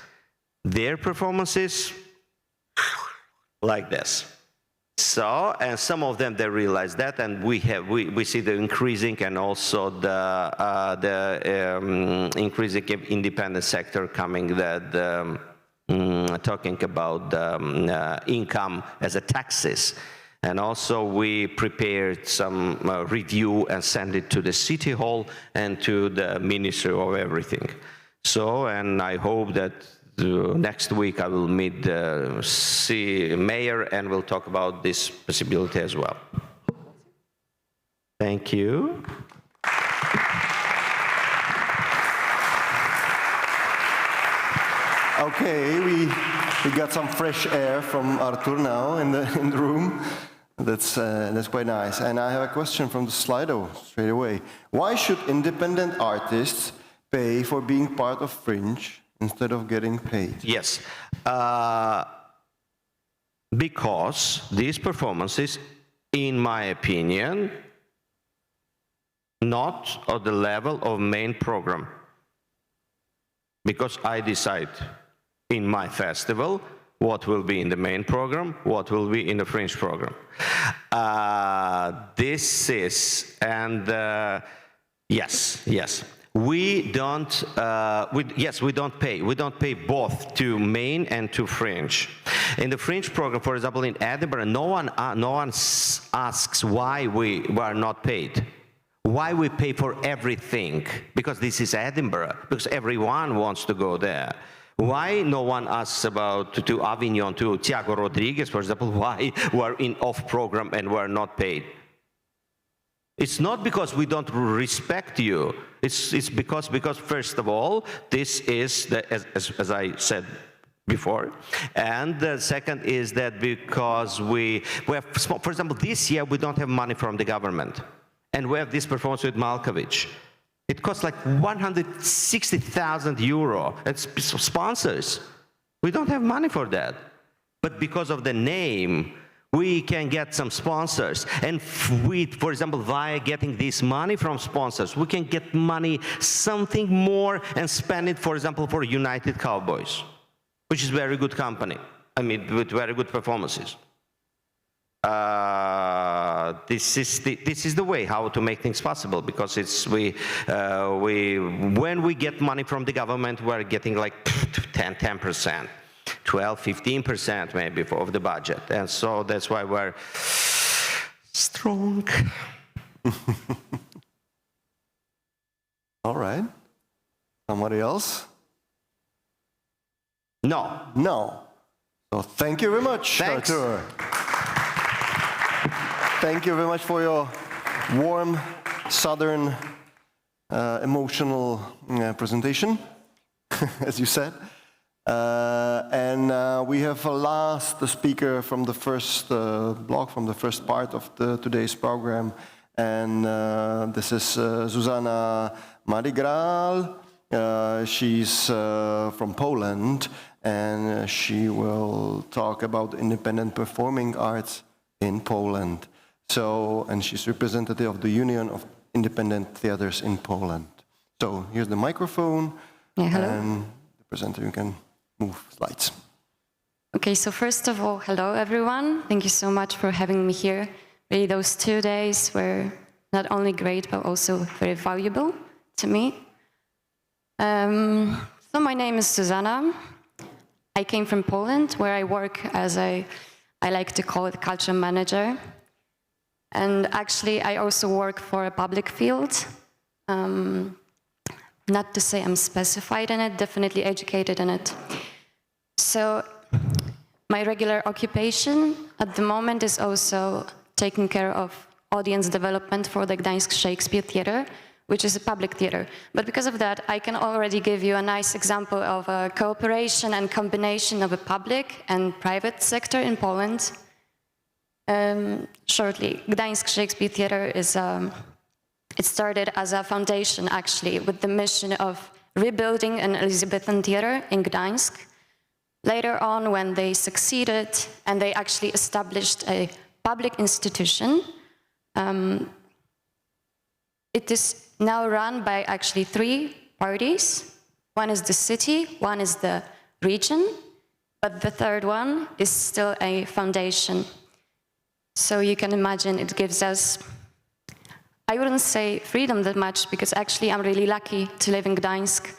Their performances, like this. So, and some of them, they realize that, and we see the increasing, and also the increasing independent sector coming, talking about income as a taxes. And also we prepared some review and send it to the City Hall and to the Ministry of Everything. So, and I hope that next week I will meet the mayor and we'll talk about this possibility as well. Thank you. Okay, we got some fresh air from Artur now in the room. That's quite nice. And I have a question from the Slido straight away. Why should independent artists pay for being part of Fringe instead of getting paid? Yes, because these performances, in my opinion, not at the level of main program. Because I decide in my festival what will be in the main program, what will be in the Fringe program. This is, and yes. We don't pay. We don't pay both to main and to Fringe. In the Fringe program, for example, in Edinburgh, no one asks why we are not paid. Why we pay for everything? Because this is Edinburgh. Because everyone wants to go there. Why no one asks about to Avignon, to Tiago Rodriguez, for example, why we're in off program and we're not paid? It's not because we don't respect you. It's because first of all, this is, as I said before, and the second is that because we have, for example, this year we don't have money from the government, and we have this performance with Malkovich. It costs like 160,000 euro. It's sponsors. We don't have money for that. But because of the name, We can get some sponsors, and we, for example, via getting this money from sponsors, we can get money, something more, and spend it, for example, for United Cowboys, which is a very good company, I mean, with very good performances. This is the way how to make things possible, because it's when we get money from the government, we're getting like 10%. 12, 15% maybe of the budget. And so that's why we're strong. All right. Somebody else? No. No. So thank you very much, Thanks. Artur. Thank you very much for your warm, southern, emotional presentation, as you said. We have a last speaker from the first block, from the first part of today's program, and this is Zuzanna Medygrał. She's from Poland, and she will talk about independent performing arts in Poland. And she's representative of the Union of Independent Theaters in Poland. So here's the microphone, and the presenter, you can move slides. Okay, so first of all, hello everyone. Thank you so much for having me here. Really, those 2 days were not only great, but also very valuable to me. So my name is Zuzanna. I came from Poland, where I work as I like to call it, culture manager. And actually, I also work for a public field. Not to say I'm specified in it, definitely educated in it. So my regular occupation at the moment is also taking care of audience development for the Gdańsk Shakespeare Theatre, which is a public theatre. But because of that, I can already give you a nice example of a cooperation and combination of a public and private sector in Poland. Shortly, Gdańsk Shakespeare Theatre is it started as a foundation, actually, with the mission of rebuilding an Elizabethan theatre in Gdańsk. Later on, when they succeeded and they actually established a public institution, it is now run by actually 3 parties. One is the city, one is the region, but the third one is still a foundation. So you can imagine it gives us, I wouldn't say freedom that much, because actually I'm really lucky to live in Gdańsk.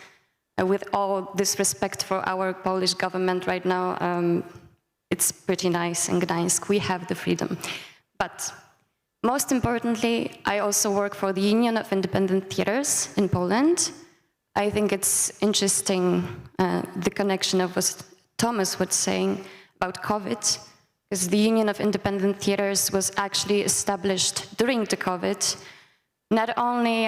With all this respect for our Polish government right now, it's pretty nice in Gdańsk. We have the freedom. But most importantly, I also work for the Union of Independent Theaters in Poland. I think it's interesting, the connection of what Thomas was saying about COVID, because the Union of Independent Theaters was actually established during the COVID, not only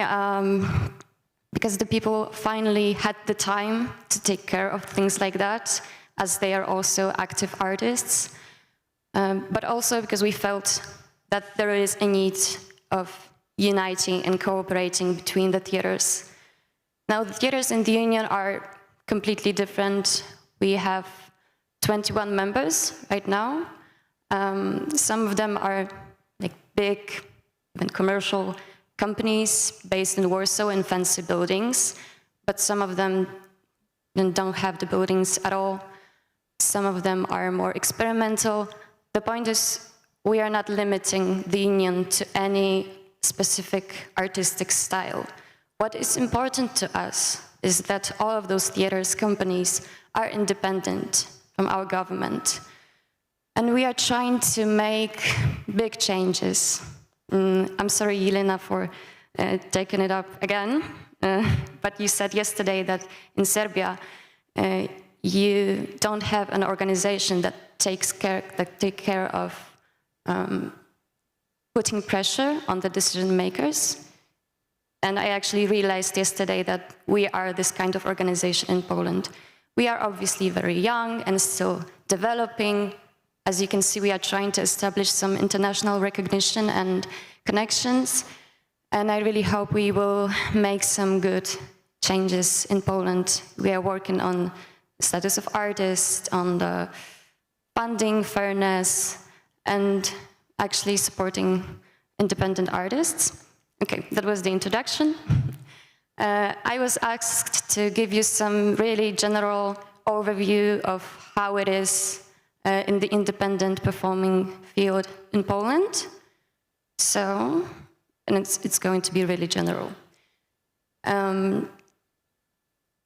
because the people finally had the time to take care of things like that, as they are also active artists, but also because we felt that there is a need of uniting and cooperating between the theaters. Now, the theaters in the Union are completely different. We have 21 members right now. Some of them are like big, even commercial companies based in Warsaw in fancy buildings, but some of them don't have the buildings at all. Some of them are more experimental. The point is, we are not limiting the union to any specific artistic style. What is important to us is that all of those theaters companies are independent from our government. And we are trying to make big changes. I'm sorry, Jelena, for taking it up again, but you said yesterday that in Serbia, you don't have an organization that takes care of putting pressure on the decision makers. And I actually realized yesterday that we are this kind of organization in Poland. We are obviously very young and still developing. As you can see, we are trying to establish some international recognition and connections. And I really hope we will make some good changes in Poland. We are working on the status of artists, on the funding fairness, and actually supporting independent artists. Okay, that was the introduction. I was asked to give you some really general overview of how it is in the independent performing field in Poland. So, and it's going to be really general.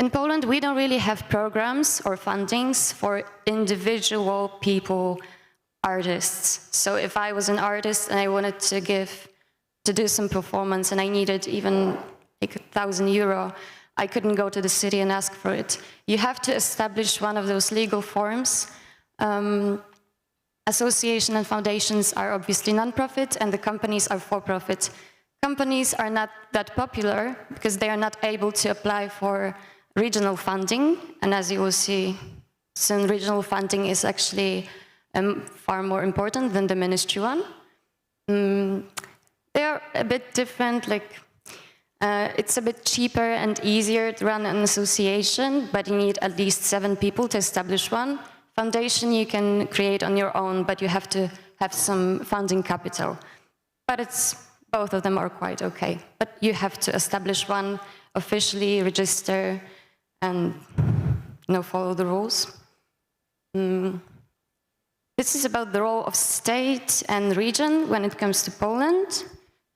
In Poland, we don't really have programs or fundings for individual people, artists. So if I was an artist and I wanted to do some performance and I needed even like €1,000, I couldn't go to the city and ask for it. You have to establish one of those legal forms. Associations and foundations are obviously non-profit and the companies are for-profit. Companies are not that popular because they are not able to apply for regional funding, and as you will see soon, regional funding is actually far more important than the ministry one. They are a bit different, like it's a bit cheaper and easier to run an association, but you need at least 7 people to establish one. Foundation you can create on your own, but you have to have some funding capital. But both of them are quite okay. But you have to establish one, officially register, and follow the rules. This is about the role of state and region when it comes to Poland.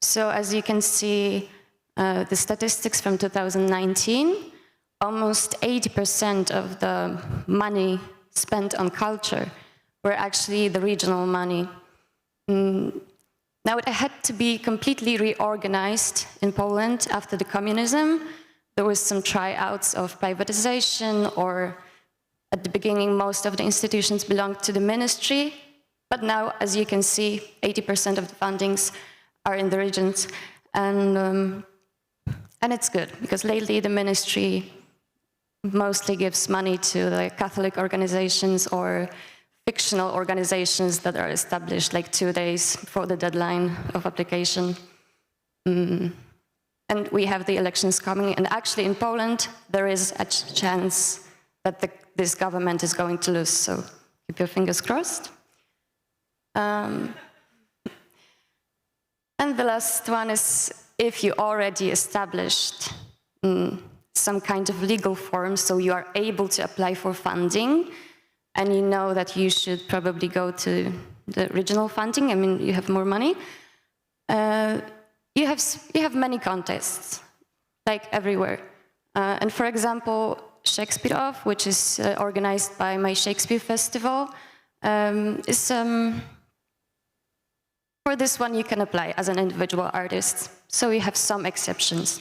So as you can see, the statistics from 2019, almost 80% of the money spent on culture were actually the regional money. Now it had to be completely reorganized in Poland after the communism. There was some tryouts of privatization, or at the beginning most of the institutions belonged to the ministry, but now, as you can see, 80% of the fundings are in the regions. And it's good, because lately the ministry mostly gives money to the Catholic organizations or fictional organizations that are established like 2 days before the deadline of application. And we have the elections coming, and actually in Poland there is a chance that this government is going to lose, so keep your fingers crossed. And the last one is, if you already established some kind of legal form, so you are able to apply for funding, and you know that you should probably go to the regional funding, I mean, you have more money, you have many contests, like everywhere. And for example, Shakespeare Off, which is organized by My Shakespeare Festival, is for this one you can apply as an individual artist. So we have some exceptions.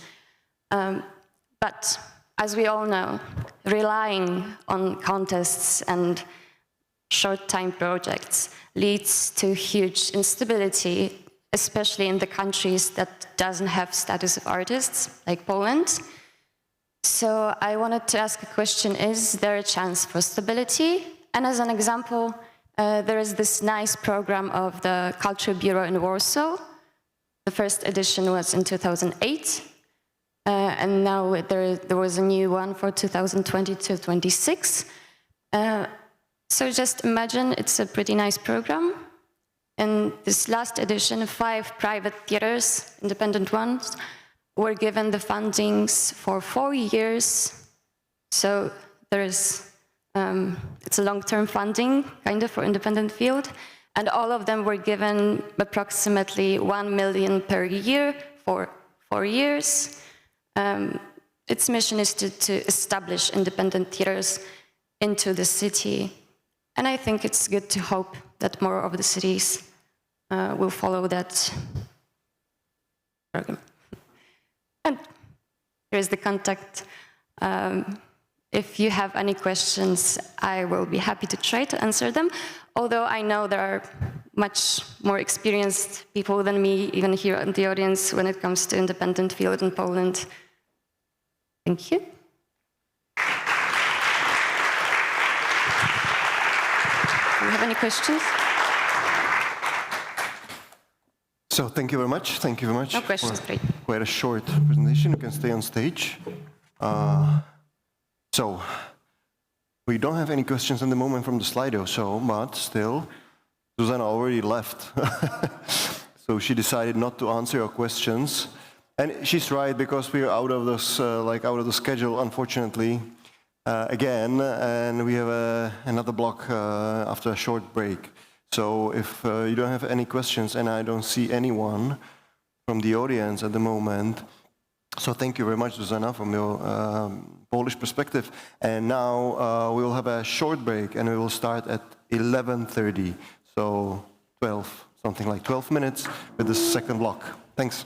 But as we all know, relying on contests and short-time projects leads to huge instability, especially in the countries that doesn't have status of artists, like Poland. So I wanted to ask a question, is there a chance for stability? And as an example, there is this nice program of the Culture Bureau in Warsaw. The first edition was in 2008, and now there was a new one for 2020-26. So just imagine, it's a pretty nice program. In this last edition, 5 private theaters, independent ones, were given the fundings for 4 years. So there is, it's a long-term funding, kind of, for independent field. And all of them were given approximately 1 million per year for 4 years. Its mission is to establish independent theaters into the city. And I think it's good to hope that more of the cities will follow that program. And here's the contact. If you have any questions, I will be happy to try to answer them. Although I know there are much more experienced people than me, even here in the audience, when it comes to independent field in Poland. Thank you. Do you have any questions? So thank you very much. Thank you very much. No questions, great. Quite a short presentation. You can stay on stage. So we don't have any questions at the moment from the Slido, but still, Zuzanna already left. So she decided not to answer your questions. And she's right, because we are out of this, out of the schedule, unfortunately, again, and we have another block after a short break. So if you don't have any questions, and I don't see anyone from the audience at the moment, so thank you very much, Zuzanna, from your Polish perspective. And now we will have a short break, and we will start at 11:30, so 12 minutes with the second block. Thanks.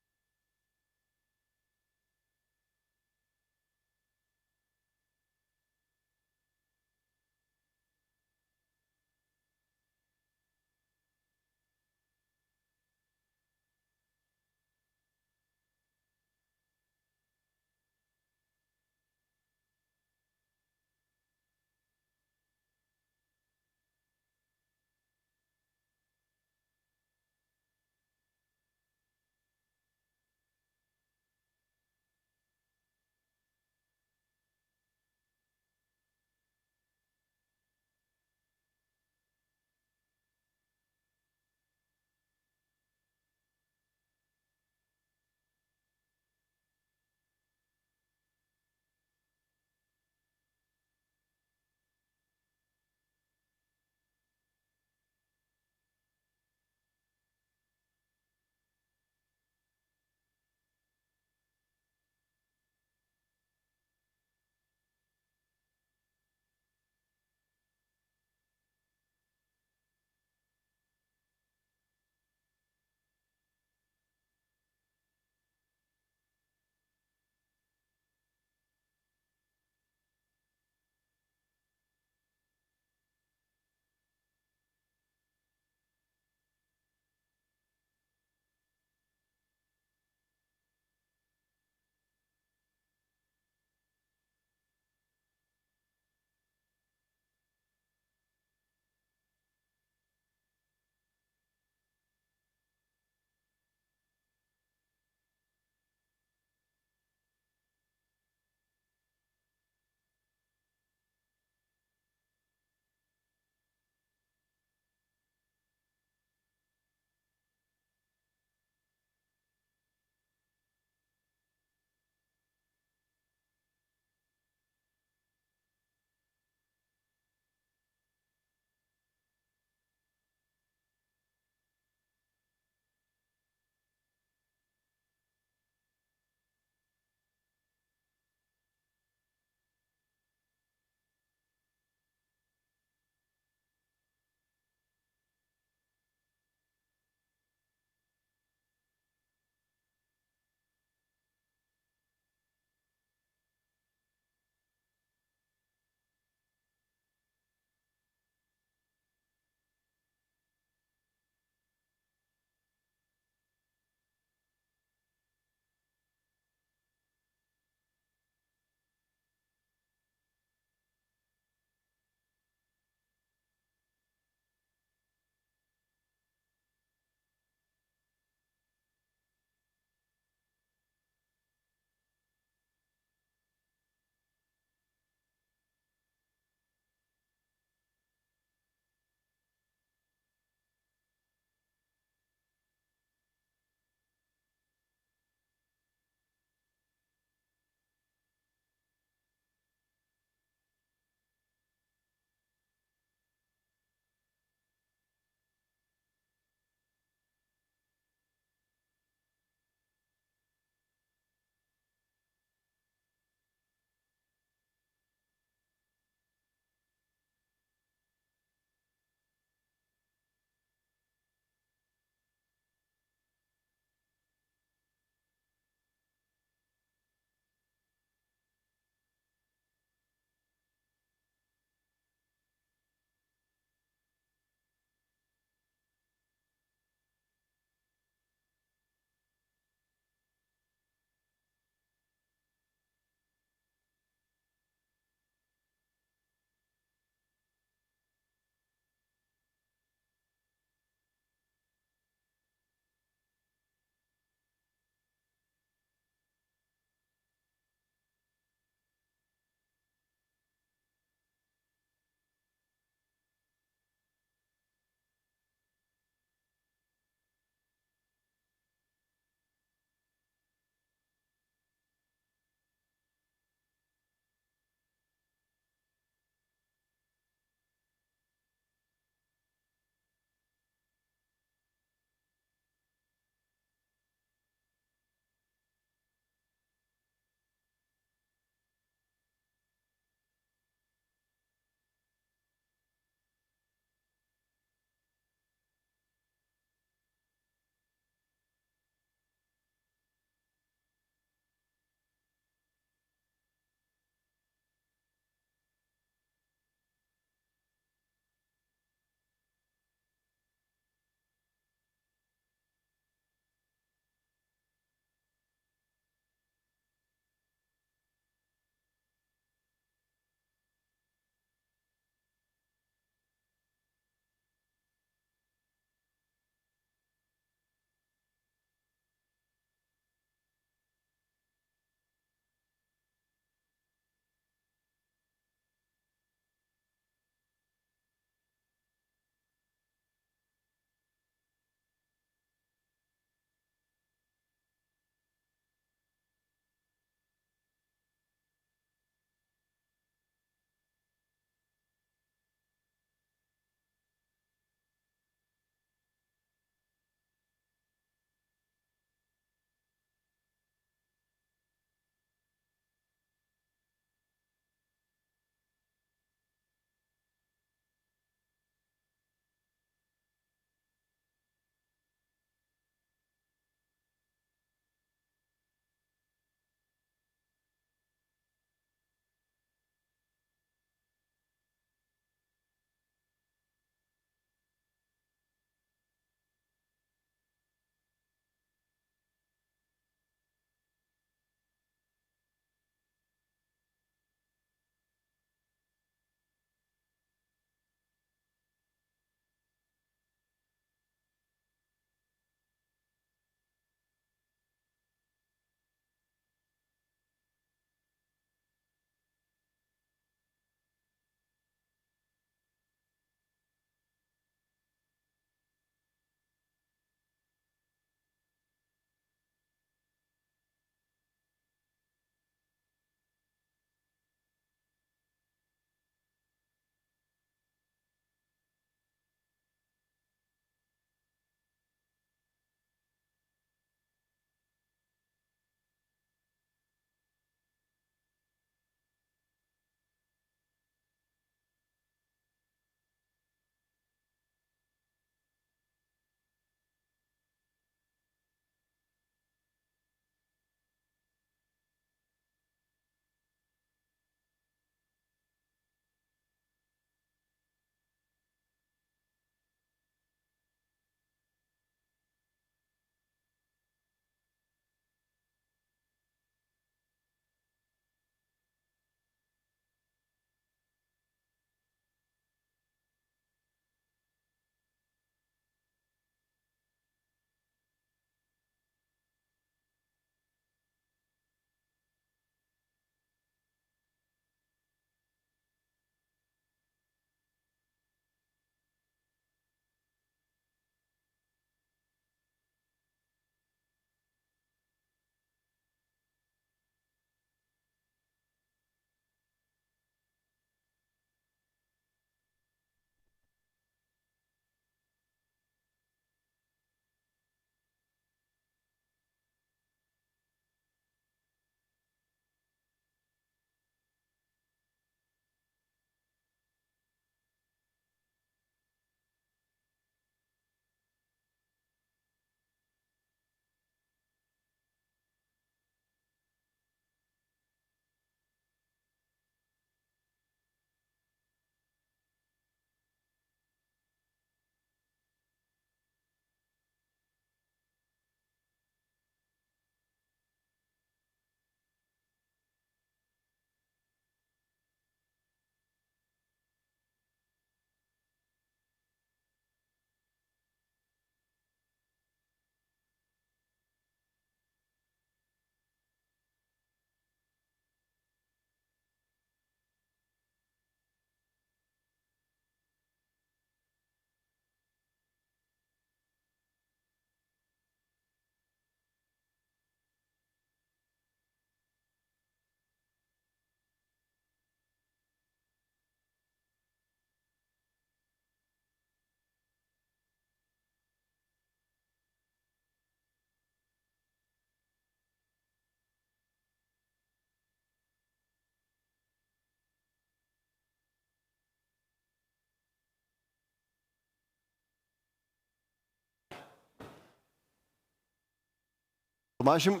Tomášem,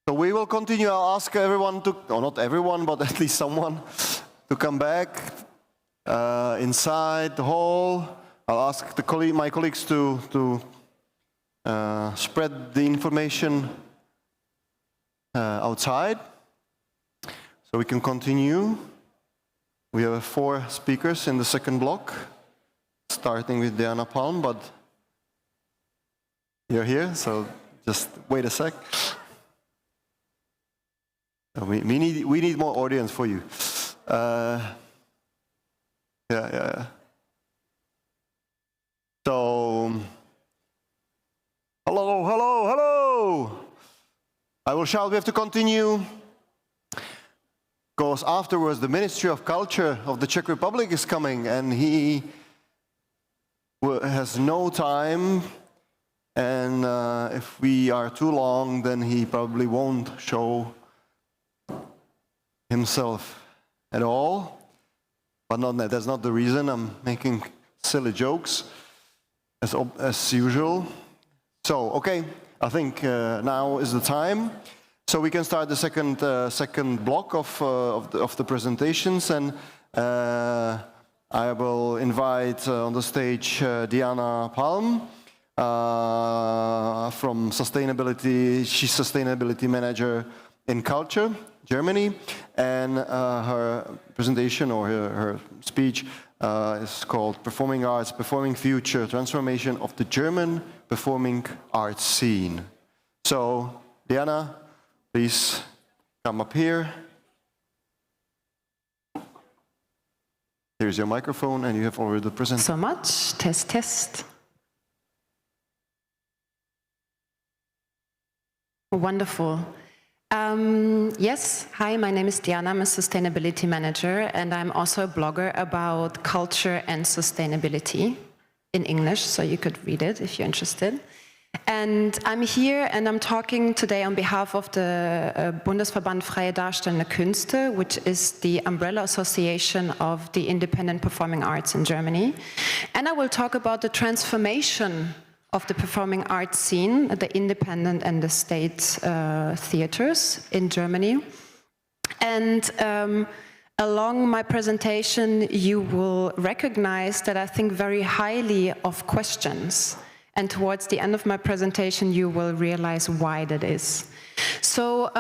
so we will continue. I'll ask everyone to, or not everyone, but at least someone to come back inside the hall. I'll ask my colleagues to spread the information outside, so we can continue. We have 4 speakers in the second block, starting with Diana Palm, but you're here, so just wait a sec. We need more audience for you. Yeah. So, hello. I will shout, we have to continue, because afterwards the Ministry of Culture of the Czech Republic is coming, and he has no time, and if we are too long, then he probably won't show himself at all. But that's not the reason. I'm making silly jokes, as usual. So, okay, I think now is the time. So we can start the second block of the presentations, and I will invite on the stage Diana Palm from Sustainability. She's Sustainability Manager in Culture, Germany, and her presentation or her speech is called Performing Arts, Performing Future, Transformation of the German Performing Arts Scene. So, Diana, please come up here. Here's your microphone, and you have already presented. So much. Test. Wonderful. Yes, hi, my name is Diana. I'm a Sustainability Manager, and I'm also a blogger about culture and sustainability in English, so you could read it if you're interested. And I'm here and I'm talking today on behalf of the Bundesverband Freie Darstellende Künste, which is the umbrella association of the independent performing arts in Germany. And I will talk about the transformation of the performing arts scene, the independent and the state theaters in Germany. And along my presentation, you will recognize that I think very highly of questions. And towards the end of my presentation, you will realize why that is. So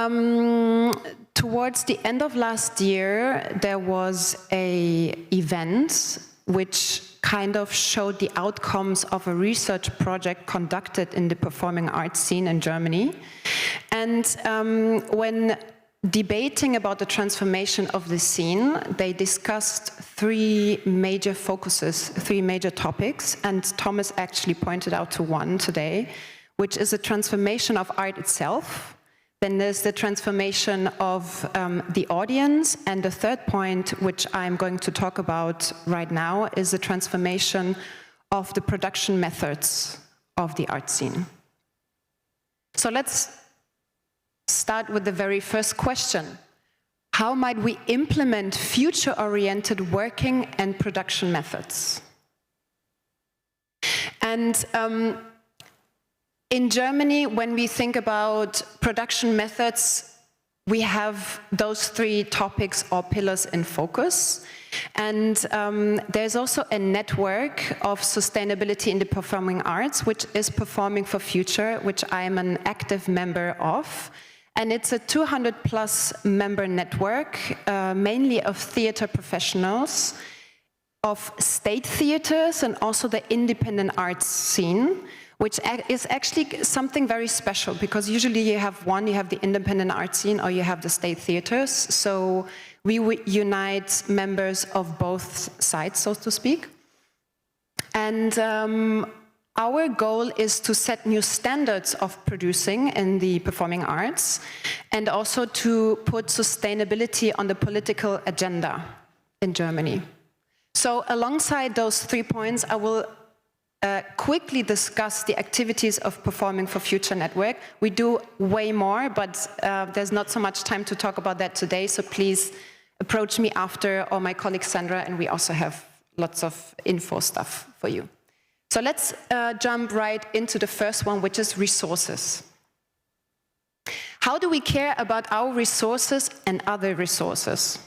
towards the end of last year, there was an event which kind of showed the outcomes of a research project conducted in the performing arts scene in Germany. And when debating about the transformation of the scene, they discussed 3 major focuses, 3 major topics, and Thomas actually pointed out to one today, which is the transformation of art itself. Then there's the transformation of the audience, and the third point, which I'm going to talk about right now, is the transformation of the production methods of the art scene. So let's start with the very first question. How might we implement future-oriented working and production methods? And in Germany, when we think about production methods, we have those 3 topics or pillars in focus. And there's also a network of sustainability in the performing arts, which is Performing for Future, which I am an active member of. And it's a 200+ member network, mainly of theater professionals, of state theaters, and also the independent arts scene, which is actually something very special, because usually you have the independent art scene, or you have the state theaters. So we unite members of both sides, so to speak. And our goal is to set new standards of producing in the performing arts, and also to put sustainability on the political agenda in Germany. So alongside those 3 points, I will quickly discuss the activities of Performing for Future Network. We do way more, but there's not so much time to talk about that today, so please approach me after, or my colleague Sandra, and we also have lots of info stuff for you. So let's jump right into the first one, which is resources. How do we care about our resources and other resources?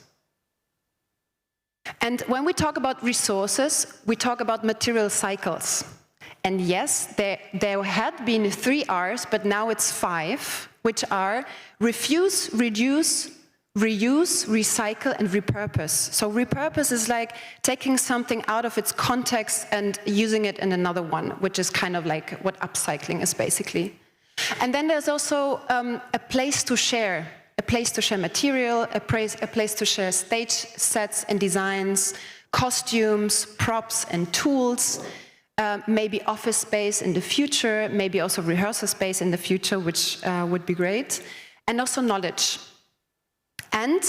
And when we talk about resources, we talk about material cycles. And yes, there had been 3 R's, but now it's 5, which are refuse, reduce, reuse, recycle, and repurpose. So repurpose is like taking something out of its context and using it in another one, which is kind of like what upcycling is basically. And then there's also a place to share material, a place to share stage sets and designs, costumes, props, and tools, maybe office space in the future, maybe also rehearsal space in the future, which would be great, and also knowledge. And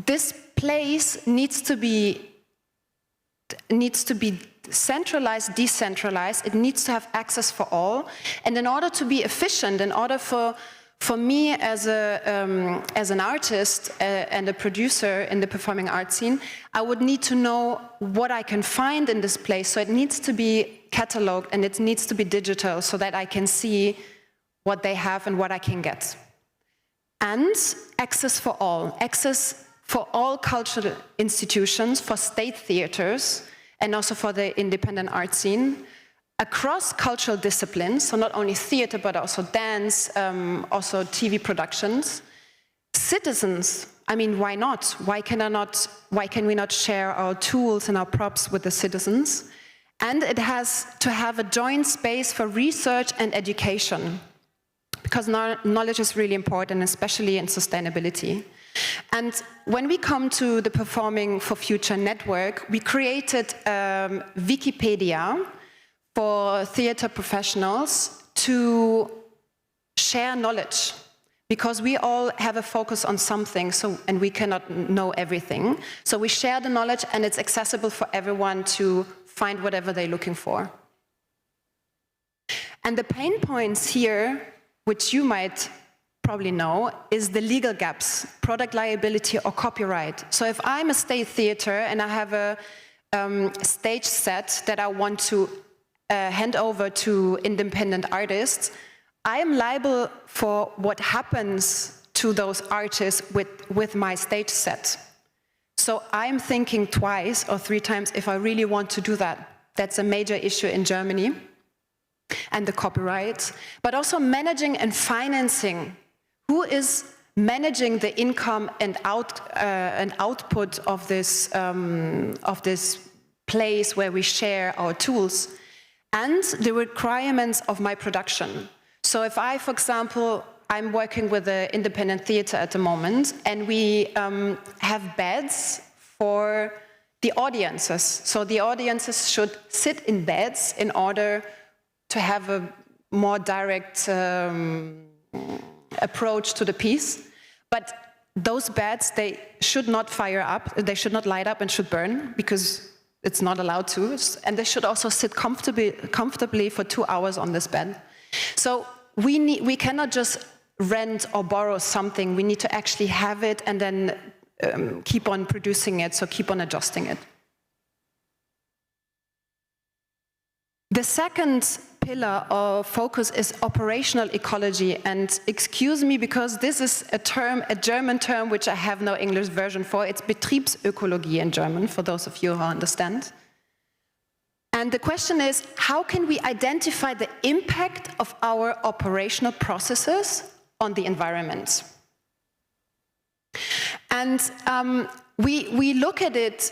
this place needs to be centralized, decentralized. It needs to have access for all. And in order to be efficient, in order for me as an artist and a producer in the performing arts scene, I would need to know what I can find in this place. So it needs to be cataloged and it needs to be digital so that I can see what they have and what I can get. And access for all cultural institutions, for state theaters, and also for the independent art scene, across cultural disciplines, so not only theater, but also dance, also TV productions. Citizens, I mean, why not? Why can we not share our tools and our props with the citizens? And it has to have a joint space for research and education, because knowledge is really important, especially in sustainability. And when we come to the Performing for Future network, we created Wikipedia for theater professionals to share knowledge, because we all have a focus on something, and we cannot know everything. So we share the knowledge, and it's accessible for everyone to find whatever they're looking for. And the pain points here, which you might probably know, is the legal gaps, product liability or copyright. So if I'm a state theater and I have a stage set that I want to hand over to independent artists, I am liable for what happens to those artists with my stage set. So I'm thinking twice or 3 times if I really want to do that. That's a major issue in Germany, and the copyright, but also managing and financing. Who is managing the income and output of this place where we share our tools? And the requirements of my production. So if I, for example, I'm working with an independent theater at the moment, and we have beds for the audiences. So the audiences should sit in beds in order to have a more direct approach to the piece. But those beds, they should not fire up, they should not light up and should burn, because it's not allowed to. And they should also sit comfortably for 2 hours on this bed. So we cannot just rent or borrow something. We need to actually have it and then keep on producing it, so keep on adjusting it. The second pillar of focus is operational ecology. And excuse me, because this is a German term, which I have no English version for. It's Betriebsökologie in German, for those of you who understand. And the question is, how can we identify the impact of our operational processes on the environment? And we look at it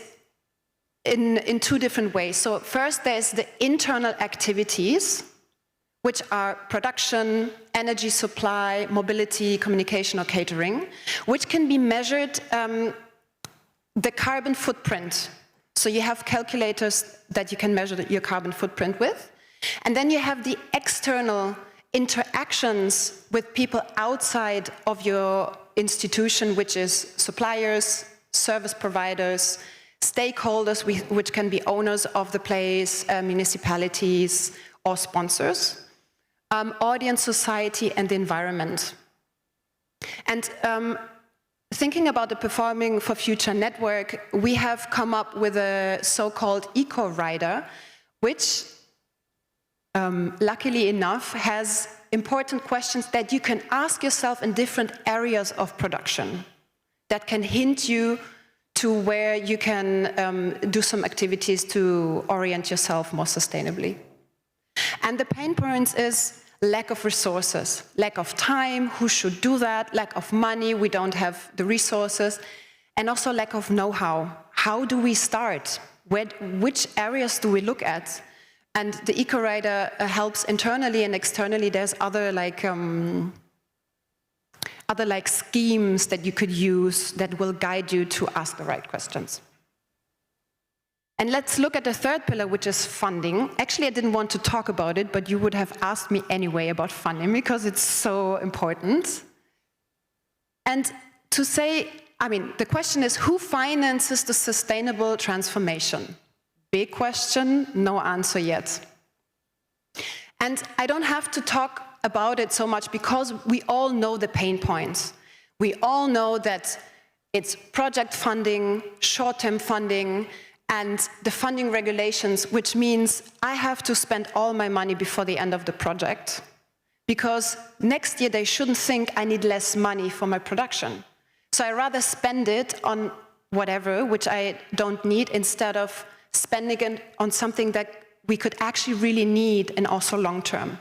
in 2 different ways. So first, there's the internal activities, which are production, energy supply, mobility, communication, or catering, which can be measured the carbon footprint. So you have calculators that you can measure your carbon footprint with. And then you have the external interactions with people outside of your institution, which is suppliers, service providers, stakeholders, which can be owners of the place, municipalities, or sponsors, audience, society, and the environment. And thinking about the Performing for Future network, we have come up with a so-called eco-rider, which luckily enough, has important questions that you can ask yourself in different areas of production that can hint you to where you can do some activities to orient yourself more sustainably. And the pain points is lack of resources, lack of time, who should do that, lack of money, we don't have the resources, and also lack of know-how. How do we start? Which areas do we look at? And the eco-rider helps internally and externally. There's other schemes that you could use that will guide you to ask the right questions. And let's look at the third pillar, which is funding. Actually, I didn't want to talk about it, but you would have asked me anyway about funding because it's so important. And to say, I mean, the question is, who finances the sustainable transformation? Big question, no answer yet. And I don't have to talk about it so much because we all know the pain points. We all know that it's project funding, short-term funding, and the funding regulations, which means I have to spend all my money before the end of the project, because next year they shouldn't think I need less money for my production. So I rather spend it on whatever, which I don't need, instead of spending it on something that we could actually really need and also long-term.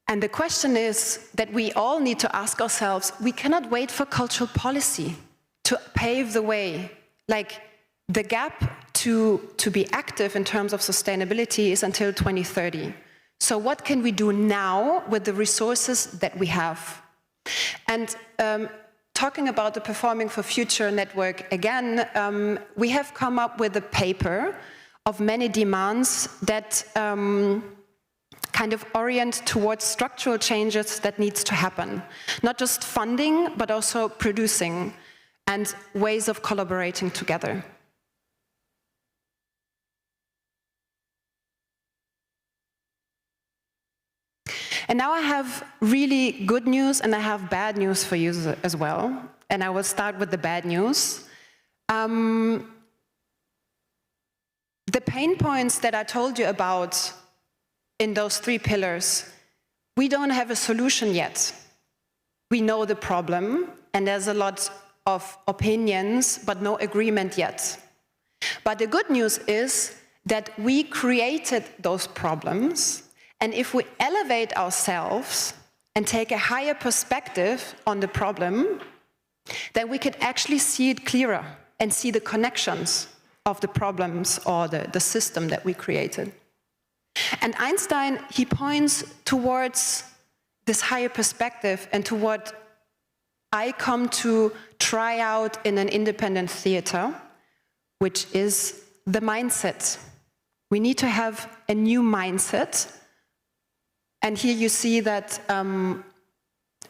And the question is that we all need to ask ourselves, we cannot wait for cultural policy to pave the way. Like, the gap to be active in terms of sustainability is until 2030. So what can we do now with the resources that we have? And talking about the Performing for Future network again, we have come up with a paper of many demands that kind of orient towards structural changes that needs to happen. Not just funding, but also producing and ways of collaborating together. And now I have really good news and I have bad news for you as well. And I will start with the bad news. The pain points that I told you about in those three pillars, we don't have a solution yet. We know the problem, and there's a lot of opinions, but no agreement yet. But the good news is that we created those problems, and if we elevate ourselves and take a higher perspective on the problem, then we could actually see it clearer and see the connections of the problems or the system that we created. And Einstein, he points towards this higher perspective and to what I come to try out in an independent theater, which is the mindset. We need to have a new mindset. And here you see that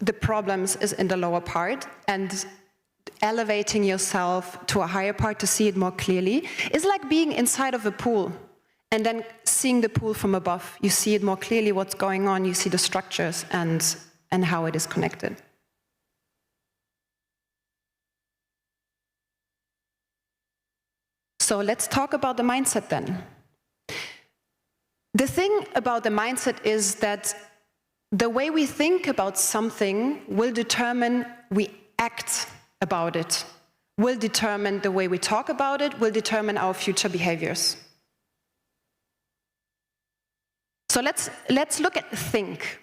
the problems is in the lower part, and elevating yourself to a higher part to see it more clearly is like being inside of a pool and then seeing the pool from above. You see it more clearly what's going on, you see the structures and how it is connected. So let's talk about the mindset then. The thing about the mindset is that the way we think about something will determine we act about it, will determine the way we talk about it, will determine our future behaviors. So let's look at think.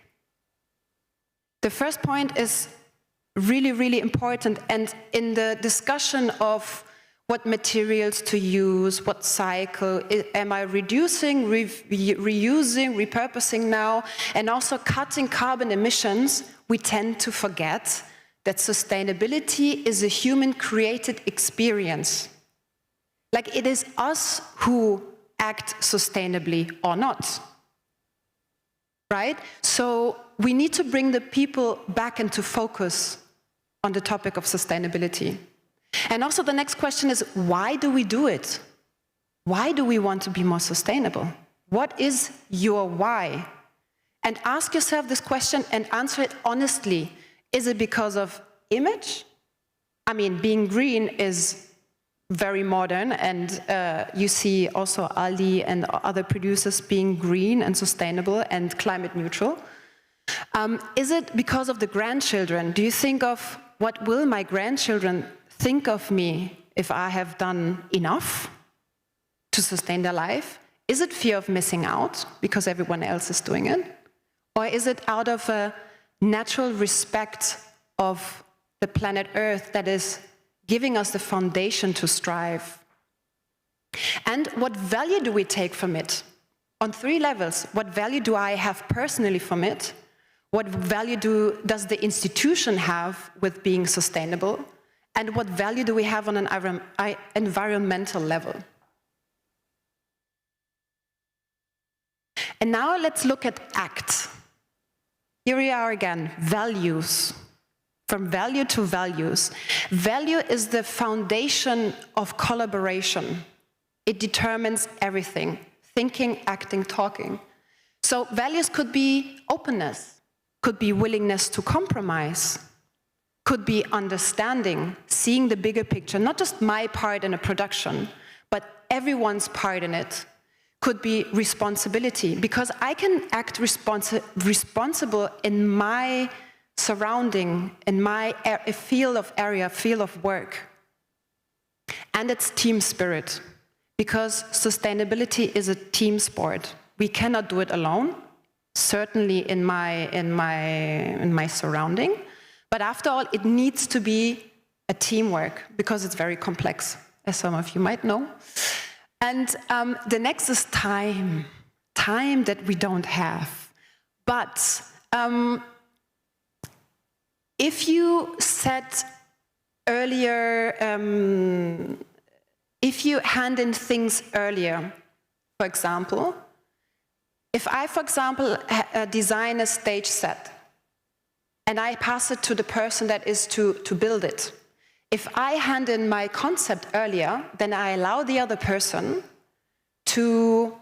The first point is really, really important, and in the discussion of what materials to use, what cycle, am I reducing, reusing, repurposing now, and also cutting carbon emissions, we tend to forget that sustainability is a human-created experience. Like, it is us who act sustainably or not, right? So we need to bring the people back into focus on the topic of sustainability. And also the next question is, why do we do it? Why do we want to be more sustainable? What is your why? And ask yourself this question and answer it honestly. Is it because of image? I mean, being green is very modern, and you see also Aldi and other producers being green and sustainable and climate neutral. Is it because of the grandchildren? Do you think of what will my grandchildren think of me if I have done enough to sustain their life? Is it fear of missing out because everyone else is doing it? Or is it out of a natural respect of the planet Earth that is giving us the foundation to strive? And what value do we take from it? On 3 levels. What value do I have personally from it? What value does the institution have with being sustainable? And what value do we have on an environmental level? And now let's look at ACT. Here we are again, values. From value to values. Value is the foundation of collaboration. It determines everything. Thinking, acting, talking. So values could be openness, could be willingness to compromise, could be understanding, seeing the bigger picture, not just my part in a production, but everyone's part in it. Could be responsibility, because I can act responsible in my surrounding, in my field of work. And it's team spirit, because sustainability is a team sport. We cannot do it alone, certainly in my surrounding, but after all, it needs to be a teamwork, because it's very complex, as some of you might know. And the next is time that we don't have. But if you said earlier, if you hand in things earlier, for example, if I, for example, design a stage set and I pass it to the person that is to build it, if I hand in my concept earlier, then I allow the other person to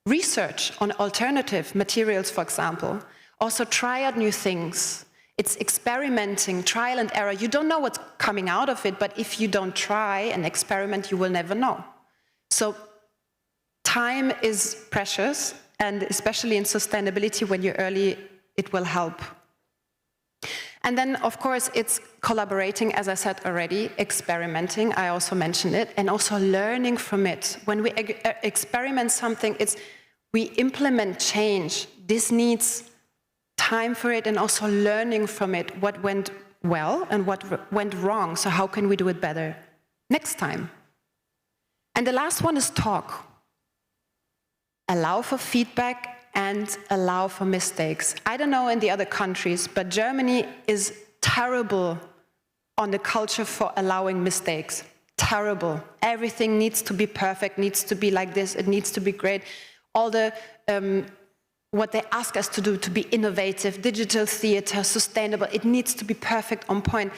research on alternative materials, for example, also try out new things. It's experimenting, trial and error. You don't know what's coming out of it, but if you don't try and experiment, you will never know. So time is precious, and especially in sustainability, when you're early, it will help. And then, of course, it's collaborating, as I said already, experimenting, I also mentioned it, and also learning from it. When we experiment something, we implement change. This needs time for it, and also learning from it, what went well and what went wrong. So how can we do it better next time? And the last one is talk. Allow for feedback and allow for mistakes. I don't know in the other countries, but Germany is terrible on the culture for allowing mistakes. Terrible. Everything needs to be perfect, needs to be like this, it needs to be great. All the what they ask us to do, to be innovative, digital theater, sustainable, it needs to be perfect, on point.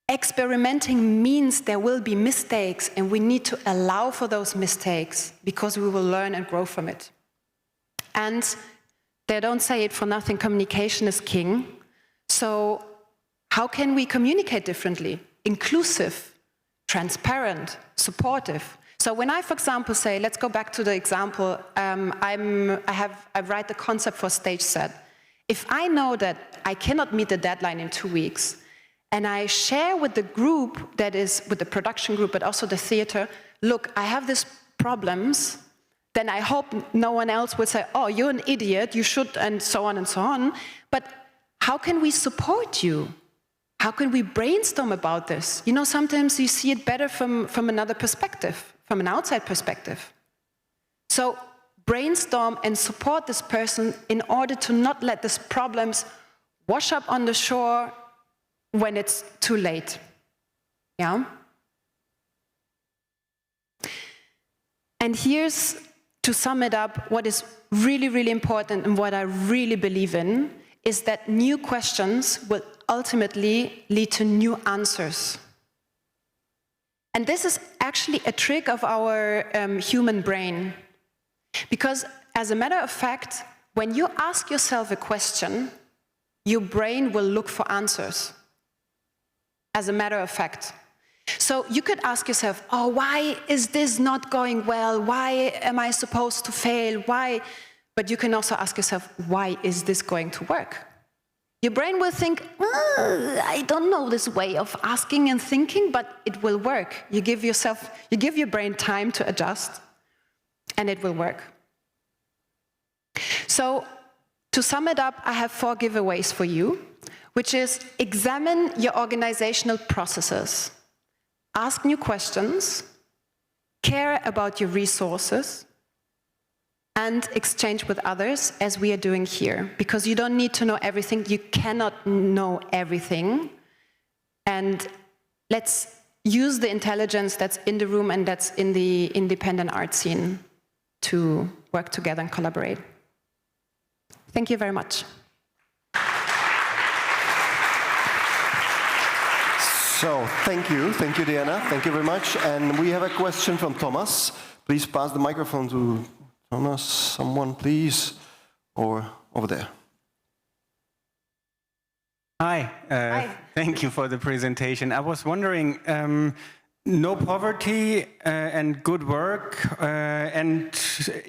Experimenting means there will be mistakes, and we need to allow for those mistakes, because we will learn and grow from it. And they don't say it for nothing, communication is king. So how can we communicate differently? Inclusive, transparent, supportive. So when I, for example, say, let's go back to the example, I write the concept for stage set. If I know that I cannot meet the deadline in 2 weeks, and I share with the group that is, with the production group, but also the theater, look, I have these problems, then I hope no one else will say, oh, you're an idiot, you should, and so on and so on. But how can we support you? How can we brainstorm about this? You know, sometimes you see it better from another perspective, from an outside perspective. So brainstorm and support this person in order to not let these problems wash up on the shore when it's too late. Yeah? And here's, to sum it up, what is really, really important and what I really believe in is that new questions will ultimately lead to new answers. And this is actually a trick of our human brain. Because as a matter of fact, when you ask yourself a question, your brain will look for answers. As a matter of fact. So you could ask yourself, oh, why is this not going well? Why am I supposed to fail? Why? But you can also ask yourself, why is this going to work? Your brain will think, I don't know this way of asking and thinking, but it will work. You give your brain time to adjust, and it will work. So, to sum it up, I have 4 giveaways for you, which is examine your organizational processes, ask new questions, care about your resources, and exchange with others, as we are doing here. Because you don't need to know everything, you cannot know everything. And let's use the intelligence that's in the room and that's in the independent art scene to work together and collaborate. Thank you very much. So, thank you, Diana, thank you very much. And we have a question from Thomas. Please pass the microphone to Thomas, someone please, or over there. Hi. Hi. Thank you for the presentation. I was wondering, no poverty and good work and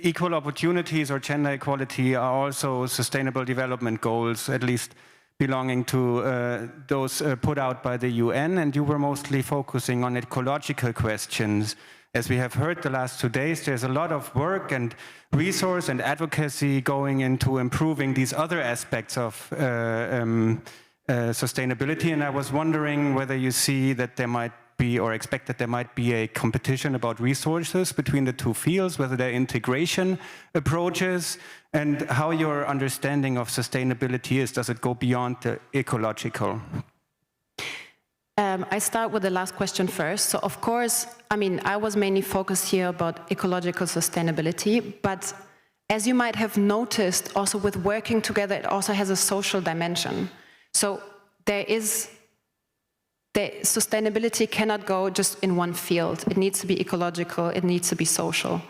equal opportunities or gender equality are also sustainable development goals, at least belonging to those put out by the UN, and you were mostly focusing on ecological questions. As we have heard the last 2 days, there's a lot of work and resource and advocacy going into improving these other aspects of sustainability, and I was wondering whether you see that there might be, or expect that there might be, a competition about resources between the 2 fields, whether there are integration approaches, and how your understanding of sustainability is. Does it go beyond the ecological? I start with the last question first. So of course, I was mainly focused here about ecological sustainability, but as you might have noticed, also with working together, it also has a social dimension. So the sustainability cannot go just in one field. It needs to be ecological, it needs to be social,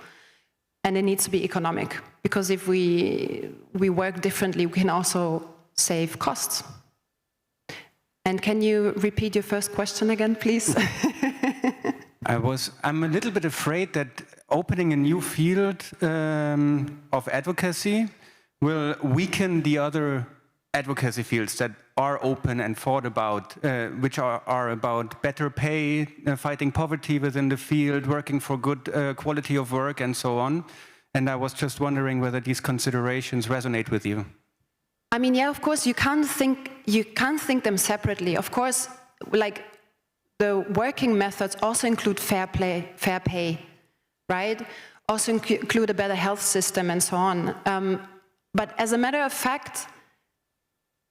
and it needs to be economic. Because if we work differently, we can also save costs. And can you repeat your first question again, please? I'm a little bit afraid that opening a new field of advocacy will weaken the other advocacy fields that are open and thought about, which are about better pay, fighting poverty within the field, working for good quality of work, and so on. And I was just wondering whether these considerations resonate with you. Yeah, of course, you can't think them separately. Of course, like the working methods also include fair pay, right? Also include a better health system and so on. But as a matter of fact,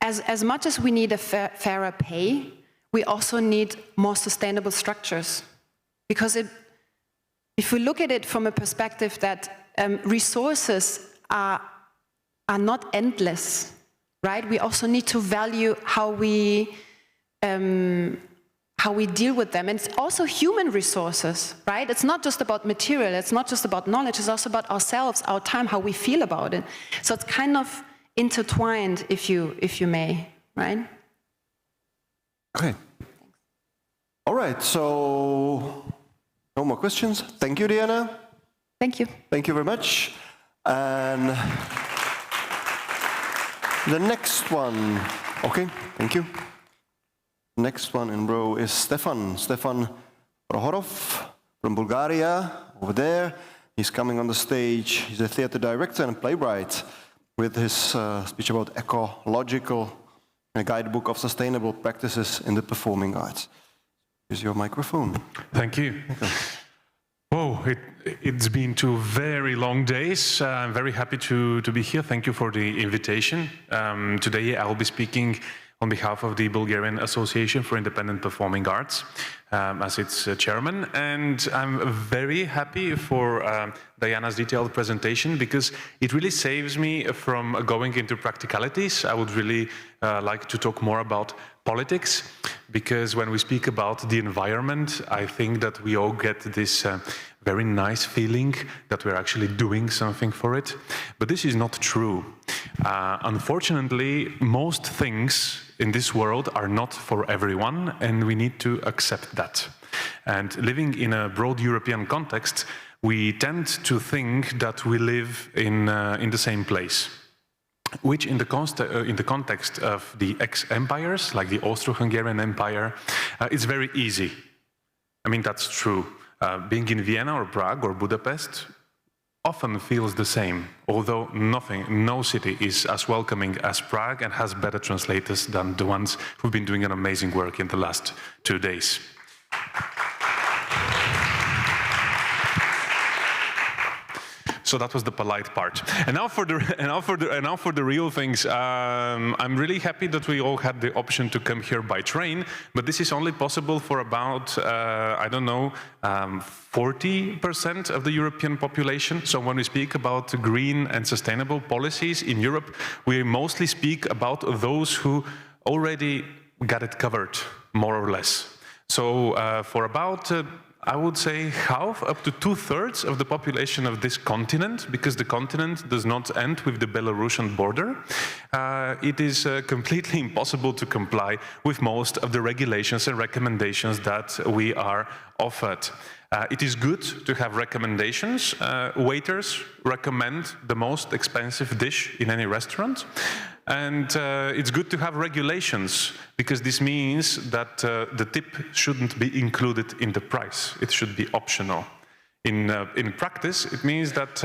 as much as we need a fairer pay, we also need more sustainable structures. Because if we look at it from a perspective that resources are not endless, right? We also need to value how we deal with them. And it's also human resources, right? It's not just about material, it's not just about knowledge, it's also about ourselves, our time, how we feel about it. So it's kind of intertwined, if you may, right? Okay. All right, so no more questions. Thank you, Diana. Thank you. Thank you very much. And the next one, okay, thank you. Next one in row is Stefan Prohorov from Bulgaria, over there. He's coming on the stage. He's a theater director and playwright with his speech about ecological, a guidebook of sustainable practices in the performing arts. Here's your microphone. Thank you. Okay. Oh, it's been 2 very long days. I'm very happy to be here. Thank you for the invitation. Today I will be speaking on behalf of the Bulgarian Association for Independent Performing Arts, as its chairman. And I'm very happy for Diana's detailed presentation, because it really saves me from going into practicalities. I would really like to talk more about politics, because when we speak about the environment, I think that we all get this very nice feeling that we're actually doing something for it. But this is not true. Unfortunately, most things in this world are not for everyone, and we need to accept that. And living in a broad European context, we tend to think that we live in the same place, which in the context of the ex-empires, like the Austro-Hungarian Empire, it's very easy. I mean, that's true. Being in Vienna or Prague or Budapest often feels the same, although no city is as welcoming as Prague and has better translators than the ones who've been doing an amazing work in the last 2 days. So that was the polite part. And now for the real things. I'm really happy that we all had the option to come here by train, but this is only possible for about I don't know 40% of the European population. So when we speak about green and sustainable policies in Europe, we mostly speak about those who already got it covered, more or less. So for about I would say half, up to 2/3 of the population of this continent, because the continent does not end with the Belarusian border, it is completely impossible to comply with most of the regulations and recommendations that we are offered. It is good to have recommendations. Waiters recommend the most expensive dish in any restaurant. And it's good to have regulations, because this means that the tip shouldn't be included in the price. It should be optional. In practice, it means that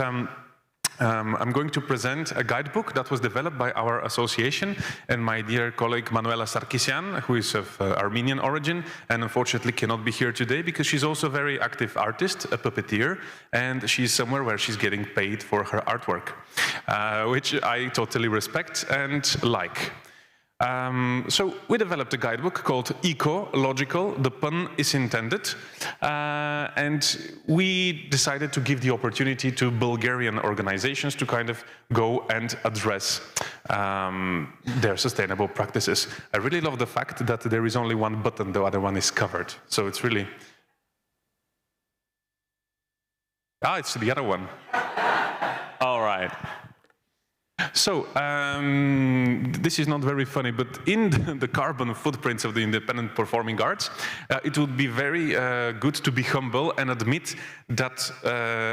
I'm going to present a guidebook that was developed by our association and my dear colleague Manuela Sarkisian, who is of Armenian origin and unfortunately cannot be here today because she's also a very active artist, a puppeteer, and she's somewhere where she's getting paid for her artwork, which I totally respect and like. So we developed a guidebook called Eco-Logical, the pun is intended, and we decided to give the opportunity to Bulgarian organizations to kind of go and address their sustainable practices. I really love the fact that there is only one button, the other one is covered, so it's really... Ah, it's the other one. All right. So, this is not very funny, but in the carbon footprints of the independent performing arts, it would be very good to be humble and admit that,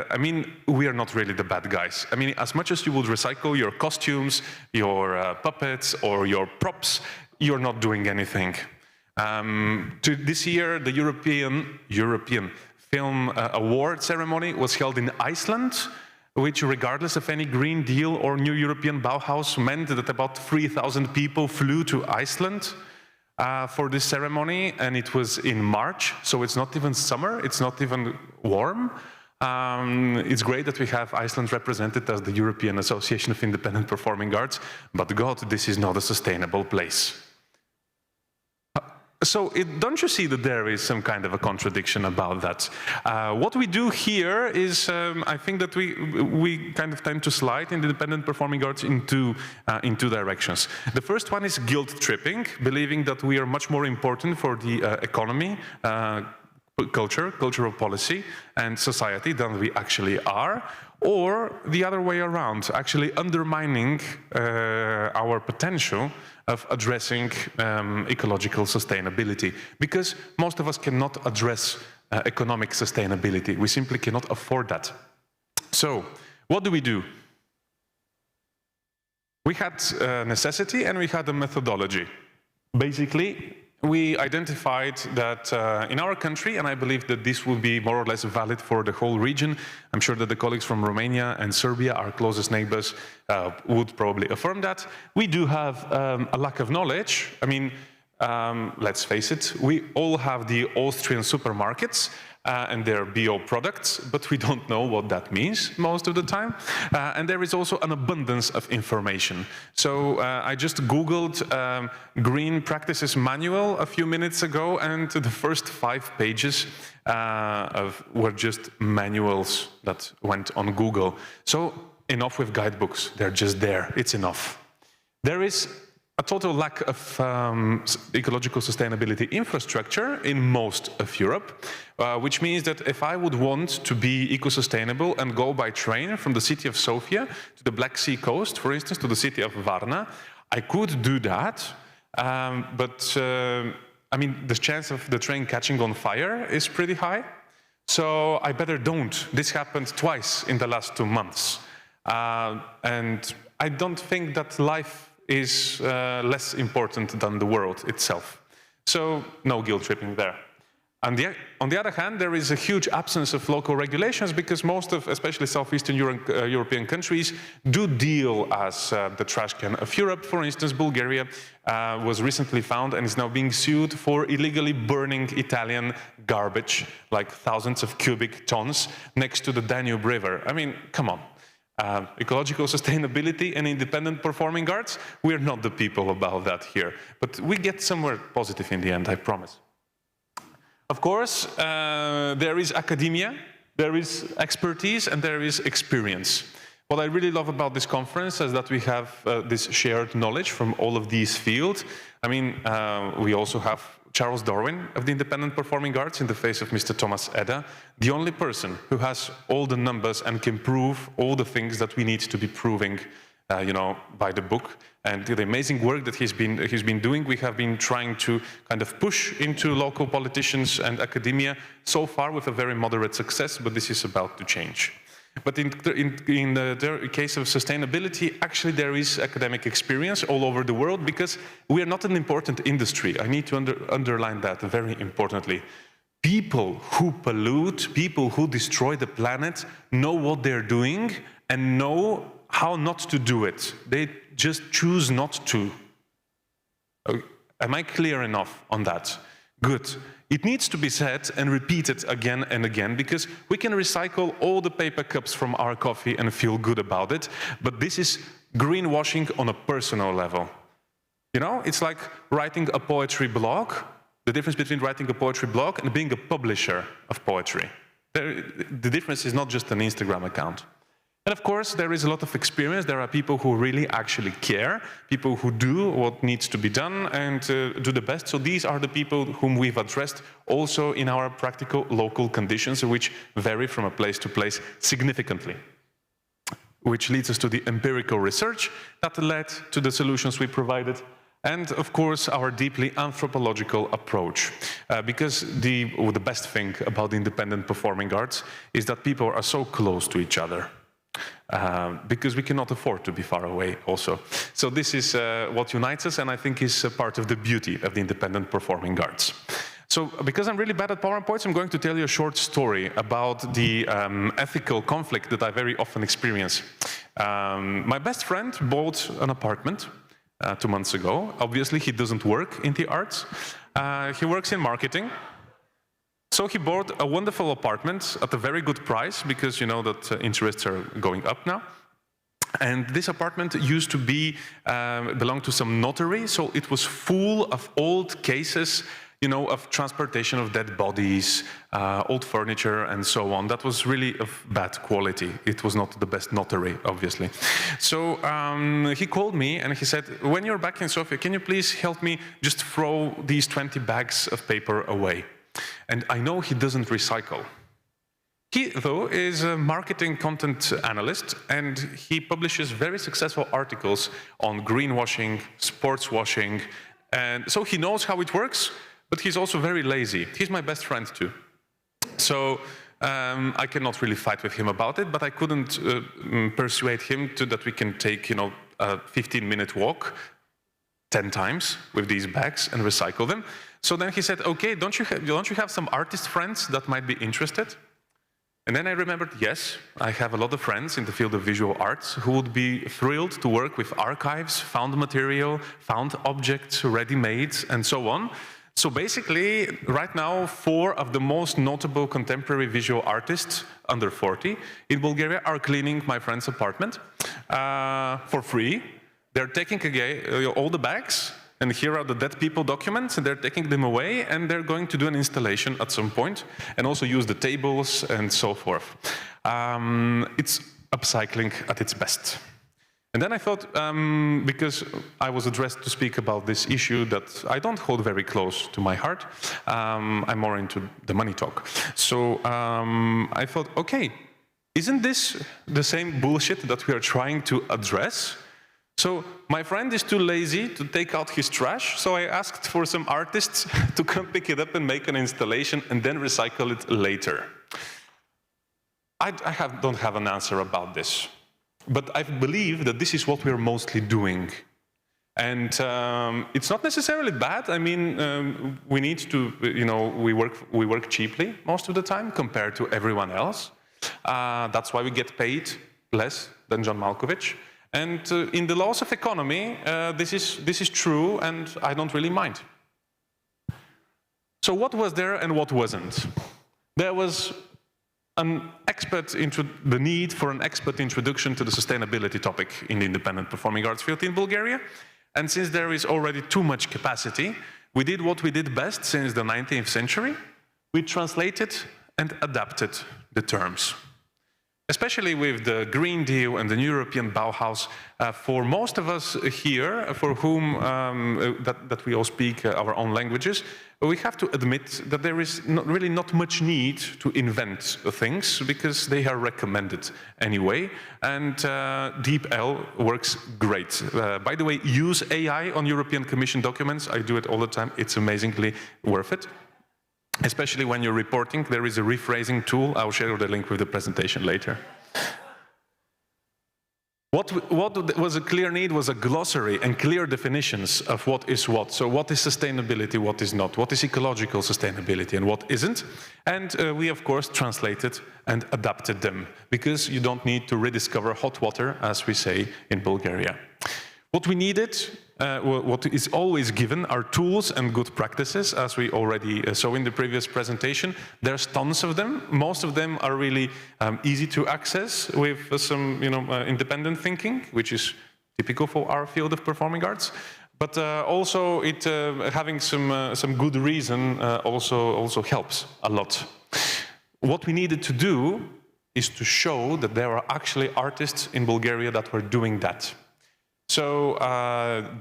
I mean, we are not really the bad guys. I mean, as much as you would recycle your costumes, your puppets, or your props, you're not doing anything. This year, the European Film Award ceremony was held in Iceland, which, regardless of any Green Deal or New European Bauhaus, meant that about 3,000 people flew to Iceland for this ceremony, and it was in March, so it's not even summer, it's not even warm. It's great that we have Iceland represented as the European Association of Independent Performing Arts, but God, this is not a sustainable place. So don't you see that there is some kind of a contradiction about that? What we do here is, I think that we kind of tend to slide in the independent performing arts in two directions. The first one is guilt tripping, believing that we are much more important for the economy, cultural policy, and society than we actually are. Or the other way around, actually undermining our potential of addressing ecological sustainability, because most of us cannot address economic sustainability. We simply cannot afford that. So, what do? We had necessity and we had a methodology. Basically, we identified that in our country, and I believe that this will be more or less valid for the whole region, I'm sure that the colleagues from Romania and Serbia, our closest neighbors, would probably affirm that. We do have a lack of knowledge. I mean, let's face it, we all have the Austrian supermarkets and their bio products, but we don't know what that means most of the time. And there is also an abundance of information. So I just Googled Green Practices Manual a few minutes ago, and the first 5 pages were just manuals that went on Google. So enough with guidebooks, they're just there, it's enough. There is a total lack of ecological sustainability infrastructure in most of Europe, which means that if I would want to be eco-sustainable and go by train from the city of Sofia to the Black Sea coast, for instance, to the city of Varna, I could do that, but I mean, the chance of the train catching on fire is pretty high. So I better don't. This happened twice in the last 2 months. And I don't think that life is less important than the world itself. So no guilt tripping there. On the other hand, there is a huge absence of local regulations because most of, especially Southeastern European countries, do deal as the trash can of Europe. For instance, Bulgaria was recently found and is now being sued for illegally burning Italian garbage, like thousands of cubic tons, next to the Danube River. I mean, come on. Ecological sustainability and independent performing arts, we're not the people about that here. But we get somewhere positive in the end, I promise. Of course, there is academia, there is expertise, and there is experience. What I really love about this conference is that we have this shared knowledge from all of these fields. I mean, we also have Charles Darwin of the independent performing arts in the face of Mr. Thomas Eder, the only person who has all the numbers and can prove all the things that we need to be proving, you know, by the book. And the amazing work that he's been doing, we have been trying to kind of push into local politicians and academia, so far with a very moderate success, but this is about to change. But in the case of sustainability, actually there is academic experience all over the world because we are not an important industry. I need to underline that very importantly. People who pollute, people who destroy the planet know what they're doing and know how not to do it. They just choose not to. Am I clear enough on that? Good. It needs to be said and repeated again and again because we can recycle all the paper cups from our coffee and feel good about it, but this is greenwashing on a personal level. You know, it's like writing a poetry blog, the difference between writing a poetry blog and being a publisher of poetry. The difference is not just an Instagram account. And of course, there is a lot of experience. There are people who really actually care, people who do what needs to be done and do the best. So these are the people whom we've addressed also in our practical local conditions, which vary from a place to place significantly. Which leads us to the empirical research that led to the solutions we provided. And of course, our deeply anthropological approach. Because the best thing about the independent performing arts is that people are so close to each other. Because we cannot afford to be far away also. So this is what unites us and I think is part of the beauty of the independent performing arts. So because I'm really bad at PowerPoints, I'm going to tell you a short story about the ethical conflict that I very often experience. My best friend bought an apartment 2 months ago. Obviously he doesn't work in the arts. He works in marketing. So he bought a wonderful apartment at a very good price because you know that interests are going up now. And this apartment used to belong to some notary, so it was full of old cases, you know, of transportation of dead bodies, old furniture and so on. That was really of bad quality. It was not the best notary, obviously. So he called me and he said, when you're back in Sofia, can you please help me just throw these 20 bags of paper away? And I know he doesn't recycle. He, though, is a marketing content analyst, and he publishes very successful articles on greenwashing, sports washing, and so he knows how it works, but he's also very lazy. He's my best friend, too. So I cannot really fight with him about it, but I couldn't persuade him that we can take, you know, a 15-minute walk 10 times with these bags and recycle them. So then he said, okay, don't you have some artist friends that might be interested? And then I remembered, yes, I have a lot of friends in the field of visual arts who would be thrilled to work with archives, found material, found objects, ready-made, and so on. So basically, right now, 4 of the most notable contemporary visual artists under 40 in Bulgaria are cleaning my friend's apartment for free. They're taking all the bags, and here are the dead people documents, and they're taking them away, and they're going to do an installation at some point, and also use the tables and so forth. It's upcycling at its best. And then I thought, because I was addressed to speak about this issue that I don't hold very close to my heart, I'm more into the money talk. So I thought, okay, isn't this the same bullshit that we are trying to address? So my friend is too lazy to take out his trash, so I asked for some artists to come pick it up and make an installation and then recycle it later. I don't have an answer about this, but I believe that this is what we're mostly doing. And it's not necessarily bad. I mean, we need to, you know, we work cheaply most of the time compared to everyone else. That's why we get paid less than John Malkovich. And in the laws of economy, this is true, and I don't really mind. So what was there and what wasn't? There was the need for an expert introduction to the sustainability topic in the independent performing arts field in Bulgaria. And since there is already too much capacity, we did what we did best since the 19th century. We translated and adapted the terms. Especially with the Green Deal and the European Bauhaus, for most of us here, for whom that we all speak our own languages, we have to admit that there is really not much need to invent things because they are recommended anyway, and DeepL works great. By the way, use AI on European Commission documents. I do it all the time. It's amazingly worth it. Especially when you're reporting, there is a rephrasing tool. I'll share the link with the presentation later. What was a clear need was a glossary and clear definitions of what is what. So what is sustainability, what is not? What is ecological sustainability and what isn't? And we, of course, translated and adapted them because you don't need to rediscover hot water, as we say in Bulgaria. What we needed, what is always given, are tools and good practices, as we already saw in the previous presentation. There's tons of them. Most of them are really easy to access with some, independent thinking, which is typical for our field of performing arts. But also, having some good reason also helps a lot. What we needed to do is to show that there are actually artists in Bulgaria that were doing that. So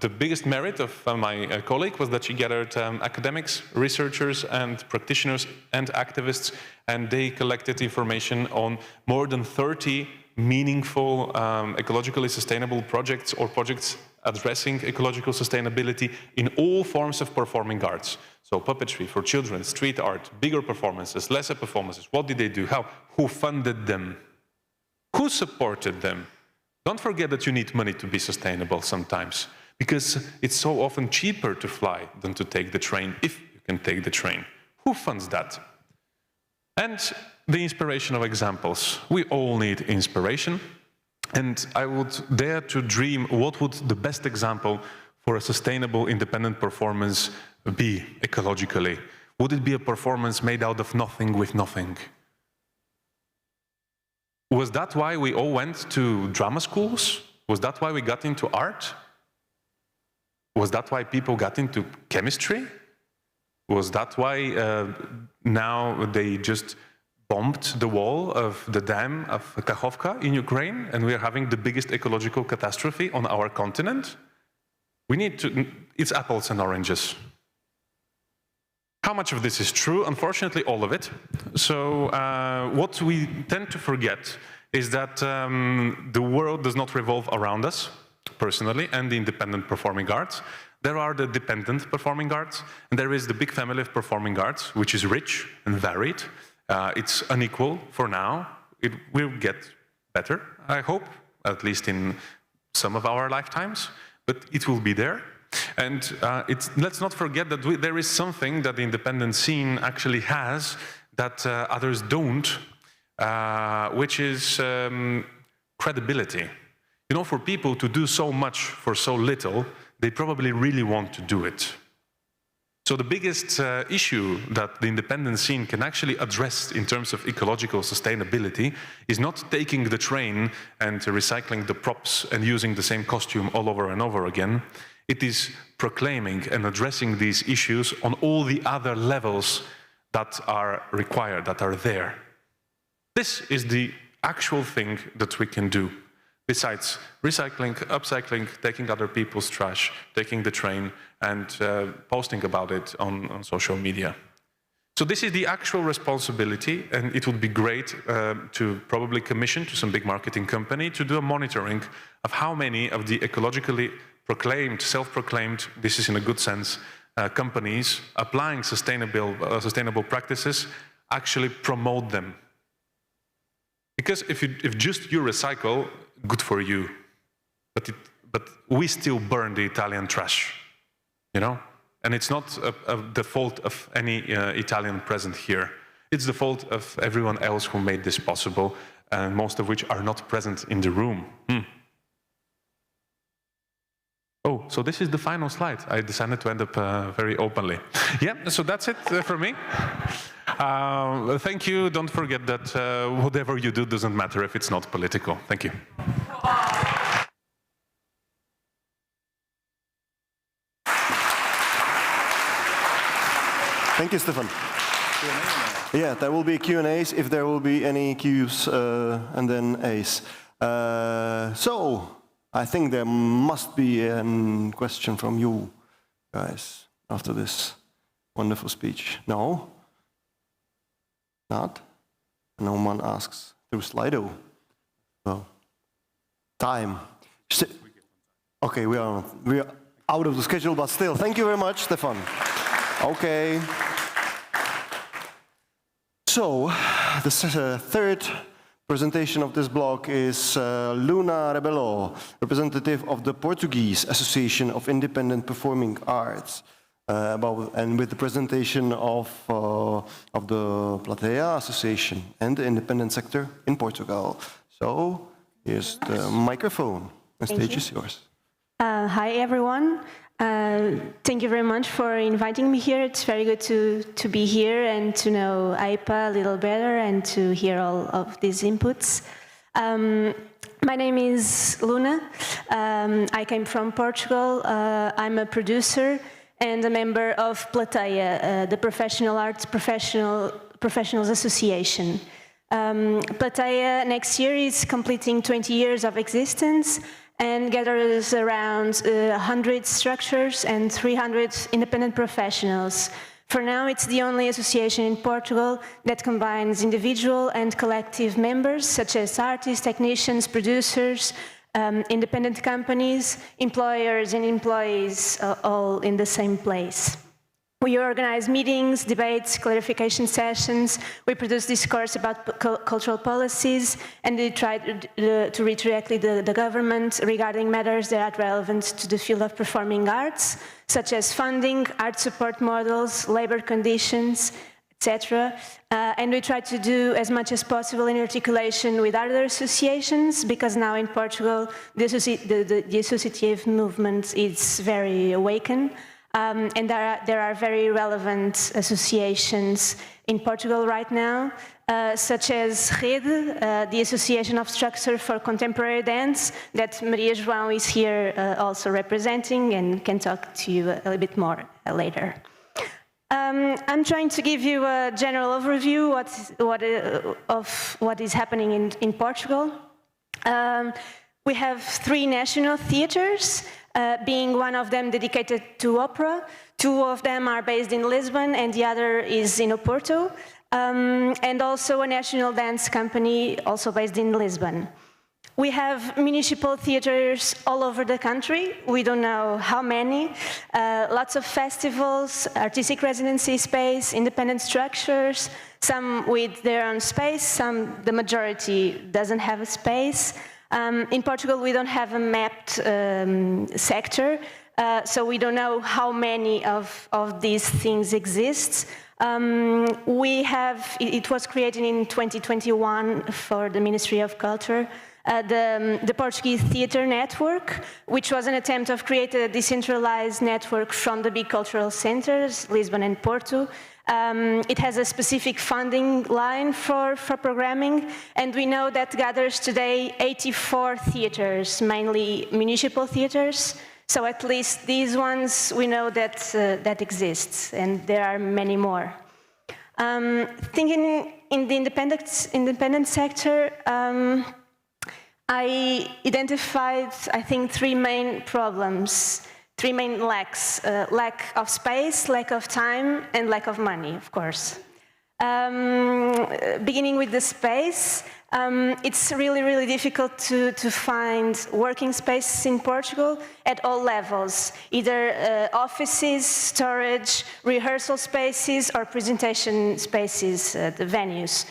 the biggest merit of my colleague was that she gathered academics, researchers, and practitioners and activists, and they collected information on more than 30 meaningful ecologically sustainable projects or projects addressing ecological sustainability in all forms of performing arts. So puppetry for children, street art, bigger performances, lesser performances. What did they do? How? Who funded them? Who supported them? Don't forget that you need money to be sustainable sometimes, because it's so often cheaper to fly than to take the train, if you can take the train. Who funds that? And the inspiration of examples. We all need inspiration, and I would dare to dream what would the best example for a sustainable independent performance be ecologically. Would it be a performance made out of nothing with nothing? Was that why we all went to drama schools? Was that why we got into art? Was that why people got into chemistry? Was that why now they just bombed the wall of the dam of Kachovka in Ukraine and we're having the biggest ecological catastrophe on our continent? We need to, it's apples and oranges. How much of this is true? Unfortunately, all of it. So what we tend to forget is that the world does not revolve around us, personally, and the independent performing arts. There are the dependent performing arts, and there is the big family of performing arts, which is rich and varied. It's unequal for now. It will get better, I hope, at least in some of our lifetimes, but it will be there. And let's not forget that there is something that the independent scene actually has that others don't, which is credibility. You know, for people to do so much for so little, they probably really want to do it. So the biggest issue that the independent scene can actually address in terms of ecological sustainability is not taking the train and recycling the props and using the same costume all over and over again. It is proclaiming and addressing these issues on all the other levels that are required, that are there. This is the actual thing that we can do, besides recycling, upcycling, taking other people's trash, taking the train, and posting about it on social media. So this is the actual responsibility, and it would be great to probably commission to some big marketing company to do a monitoring of how many of the ecologically proclaimed, self-proclaimed, this is in a good sense, companies applying sustainable practices actually promote them. Because if just you recycle, good for you, but we still burn the Italian trash, you know? And it's not the fault of any Italian present here. It's the fault of everyone else who made this possible, and most of which are not present in the room. Oh, so this is the final slide. I decided to end up very openly. Yeah, so that's it for me. Thank you. Don't forget that whatever you do doesn't matter if it's not political. Thank you. Thank you, Stefan. Yeah, there will be Q&As if there will be any Qs and then As. So, I think there must be a question from you guys after this wonderful speech. No? Not? No one asks through Slido. Well, time. Okay, we are out of the schedule, but still, thank you very much, Stefan. Okay. So, the third presentation of this block is Luna Rebelo, representative of the Portuguese Association of Independent Performing Arts, and with the presentation of the Plateia Association and the independent sector in Portugal. So, here's the microphone. The stage is yours. Hi, everyone. Thank you very much for inviting me here. It's very good to be here and to know EIAPA a little better and to hear all of these inputs. My name is Luna. I came from Portugal. I'm a producer and a member of Plateia, the Professional Arts Professionals Association. Plateia next year is completing 20 years of existence and gathers around 100 structures and 300 independent professionals. For now, it's the only association in Portugal that combines individual and collective members, such as artists, technicians, producers, independent companies, employers and employees, all in the same place. We organize meetings, debates, clarification sessions, we produce discourse about cultural policies, and we try to reach directly the government regarding matters that are relevant to the field of performing arts, such as funding, art support models, labor conditions, etc. And we try to do as much as possible in articulation with other associations, because now in Portugal, the associative movement is very awakened. And there are very relevant associations in Portugal right now, such as Rede, the Association of Structure for Contemporary Dance, that Maria João is here also representing and can talk to you a little bit more later. I'm trying to give you a general overview of what is happening in Portugal. We have 3 national theaters, being one of them dedicated to opera. 2 of them are based in Lisbon and the other is in Oporto. And also a national dance company also based in Lisbon. We have municipal theaters all over the country. We don't know how many. Lots of festivals, artistic residency space, independent structures, some with their own space, the majority doesn't have a space. In Portugal, we don't have a mapped sector, so we don't know how many of these things exist. It was created in 2021 for the Ministry of Culture, the Portuguese Theatre Network, which was an attempt of creating a decentralized network from the big cultural centers, Lisbon and Porto. It has a specific funding line for programming, and we know that gathers today 84 theaters, mainly municipal theaters. So at least these ones we know that exists, and there are many more. Thinking in the independent sector, I identified, I think, 3 main problems. 3 main lacks, lack of space, lack of time, and lack of money, of course. Beginning with the space, it's really, really difficult to find working spaces in Portugal at all levels, either offices, storage, rehearsal spaces, or presentation spaces, the venues.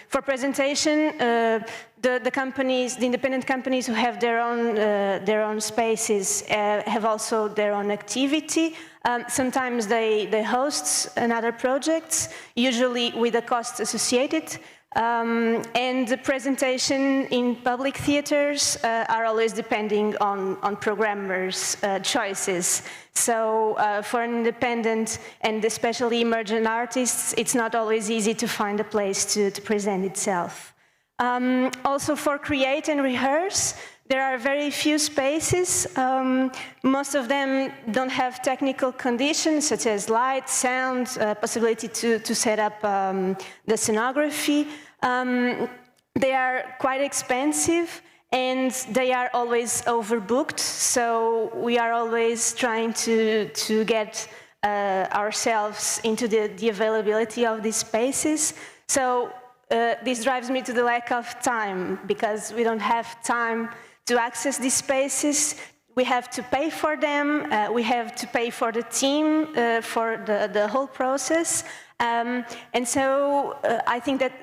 For presentation, the companies, the independent companies who have their own spaces have also their own activity. Sometimes they host another projects, usually with a cost associated. And the presentation in public theaters are always depending on programmers' choices. So for an independent and especially emergent artists, it's not always easy to find a place to present itself. Also for create and rehearse, there are very few spaces. Most of them don't have technical conditions such as light, sound, possibility to set up the scenography. They are quite expensive and they are always overbooked. So we are always trying to get ourselves into the availability of these spaces. So this drives me to the lack of time, because we don't have time to access these spaces. We have to pay for them, we have to pay for the team, for the whole process. And so I think that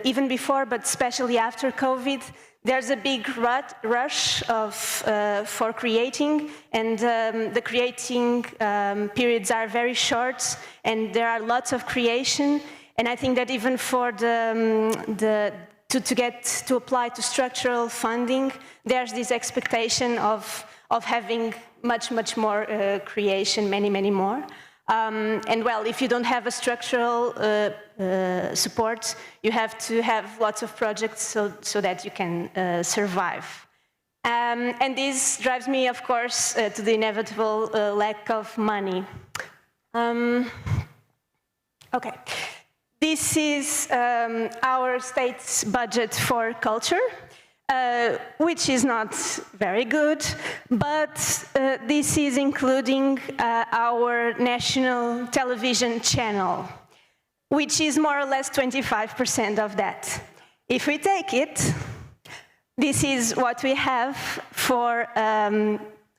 even before, but especially after COVID, there's a big rush for creating, and the creating periods are very short, and there are lots of creation. And I think that even for to apply to structural funding, there's this expectation of having much more creation, many more. And well, if you don't have a structural support, you have to have lots of projects so that you can survive. And this drives me, of course, to the inevitable lack of money. Okay. This is our state's budget for culture, which is not very good, but this is including our national television channel, which is more or less 25% of that. If we take it, this is what we have for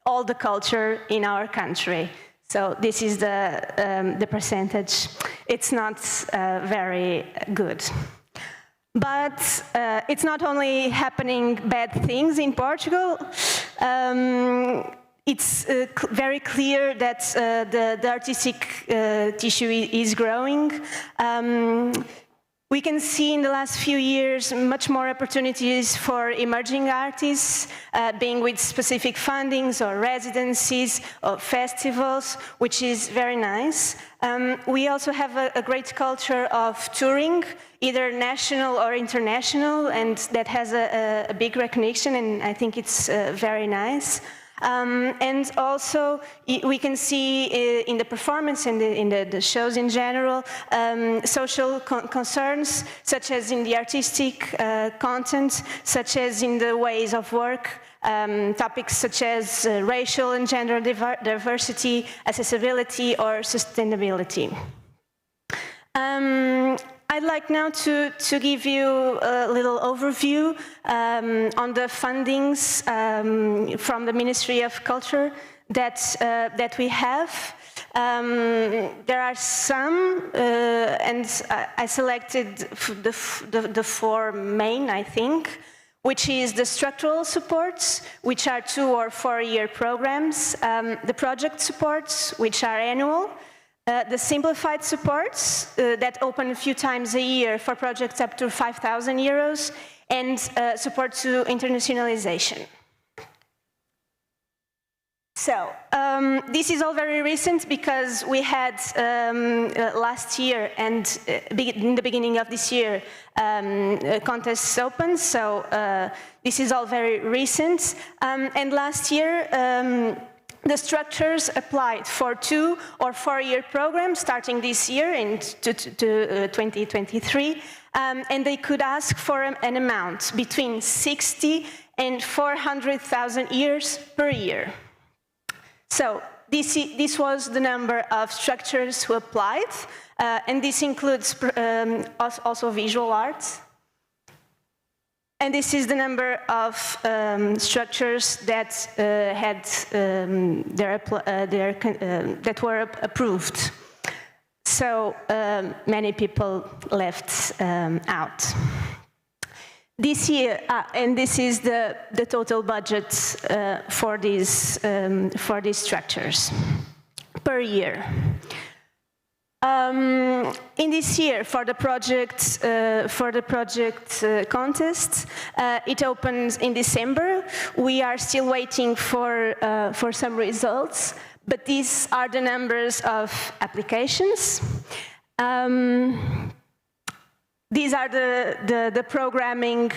all the culture in our country. So this is the percentage. It's not very good. But it's not only happening bad things in Portugal. It's very clear that the artistic tissue is growing. We can see in the last few years much more opportunities for emerging artists, being with specific fundings or residencies or festivals, which is very nice. We also have a great culture of touring, either national or international, and that has a big recognition, and I think it's very nice. And also, we can see in the performance and in the shows in general, social concerns, such as in the artistic content, such as in the ways of work, topics such as racial and gender diversity, accessibility, or sustainability. I'd like now to give you a little overview on the fundings from the Ministry of Culture that we have. There are some, and I selected the four main, I think, which is the structural supports, which are 2 or 4 year programs, the project supports, which are annual, the simplified supports that open a few times a year for projects up to 5,000 euros, and support to internationalization. So, this is all very recent because we had last year and in the beginning of this year contests open, so this is all very recent. And last year, the structures applied for 2 or 4 year programs starting this year in 2023, and they could ask for an amount between 60 and 400,000 euros per year. So this was the number of structures who applied, and this includes also visual arts. And this is the number of structures that that were approved. So many people left out. This year, and this is the total budget for these structures per year. In this year, for the project contest, it opens in December. We are still waiting for some results, but these are the numbers of applications. These are the programming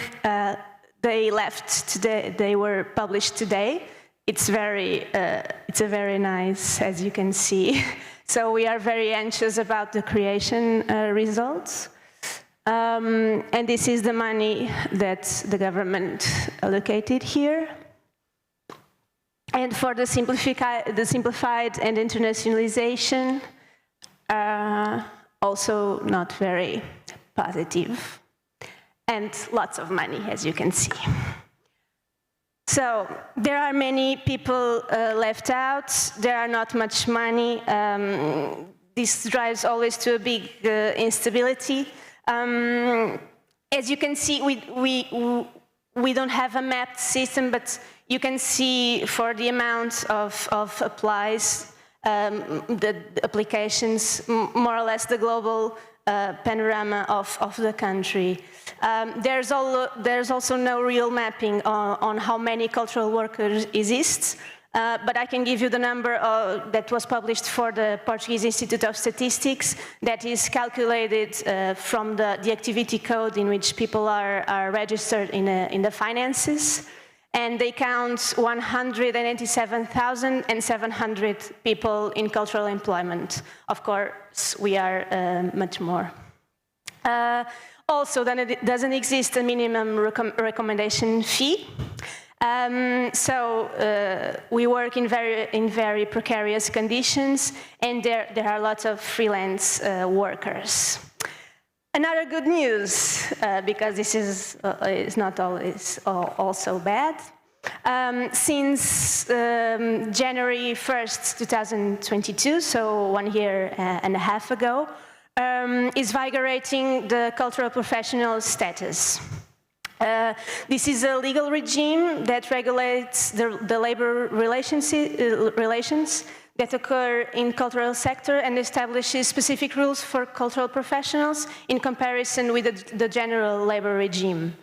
they left today. They were published today. It's a very nice, as you can see. So we are very anxious about the creation results. And this is the money that the government allocated here. And for the simplified and internationalization, also not very positive. And lots of money, as you can see. So there are many people left out. There are not much money. This drives always to a big instability. As you can see, we don't have a mapped system, but you can see for the amount of applies, the applications, more or less the global panorama of the country. There's also no real mapping on how many cultural workers exist, but I can give you the number that was published for the Portuguese Institute of Statistics that is calculated from the activity code in which people are registered in the finances. And they count 187,700 people in cultural employment. Of course, we are much more. Also, then it doesn't exist a minimum recommendation fee. So we work in very precarious conditions, and there are lots of freelance workers. Another good news, because this is not always also bad. Since January 1st, 2022, so 1 year and a half ago, is vigorating the cultural professional status. This is a legal regime that regulates the labor relations that occur in cultural sector and establishes specific rules for cultural professionals in comparison with the general labor regime.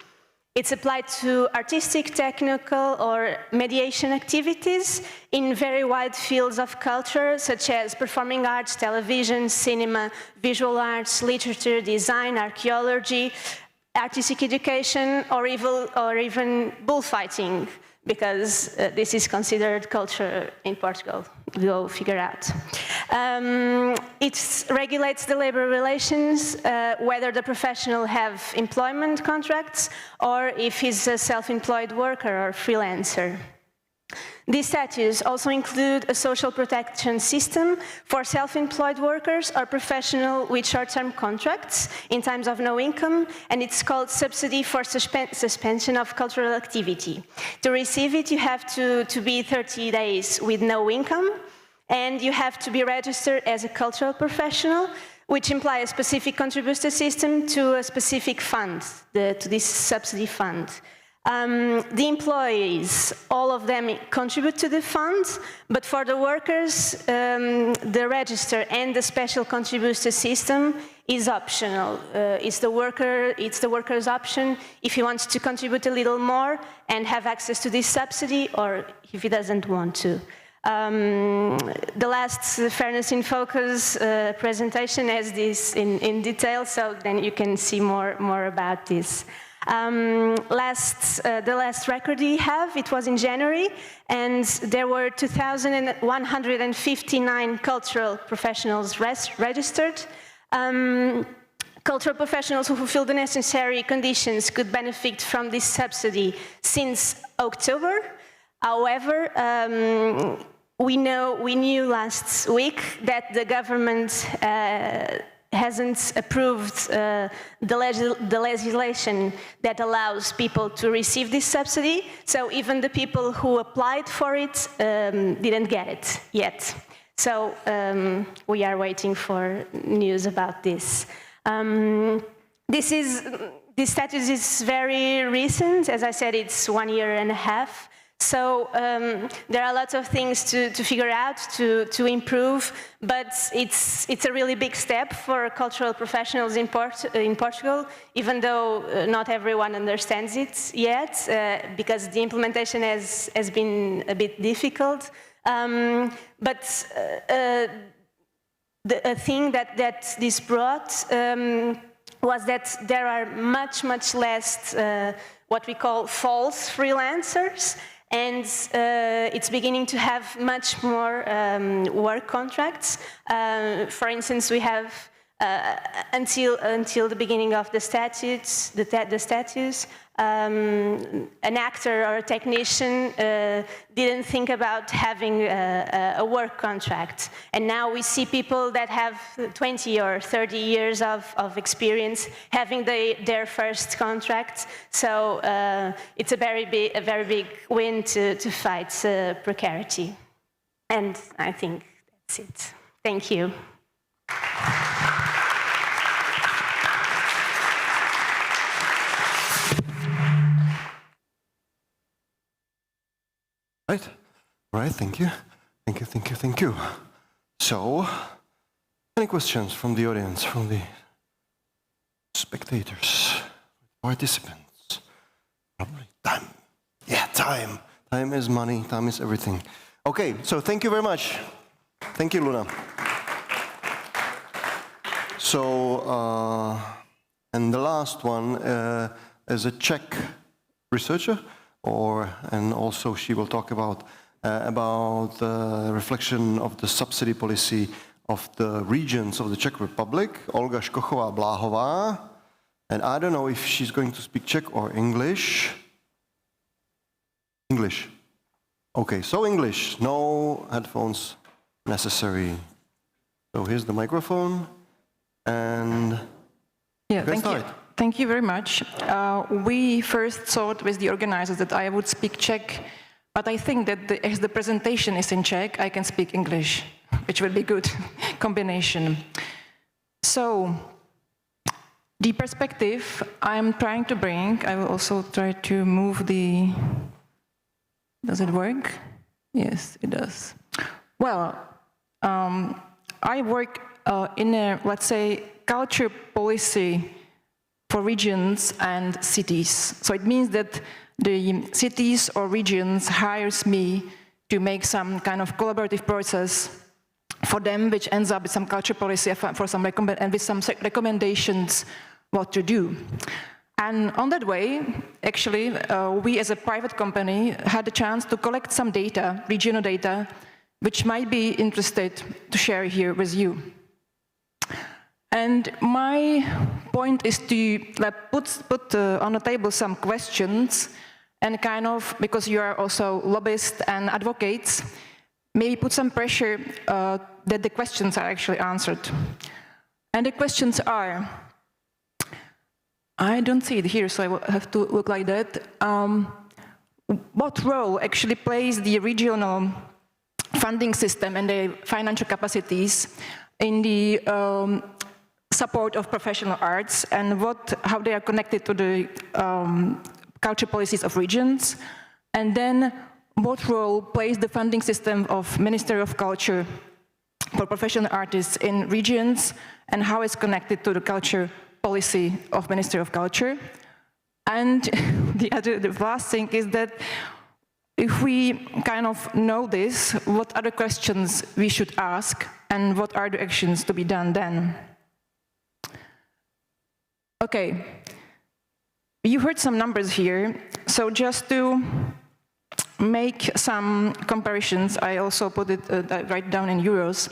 It's applied to artistic, technical, or mediation activities in very wide fields of culture, such as performing arts, television, cinema, visual arts, literature, design, archaeology, artistic education, or even bullfighting, because this is considered culture in Portugal. Go figure out. It regulates the labor relations, whether the professional have employment contracts or if he's a self-employed worker or freelancer. These statutes also include a social protection system for self-employed workers or professionals with short-term contracts in times of no income, and it's called subsidy for suspension of cultural activity. To receive it, you have to be 30 days with no income, and you have to be registered as a cultural professional, which implies a specific contributor system to a specific fund, to this subsidy fund. The employees, all of them contribute to the fund, but for the workers, the register and the special contributor system is optional. It's the worker's option if he wants to contribute a little more and have access to this subsidy, or if he doesn't want to. The last Fairness in Focus presentation has this in detail, so then you can see more about this. The last record we have, it was in January, and there were 2,159 cultural professionals registered. Cultural professionals who fulfill the necessary conditions could benefit from this subsidy since October. However, we knew last week that the government hasn't approved the legislation that allows people to receive this subsidy. So even the people who applied for it didn't get it yet. So we are waiting for news about this. This status is very recent. As I said, it's 1.5 years. So there are lots of things to figure out, to improve, but it's a really big step for cultural professionals in Portugal, even though not everyone understands it yet, because the implementation has been a bit difficult. But a thing that this brought was that there are much less what we call false freelancers, and it's beginning to have much more work contracts. For instance, we have until the beginning of the statutes, an actor or a technician didn't think about having a work contract. And now we see people that have 20 or 30 years of experience having their first contract. So it's a very big win to fight precarity. And I think that's it. Thank you. Right, thank you. So, any questions from the audience, from the spectators, participants? Probably time. Yeah, time. Time is money, time is everything. Okay, so thank you very much. Thank you, Luna. So, and the last one is a Czech researcher, and also she will talk about the reflection of the subsidy policy of the regions of the Czech Republic, Olga Škochová, Bláhová. And I don't know if she's going to speak Czech or English. English. Okay, so English, no headphones necessary. So here's the microphone, and yeah, thank you. Thank you very much. We first thought with the organizers that I would speak Czech, but I think that as the presentation is in Czech, I can speak English, which will be a good combination. So, the perspective I'm trying to bring, I will also try to move the... Does it work? Yes, it does. Well, I work in a, let's say, culture policy for regions and cities. So it means that the cities or regions hires me to make some kind of collaborative process for them, which ends up with some culture policy for some and with some recommendations what to do. And on that way, actually, we as a private company had the chance to collect some data, regional data, which might be interested to share here with you. And my point is to put on the table some questions and kind of, because you are also lobbyists and advocates, maybe put some pressure that the questions are actually answered. And the questions are, I don't see it here, so I will have to look like that. What role actually plays the regional funding system and the financial capacities in the support of professional arts, and how they are connected to the culture policies of regions, and then what role plays the funding system of Ministry of Culture for professional artists in regions, and how it's connected to the culture policy of Ministry of Culture. And the last thing is that if we kind of know this, what are the questions we should ask, and what are the actions to be done then? Okay, you heard some numbers here, so just to make some comparisons, I also put it right down in euros.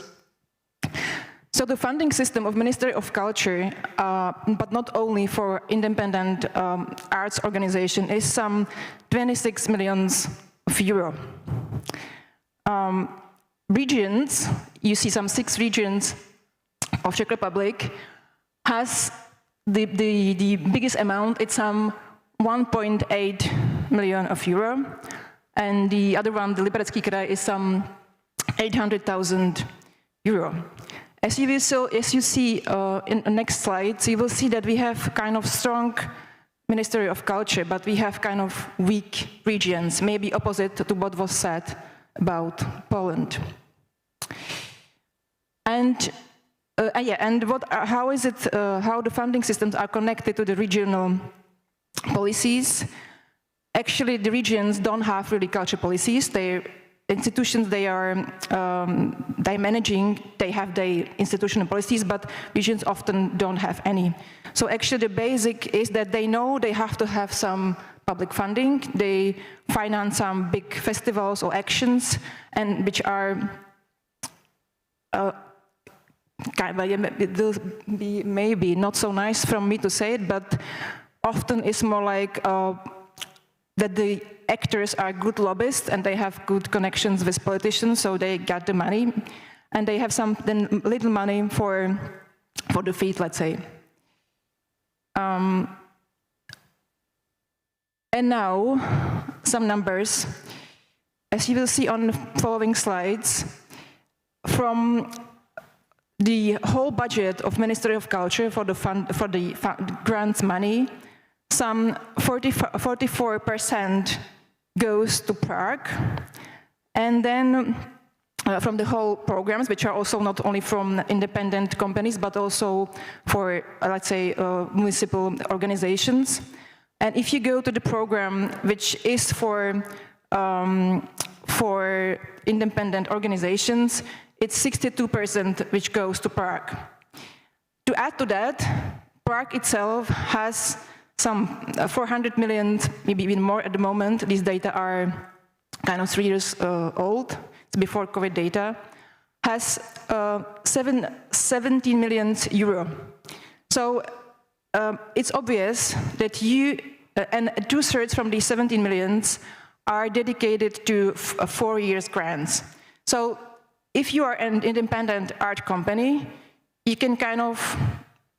So the funding system of Ministry of Culture, but not only for independent arts organization, is some 26 million euro. regions, you see some 6 regions of Czech Republic, has the biggest amount, it's some 1.8 million of euro, and the other one, the Liberecký kraj, is some 800,000 euro. As you see in the next slides, you will see that we have kind of strong Ministry of Culture, but we have kind of weak regions, maybe opposite to what was said about Poland. And how the funding systems are connected to the regional policies? Actually, the regions don't have really culture policies. Their institutions they are managing, they have their institutional policies, but regions often don't have any. So actually, the basic is that they know they have to have some public funding. They finance some big festivals or actions, and which are it will be maybe not so nice from me to say it, but often it's more like that the actors are good lobbyists and they have good connections with politicians, so they get the money, and they have some little money for the feed, let's say. And now some numbers, as you will see on the following slides, from the whole budget of Ministry of Culture for the grants money, some 44% goes to Prague, and then from the whole programs, which are also not only from independent companies, but also for, let's say, municipal organizations. And if you go to the program, which is for independent organizations, it's 62% which goes to Prague. To add to that, Prague itself has some 400 million, maybe even more at the moment. These data are kind of 3 years old. It's before COVID data. Has 17 million euro. So it's obvious that and 2/3 from these 17 millions are dedicated to 4 years grants. So if you are an independent art company, you can kind of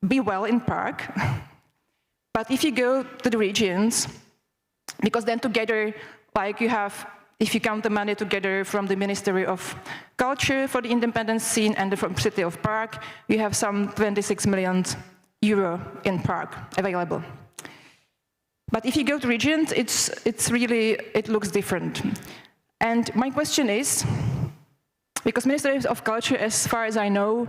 be well in Prague. But if you go to the regions, because then together, like you have, if you count the money together from the Ministry of Culture for the independent scene and from the city of Prague, you have some 26 million euro in Prague available. But if you go to regions, it looks different. And my question is, because Ministry of Culture, as far as I know,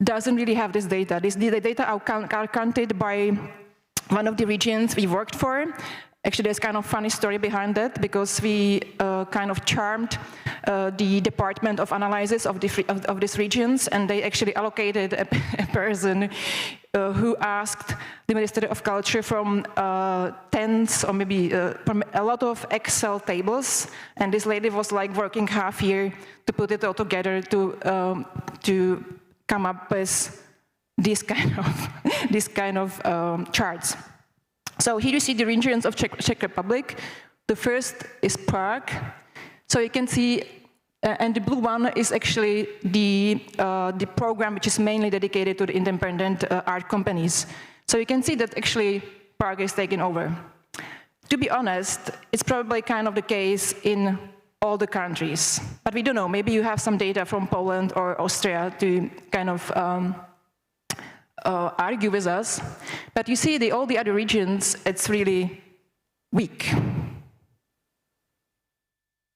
doesn't really have this data. The data are counted by one of the regions we worked for. Actually, there's kind of funny story behind that, because we kind of charmed the Department of Analysis of these regions, and they actually allocated a person who asked the Ministry of Culture from tens or maybe from a lot of Excel tables, and this lady was like working half year to put it all together to come up with this kind of charts. So here you see the regions of Czech Republic. The first is Prague. So you can see, and the blue one is actually the program which is mainly dedicated to the independent art companies. So you can see that actually Prague is taken over. To be honest, it's probably kind of the case in all the countries. But we don't know, maybe you have some data from Poland or Austria to kind of argue with us, but you see all the other regions, it's really weak.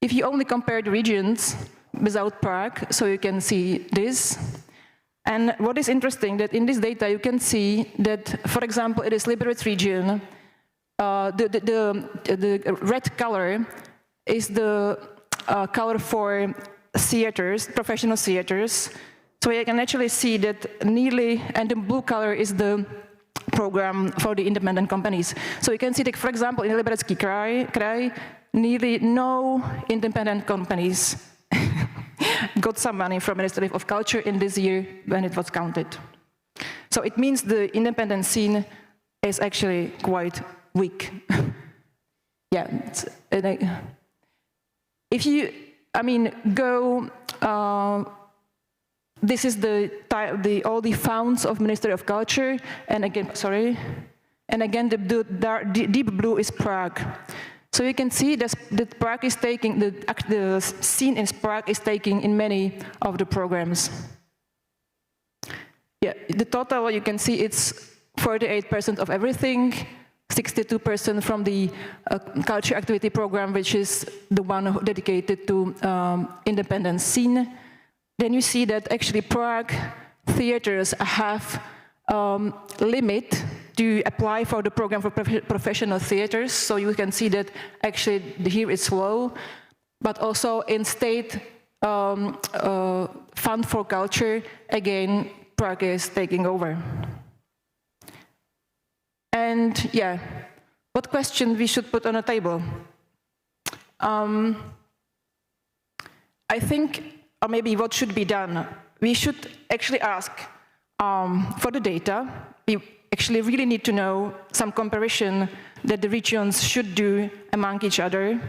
If you only compare the regions without Prague, so you can see this. And what is interesting, that in this data you can see that, for example, it is Liberec region, the red color is the color for theaters, professional theaters. So you can actually see that nearly, and the blue color is the program for the independent companies. So you can see that, for example, in Liberecký kraj, nearly no independent companies got some money from Ministry of Culture in this year when it was counted. So it means the independent scene is actually quite weak. Yeah, if you, go this is all the funds of Ministry of Culture, and again, the deep blue is Prague. So you can see that Prague is taking, the scene in Prague is taking in many of the programs. Yeah, the total, you can see it's 48% of everything, 62% from the culture activity program, which is the one dedicated to independent scene. Then you see that actually Prague theaters have limit to apply for the program for professional theaters. So you can see that actually here it's low, but also in state fund for culture, again, Prague is taking over. And yeah, what question we should put on the table? I think, or maybe what should be done? We should actually ask for the data. We actually really need to know some comparison that the regions should do among each other.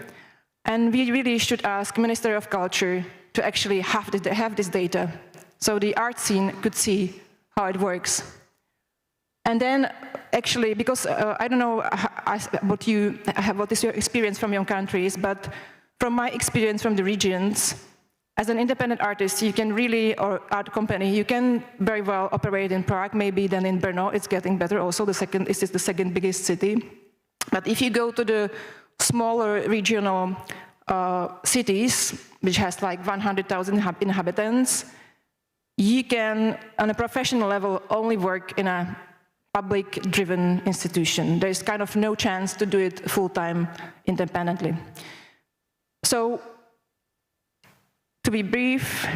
And we really should ask Ministry of Culture to actually have this data, so the art scene could see how it works. And then actually, because I don't know what is your experience from your countries, but from my experience from the regions, as an independent artist, you can really, or art company, you can very well operate in Prague, maybe then in Brno. It's getting better also. This is the second biggest city. But if you go to the smaller regional cities, which has like 100,000 inhabitants, you can, on a professional level, only work in a public-driven institution. There's kind of no chance to do it full-time independently. So, to be brief,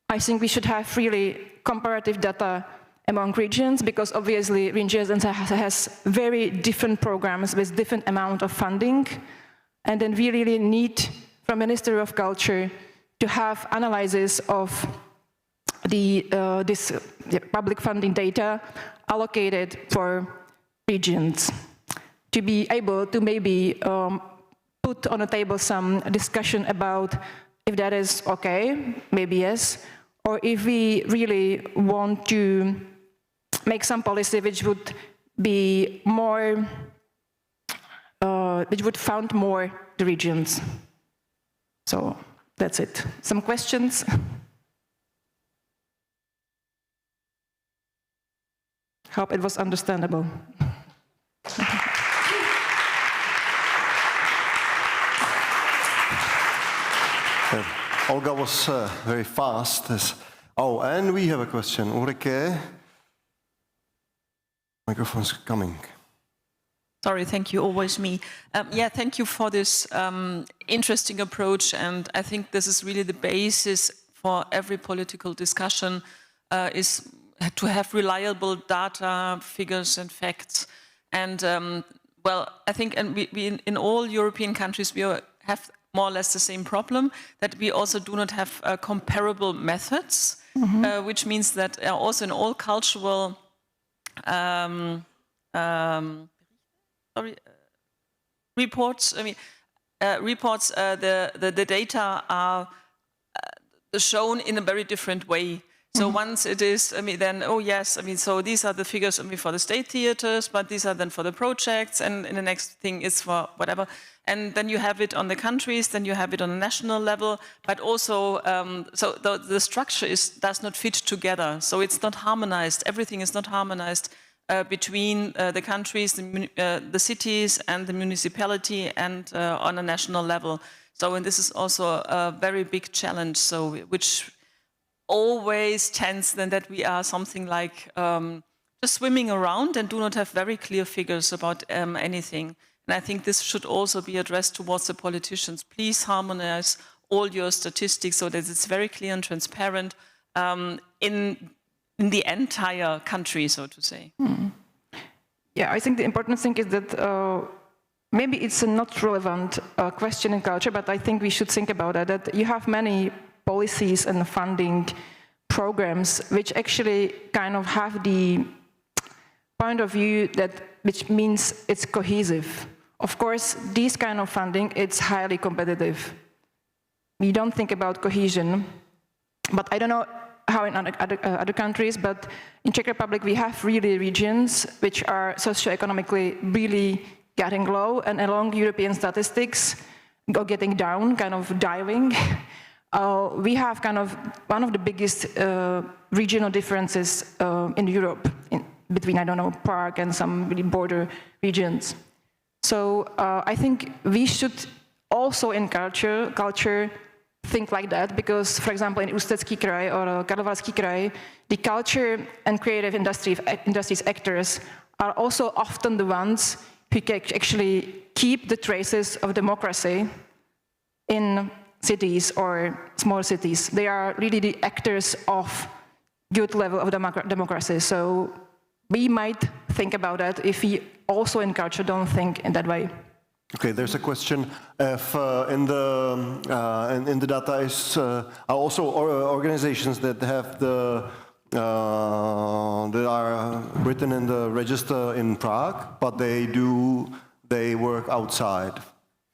I think we should have really comparative data among regions, because obviously regions has very different programs with different amount of funding, and then we really need from Ministry of Culture to have analysis of this public funding data allocated for regions, to be able to maybe put on the table some discussion about if that is okay, maybe yes, or if we really want to make some policy which would be more, which would fund more the regions. So that's it. Some questions? Hope it was understandable. Olga was very fast. Oh, and we have a question. Ulrike, microphone's coming. Sorry, thank you, always me. Yeah, thank you for this interesting approach, and I think this is really the basis for every political discussion, is to have reliable data, figures and facts. And well, I think we in all European countries, we have more or less the same problem, that we also do not have comparable methods, which means that also in all cultural reports, the data are shown in a very different way. So once it is, then, oh yes, so these are the figures for the state theaters, but these are then for the projects, and the next thing is for whatever. And then you have it on the countries, then you have it on a national level, but also, so the structure does not fit together. So it's not harmonized, everything is not harmonized between the countries, the cities and the municipality, and on a national level. So, and this is also a very big challenge, so which always tends then that we are something like just swimming around and do not have very clear figures about anything. And I think this should also be addressed towards the politicians. Please harmonize all your statistics so that it's very clear and transparent in the entire country, so to say. Yeah, I think the important thing is that maybe it's a not relevant question in culture, but I think we should think about it, that you have many policies and funding programs which actually kind of have the point of view that, which means it's cohesive. Of course, this kind of funding, it's highly competitive. We don't think about cohesion, But I don't know how in other countries, but in Czech Republic we have really regions which are socioeconomically really getting low, and along European statistics, go getting down, kind of diving. We have kind of one of the biggest regional differences in Europe, between, I don't know, Prague and some really border regions. So I think we should also in culture think like that, because, for example, in Ústecký kraj or Karlovarský kraj, the culture and creative industries actors are also often the ones who can actually keep the traces of democracy in cities or small cities. They are really the actors of good level of democracy. So we might think about that if we also in culture don't think in that way. Okay, there's a question if in the data is are also organizations that have the that are written in the register in Prague, but they work outside.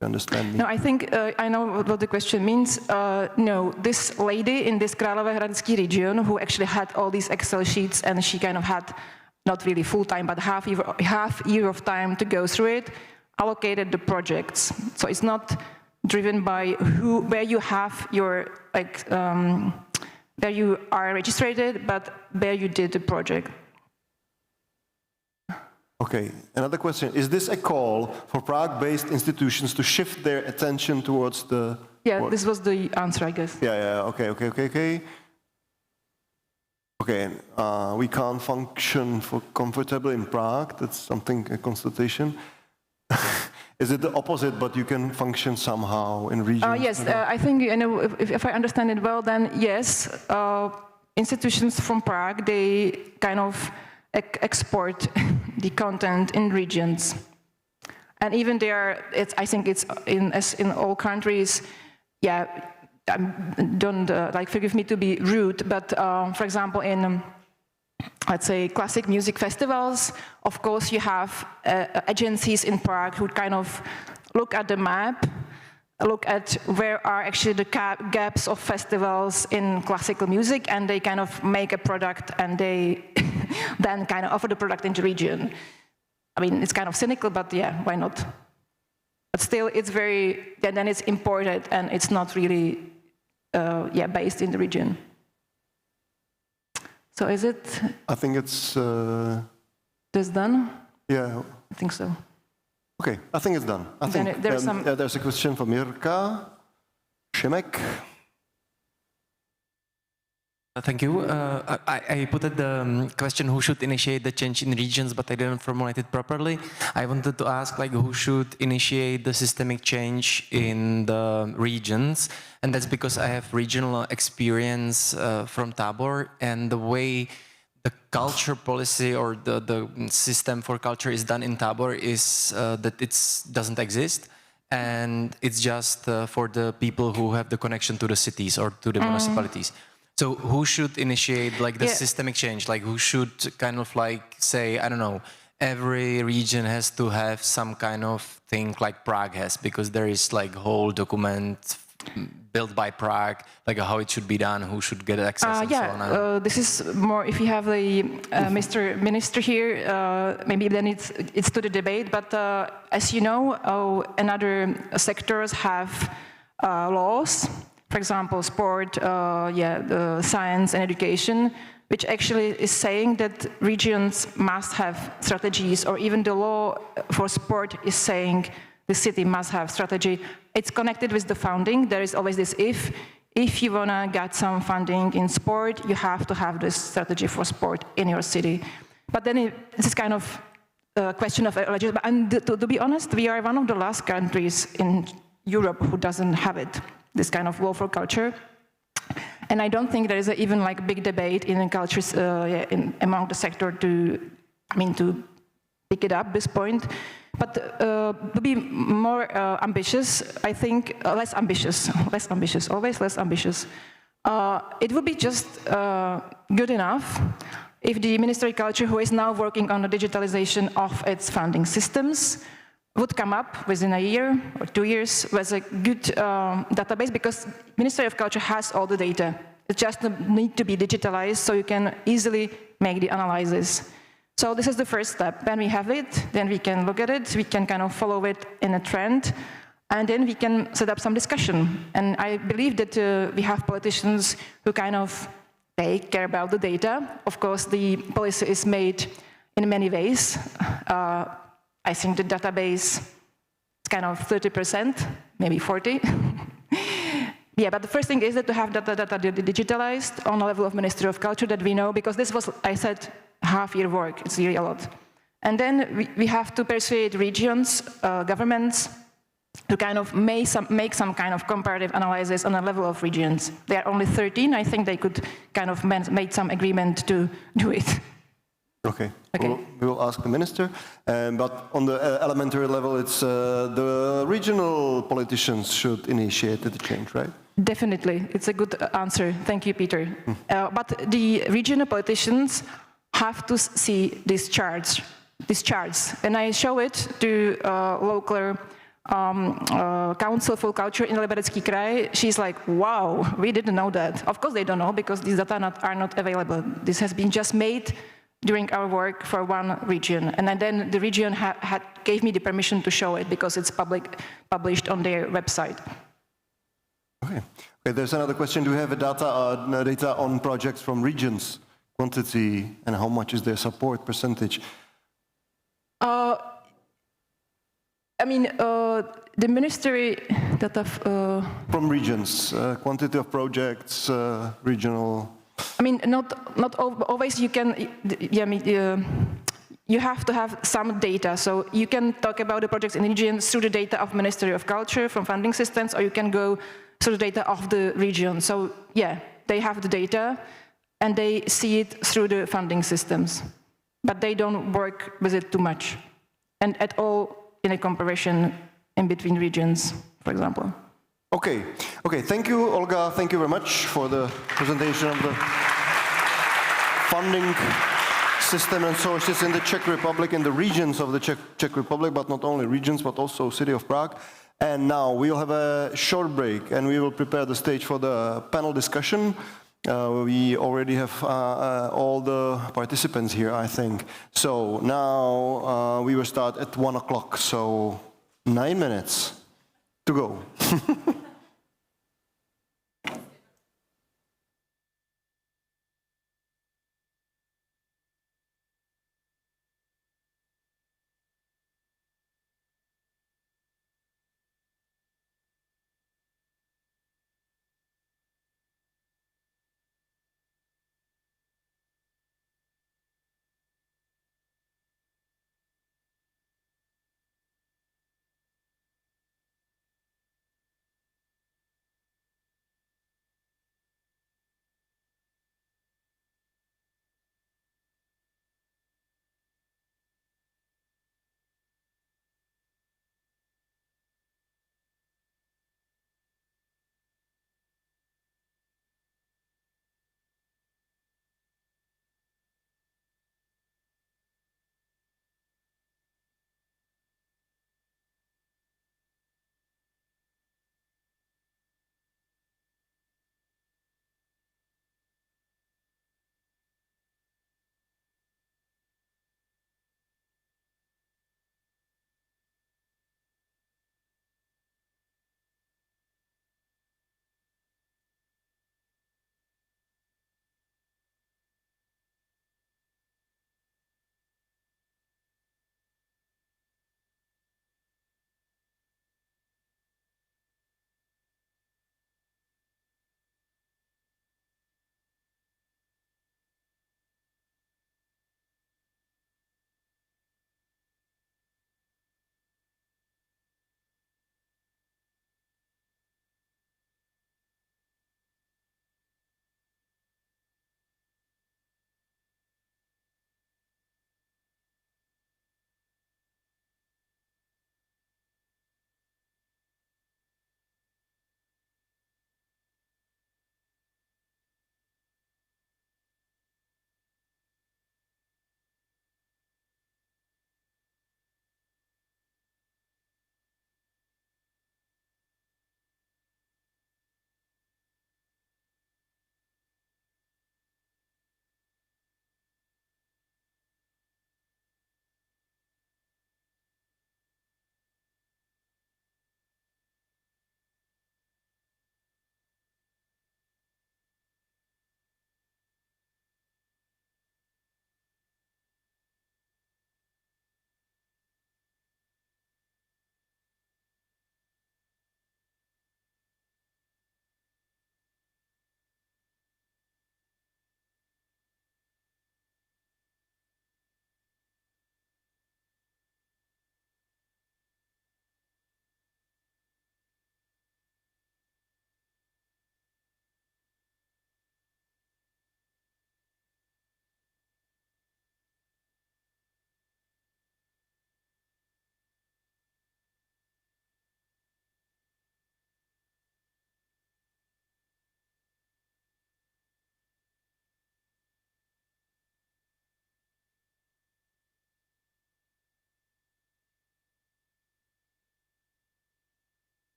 You understand me? No, I think I know what the question means. No, this lady in this Královéhradecký region who actually had all these Excel sheets, and she kind of had not really full time, but half year of time to go through it, allocated the projects. So it's not driven by where you have your where you are registered, but where you did the project. Okay, another question. Is this a call for Prague-based institutions to shift their attention towards the work? This was the answer, I guess. Yeah, okay. Okay, we can't function comfortably in Prague. That's something, a constatation. Is it the opposite, but you can function somehow in regions? Yes, I think, if I understand it well, then yes, institutions from Prague, they kind of export the content in regions. And even there, I think it's in all countries, yeah, don't, forgive me to be rude, but for example, in, let's say, classic music festivals, of course you have agencies in Prague who kind of look at the map, look at where are actually the gaps of festivals in classical music, and they kind of make a product, and they then kind of offer the product in the region. I mean, it's kind of cynical, but yeah, why not? But still, it's very, then it's imported, and it's not really, based in the region. So is it? I think it's... This done? Yeah. I think so. Okay, I think it's done. I think there's a question from Mirka Šimek. Thank you. I put it the question who should initiate the change in regions, but I didn't formulate it properly. I wanted to ask who should initiate the systemic change in the regions, and that's because I have regional experience from Tábor, and the way the culture policy or the system for culture is done in Tábor is that it doesn't exist, and it's just for the people who have the connection to the cities or to the municipalities. So who should initiate the systemic change? Who should kind of say, I don't know, every region has to have some kind of thing like Prague has, because there is whole document built by Prague, how it should be done, who should get access, and so on. This is more, if you have the Mr. Minister here, maybe then it's to the debate, but as you know, another sectors have laws, for example, sport, science and education, which actually is saying that regions must have strategies, or even the law for sport is saying the city must have strategy. It's connected with the funding. There is always this if you wanna get some funding in sport, you have to have this strategy for sport in your city. But then this is kind of a question of legislation. And to be honest, we are one of the last countries in Europe who doesn't have it, this kind of law for culture. And I don't think there is even big debate in cultures among the sector to pick it up this point. But to be more ambitious, I think less ambitious, always less ambitious. It would be just good enough if the Ministry of Culture, who is now working on the digitalization of its funding systems, would come up within a year or 2 years with a good database, because Ministry of Culture has all the data. It just need to be digitalized so you can easily make the analysis. So this is the first step. When we have it, then we can look at it, we can kind of follow it in a trend, and then we can set up some discussion. And I believe that we have politicians who kind of take care about the data. Of course, the policy is made in many ways. I think the database is kind of 30%, maybe 40. Yeah, but the first thing is that to have data digitalized on the level of Ministry of Culture that we know, because this was, I said, half-year work. It's really a lot. And then we have to persuade regions, governments, to kind of make some kind of comparative analysis on the level of regions. There are only 13. I think they could kind of make some agreement to do it. Okay. We will ask the minister. But on the elementary level, it's the regional politicians should initiate the change, right? Definitely. It's a good answer. Thank you, Peter. But the regional politicians have to see these charts. And I show it to local Council for Culture in Liberecký kraj. She's like, wow, we didn't know that. Of course they don't know because these data are not available. This has been just made during our work for one region. And then the region gave me the permission to show it because it's published on their website. Okay. There's another question. Do you have data on projects from regions, quantity, and how much is their support percentage? I mean, the ministry data from regions, quantity of projects, regional. I mean, not always you can. You have to have some data. So you can talk about the projects in the region through the data of Ministry of Culture from funding systems, or you can go through the data of the region. So yeah, they have the data, and they see it through the funding systems, but they don't work with it too much, and at all in a comparison in between regions, for example. Okay. Thank you, Olga. Thank you very much for the presentation of the funding system and sources in the Czech Republic, in the regions of the Czech Republic, but not only regions, but also city of Prague. And now we'll have a short break, and we will prepare the stage for the panel discussion. We already have all the participants here, I think. So now we will start at 1 o'clock, so 9 minutes to go.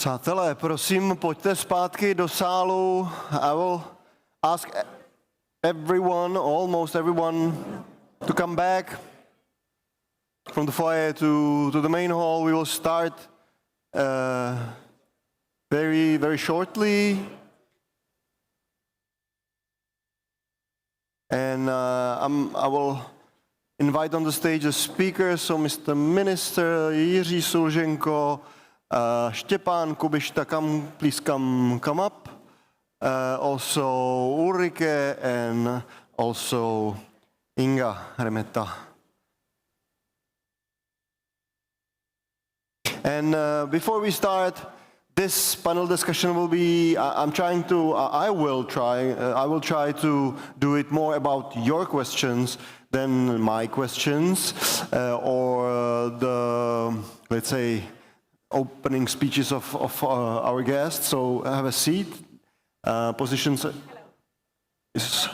Přátelé, prosím, pojďte zpátky do sálu. I will ask everyone, almost everyone, to come back from the foyer to the main hall. We will start very, very shortly. And I will invite on the stage the speakers, so Mr. Minister Jiří Sulženko, Štěpán Kubišta, please come up. Also Ulrike and also Inga Remeta. And before we start, this panel discussion will be, I will try to do it more about your questions than my questions, or the, let's say, opening speeches of our guests. So have a seat. Positions is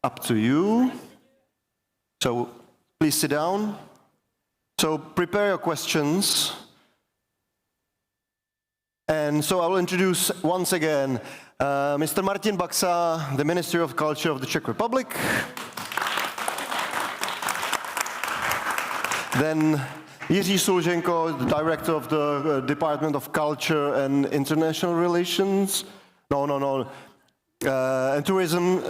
up to you. So please sit down. So prepare your questions. And so I will introduce once again Mr. Martin Baxa, the Minister of Culture of the Czech Republic. Then Jiří Sulženko, the Director of the Department of Culture and International Relations. And tourism,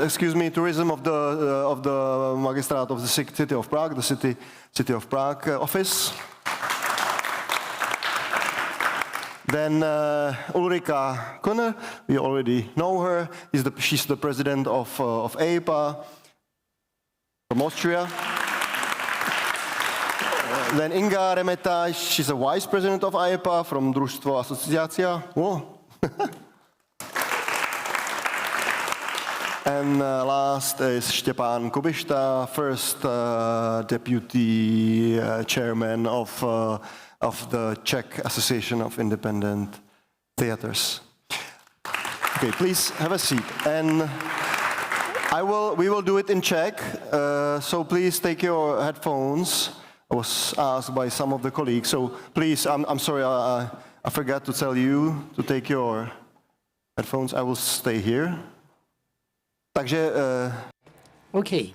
tourism of the Magistrate of the City of Prague, the City of Prague office. Then Ulrika Kunner, we already know her. She's the president of EIAPA from Austria. Then Inga Remeta, she's a vice president of EIAPA from Družstvo Asociacja. And last is Štěpán Kubišta, first deputy chairman of the Czech Association of Independent Theatres. Okay, please have a seat. And we will do it in Czech, so please take your headphones. I was asked by some of the colleagues, so please, I'm sorry, I forgot to tell you to take your headphones. I will stay here. Takže... Okay.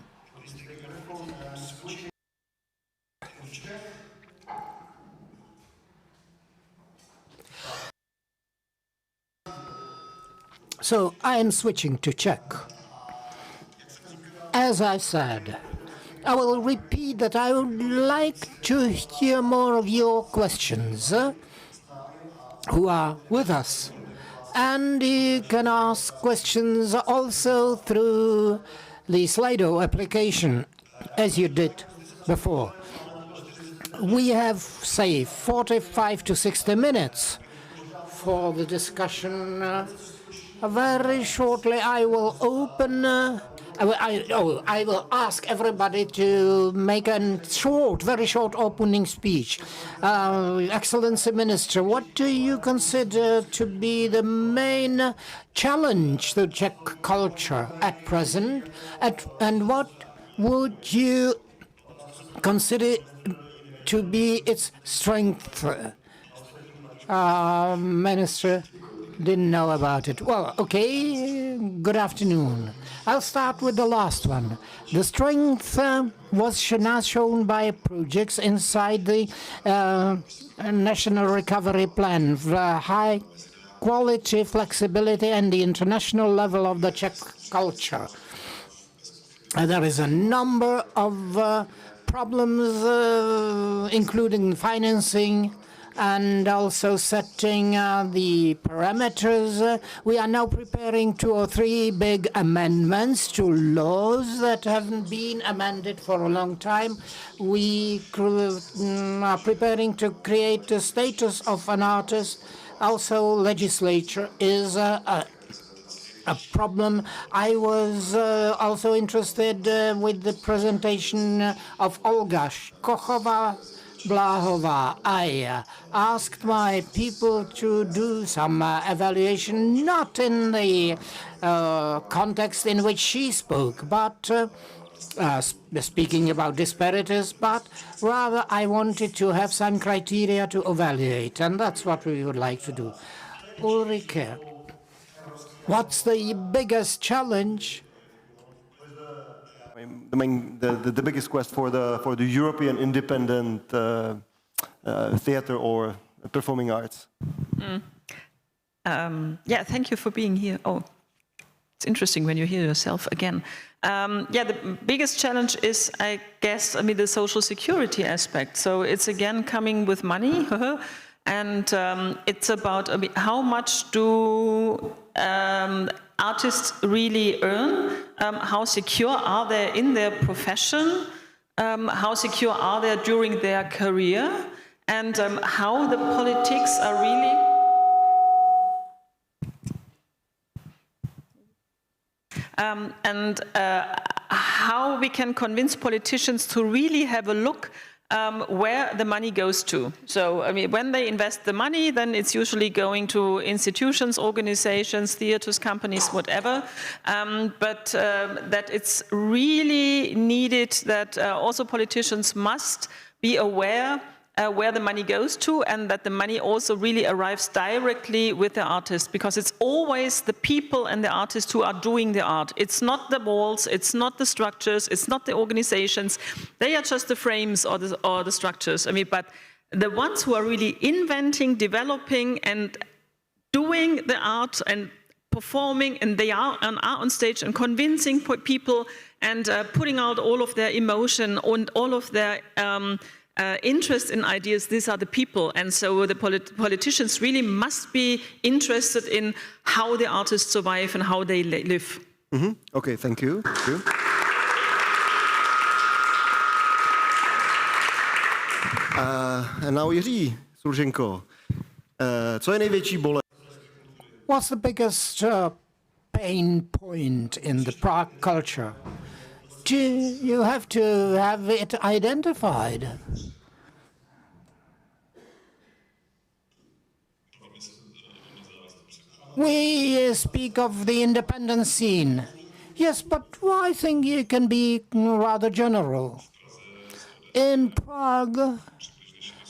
So I am switching to Czech. As I said, I will repeat that I would like to hear more of your questions who are with us. And you can ask questions also through the Slido application, as you did before. We have, say, 45 to 60 minutes for the discussion. Very shortly I will open, I will ask everybody to make a very short opening speech. Excellency Minister, what do you consider to be the main challenge to Czech culture at present? And what would you consider to be its strength? Minister didn't know about it. Well, okay, good afternoon. I'll start with the last one. The strength was now shown by projects inside the National Recovery Plan, the high quality, flexibility, and the international level of the Czech culture. There is a number of problems, including financing, and also setting the parameters. We are now preparing 2 or 3 big amendments to laws that haven't been amended for a long time. We are preparing to create the status of an artist. Also, legislature is a problem. I was also interested with the presentation of Olga, Škochová, Bláhová. I asked my people to do some evaluation, not in the context in which she spoke, but speaking about disparities, but rather I wanted to have some criteria to evaluate, and that's what we would like to do. Ulrike, what's the biggest challenge? The biggest quest for the European independent theater or performing arts. Yeah, thank you for being here. Oh, it's interesting when you hear yourself again. Yeah, the biggest challenge is, I guess, the social security aspect. So it's again coming with money, and it's about how much do artists really earn, how secure are they in their profession, how secure are they during their career, and how the politics are really how we can convince politicians to really have a look where the money goes to. So, when they invest the money, then it's usually going to institutions, organizations, theaters, companies, whatever. But that it's really needed that also politicians must be aware where the money goes to, and that the money also really arrives directly with the artist, because it's always the people and the artists who are doing the art. It's not the walls, it's not the structures, it's not the organizations. They are just the frames or the structures. But the ones who are really inventing, developing, and doing the art and performing, and they are on stage and convincing people and putting out all of their emotion and all of their interest in ideas, these are the people. And so the politicians really must be interested in how the artists survive and how they live. Mm-hmm. Okay, thank you. Thank you. And now Jiří Surženko, co je největší bolest? What's the biggest pain point in the Prague culture? You have to have it identified. We speak of the independent scene. Yes, but I think you can be rather general. In Prague,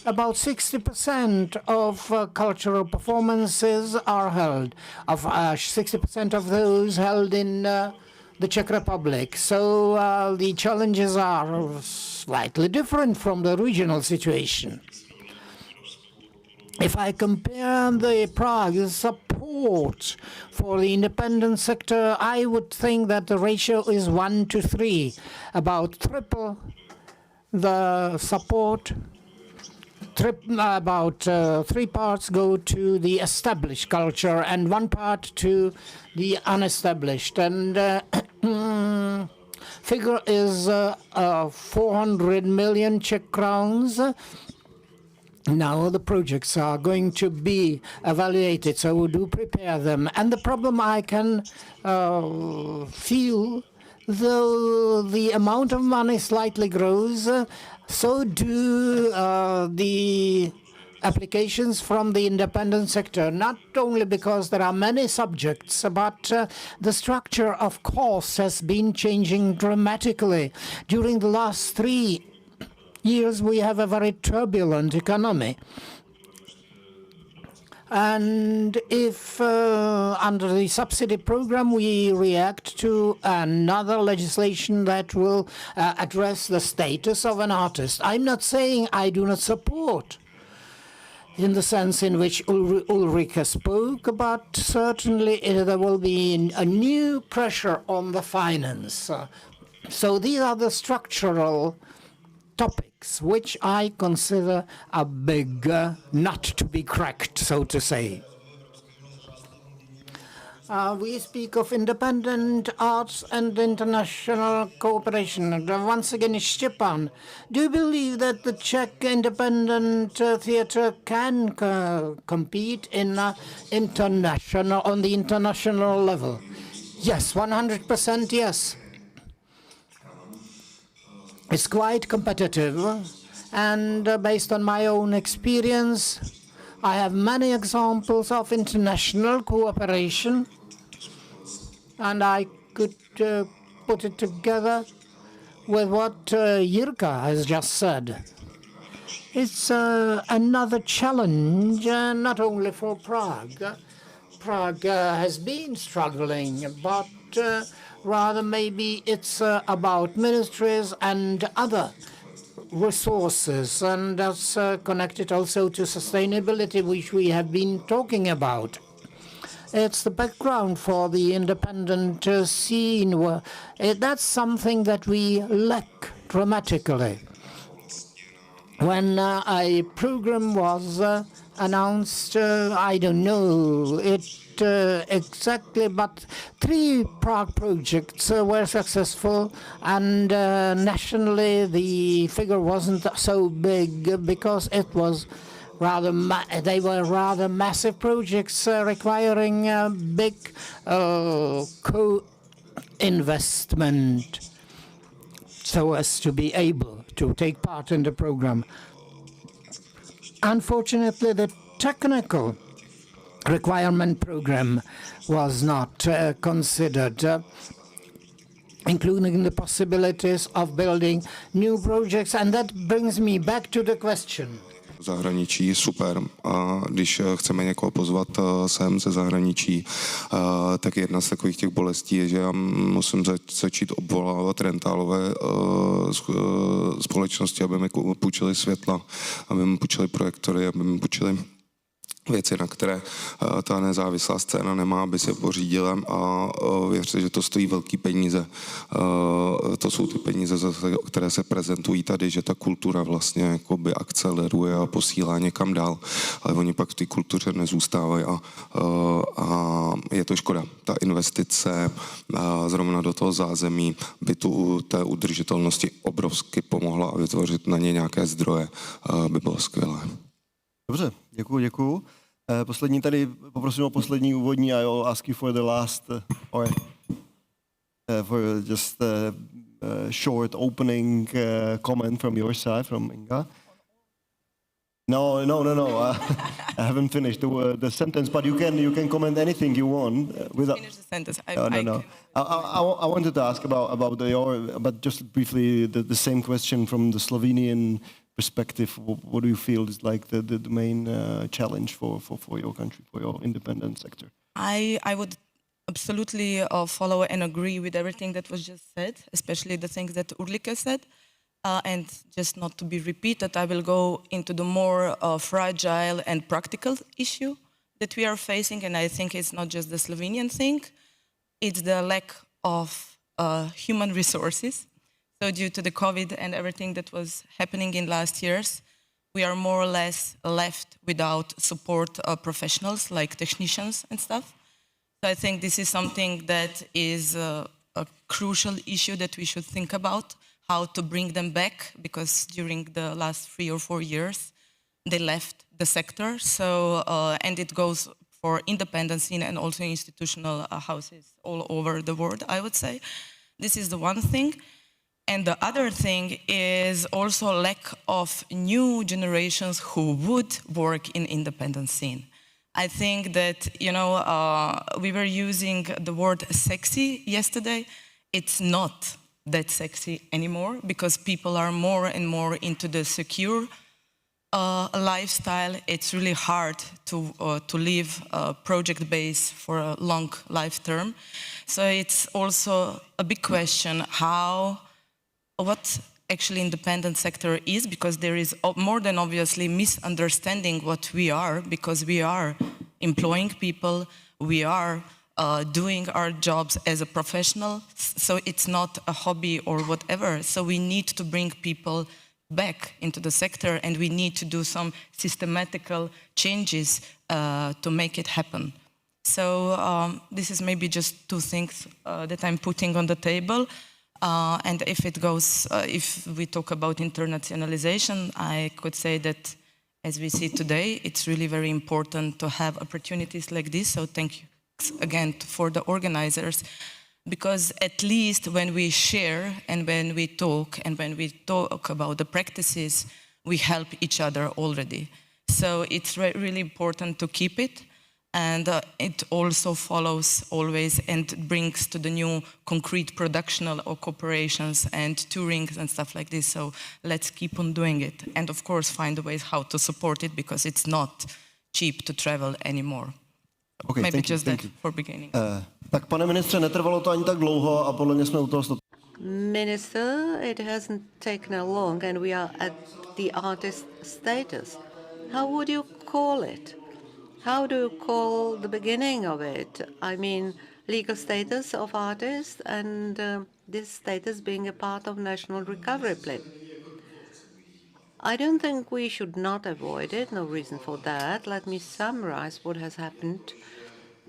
about 60% of cultural performances are held, of 60% of those held in the Czech Republic. So the challenges are slightly different from the regional situation. If I compare the Prague support for the independent sector, I would think that the ratio is 1 to 3, about triple the support. About 3 parts go to the established culture and 1 part to the unestablished. And figure is 400 million Czech crowns. Now the projects are going to be evaluated, so we do prepare them. And the problem I can feel, though the amount of money slightly grows, so do the applications from the independent sector, not only because there are many subjects, but the structure of course has been changing dramatically. During the last 3 years, we have a very turbulent economy. And if under the subsidy program we react to another legislation that will address the status of an artist, I'm not saying I do not support in the sense in which Ulrike spoke, but certainly there will be a new pressure on the finance. So these are the structural topics which I consider a big nut to be cracked, so to say. We speak of independent arts and international cooperation. Once again, Stepan, do you believe that the Czech independent theater can compete in on the international level? Yes, 100% yes. It's quite competitive, and based on my own experience, I have many examples of international cooperation, and I could put it together with what Jirka has just said. It's another challenge, not only for Prague, Prague has been struggling, but rather maybe it's about ministries and other resources, and that's connected also to sustainability, which we have been talking about. It's the background for the independent scene. That's something that we lack dramatically. When a program was announced, I don't know it exactly, but 3 Prague projects were successful, and nationally the figure wasn't so big because it was they were rather massive projects requiring big co-investment so as to be able to take part in the program. Unfortunately, the technical requirement program was not considered, including the possibilities of building new projects. And that brings me back to the question. Zahraničí super. A když chceme někoho pozvat sem ze zahraničí, tak jedna z takových těch bolestí je, že já musím začít obvolávat rentálové společnosti, aby mi půjčili světla, aby mi půjčili projektory, aby mi půjčili věci, na které ta nezávislá scéna nemá, aby si pořídila, a věřte, že to stojí velký peníze. To jsou ty peníze, které se prezentují tady, že ta kultura vlastně jakoby akceleruje a posílá někam dál, ale oni pak v té kultuře nezůstávají a je to škoda. Ta investice zrovna do toho zázemí by tu té udržitelnosti obrovsky pomohla a vytvořit na ně nějaké zdroje by bylo skvělé. Dobře, děkuju. Poslední tady, poprosím o poslední úvodní, I will ask you for the last, for just a short opening comment from your side, from Inga. No, I haven't finished the sentence, but you can comment anything you want. Without, finish the sentence. No. I wanted to ask about just briefly the same question from the Slovenian perspective. What do you feel is like the main challenge for your country, for your independent sector? I would absolutely follow and agree with everything that was just said, especially the things that Ulrike said. And just not to be repeated, I will go into the more fragile and practical issue that we are facing. And I think it's not just the Slovenian thing, it's the lack of human resources. So due to the COVID and everything that was happening in last years, we are more or less left without support professionals like technicians and stuff. So I think this is something that is a crucial issue that we should think about, how to bring them back, because during the last 3 or 4 years, they left the sector. So, and it goes for independent scene and also institutional houses all over the world, I would say. This is the one thing. And the other thing is also lack of new generations who would work in independent scene. I think that, we were using the word sexy yesterday. It's not that sexy anymore because people are more and more into the secure lifestyle. It's really hard to live project base for a long life term. So it's also a big question what actually independent sector is, because there is more than obviously misunderstanding what we are, because we are employing people, we are doing our jobs as a professional, so it's not a hobby or whatever. So we need to bring people back into the sector, and we need to do some systematical changes to make it happen. So this is maybe just 2 things that I'm putting on the table. And if we talk about internationalization, I could say that as we see today, it's really very important to have opportunities like this. So thank you again for the organizers, because at least when we share and when we talk about the practices, we help each other already. So it's really important to keep it. And it also follows always and brings to the new concrete productional or cooperations and tourings and stuff like this. So let's keep on doing it. And of course, find ways how to support it, because it's not cheap to travel anymore. Okay, maybe thank you, just that for beginning. Tak pane ministře, netrvalo to ani tak dlouho a podle mě jsme u toho Minister, it hasn't taken long and we are at the artist status. How would you call it? How do you call the beginning of it? I mean, legal status of artists and this status being a part of national recovery plan. I don't think we should not avoid it, no reason for that. Let me summarize what has happened.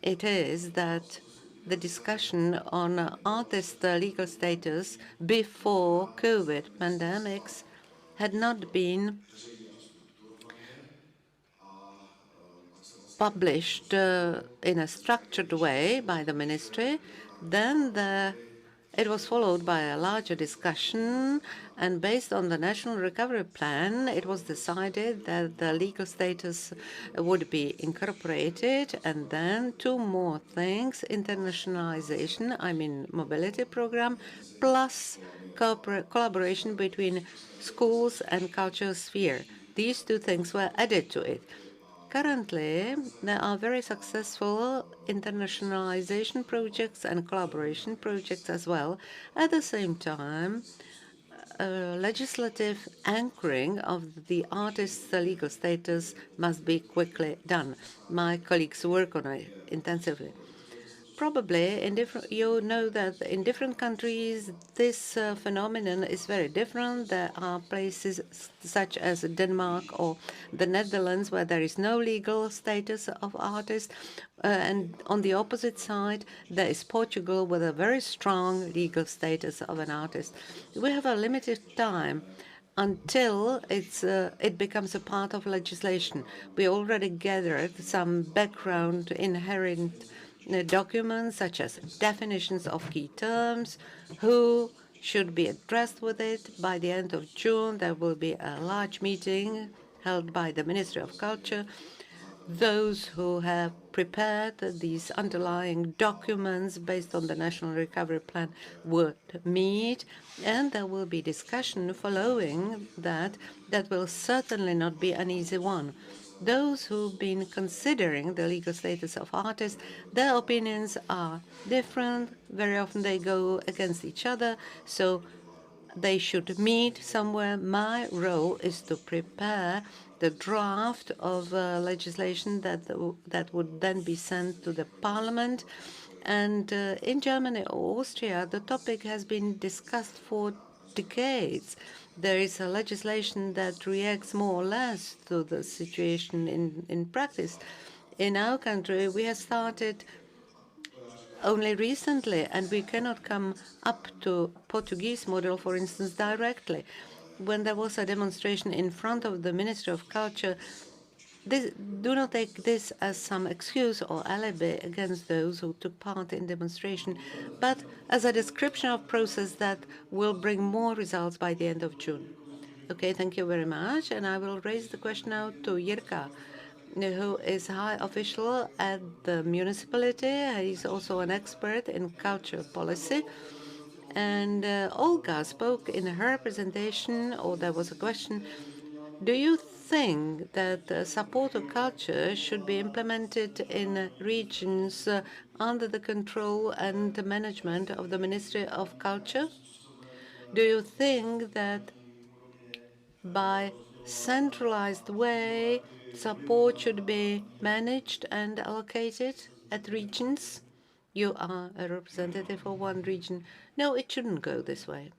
It is that the discussion on artist legal status before COVID pandemics had not been published in a structured way by the ministry. Then it was followed by a larger discussion, and based on the National Recovery Plan, it was decided that the legal status would be incorporated, and then two more things, internationalization, I mean mobility program, plus collaboration between schools and cultural sphere. These two things were added to it. Currently, there are very successful internationalization projects and collaboration projects as well. At the same time, legislative anchoring of the artist's legal status must be quickly done. My colleagues work on it intensively. Probably, you know that in different countries, this phenomenon is very different. There are places such as Denmark or the Netherlands where there is no legal status of artists. And on the opposite side, there is Portugal with a very strong legal status of an artist. We have a limited time until it becomes a part of legislation. We already gathered some background inherent documents such as definitions of key terms, who should be addressed with it. By the end of June, there will be a large meeting held by the Ministry of Culture. Those who have prepared these underlying documents based on the National Recovery Plan would meet, and there will be discussion following that. That will certainly not be an easy one. Those who've been considering the legal status of artists, their opinions are different. Very often they go against each other, so they should meet somewhere. My role is to prepare the draft of legislation that would then be sent to the parliament. And in Germany or Austria, the topic has been discussed for decades. There is a legislation that reacts more or less to the situation in practice. In our country, we have started only recently, and we cannot come up to Portuguese model, for instance, directly. When there was a demonstration in front of the Ministry of Culture, do not take this as some excuse or alibi against those who took part in demonstration, but as a description of process that will bring more results by the end of June. Okay, thank you very much. And I will raise the question now to Jirka, who is high official at the municipality. He's also an expert in culture policy. And Olga spoke in her presentation, or there was a question, do you think that support of culture should be implemented in regions under the control and management of the Ministry of Culture? Do you think that by centralized way support should be managed and allocated at regions? You are a representative of one region. No, it shouldn't go this way.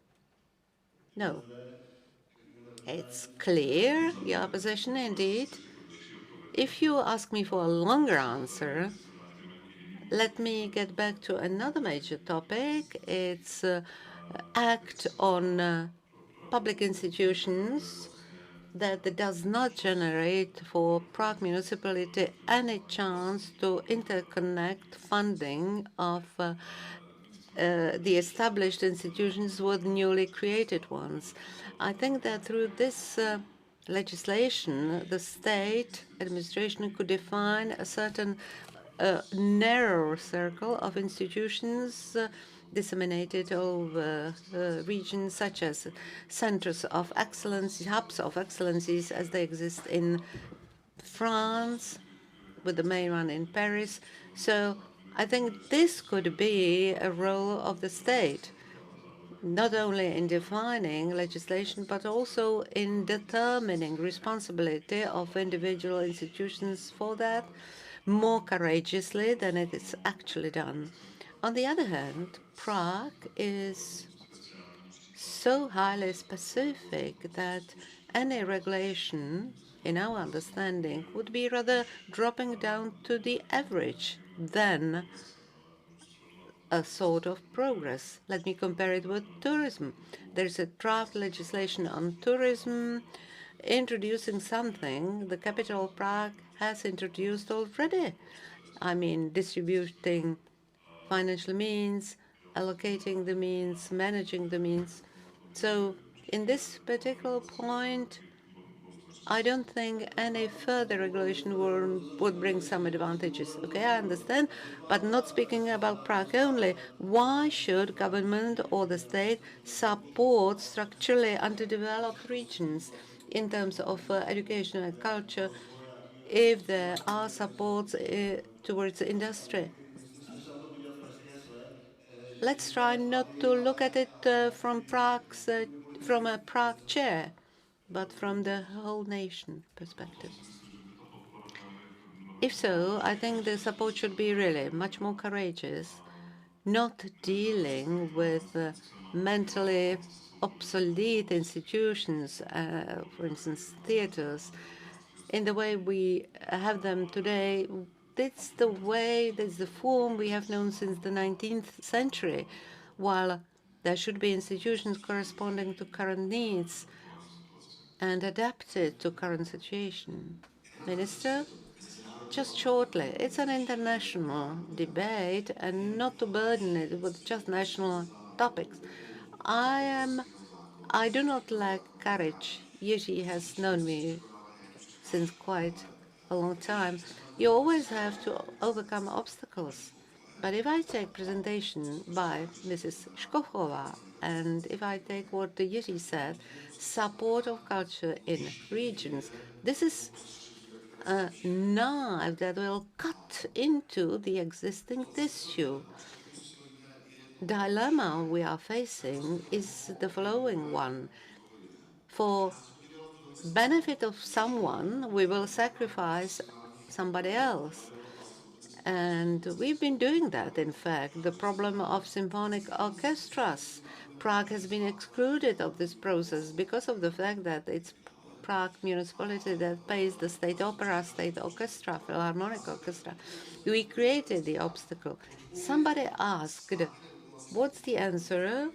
No. It's clear, your position, indeed. If you ask me for a longer answer, let me get back to another major topic. It's act on public institutions that does not generate for Prague municipality any chance to interconnect funding of the established institutions with newly created ones. I think that through this legislation, the state administration could define a certain narrow circle of institutions disseminated over regions such as centers of excellence, hubs of excellencies as they exist in France, with the main one in Paris. So I think this could be a role of the state, not only in defining legislation, but also in determining responsibility of individual institutions for that more courageously than it is actually done. On the other hand, Prague is so highly specific that any regulation, in our understanding, would be rather dropping down to the average than a sort of progress. Let me compare it with tourism. There's a draft legislation on tourism introducing something the capital of Prague has introduced already. I mean, distributing financial means, allocating the means, managing the means. So in this particular point, I don't think any further regulation would bring some advantages. Okay, I understand, but not speaking about Prague only. Why should government or the state support structurally underdeveloped regions in terms of education and culture if there are supports towards industry? Let's try not to look at it from a Prague chair, but from the whole nation perspective. If so, I think the support should be really much more courageous, not dealing with mentally obsolete institutions, for instance, theaters, in the way we have them today. That's the way, that's the form we have known since the 19th century, while there should be institutions corresponding to current needs and adapted to current situation. Minister, just shortly, it's an international debate, and not to burden it with just national topics. I do not lack courage. Jiří has known me since quite a long time. You always have to overcome obstacles. But if I take presentation by Mrs. Škochová, and if I take what Jiří said, support of culture in regions, this is a knife that will cut into the existing tissue. Dilemma we are facing is the following one. For benefit of someone, we will sacrifice somebody else. And we've been doing that, in fact. The problem of symphonic orchestras. Prague has been excluded of this process because of the fact that it's Prague municipality that pays the state opera, state orchestra, philharmonic orchestra. We created the obstacle. Somebody asked, what's the answer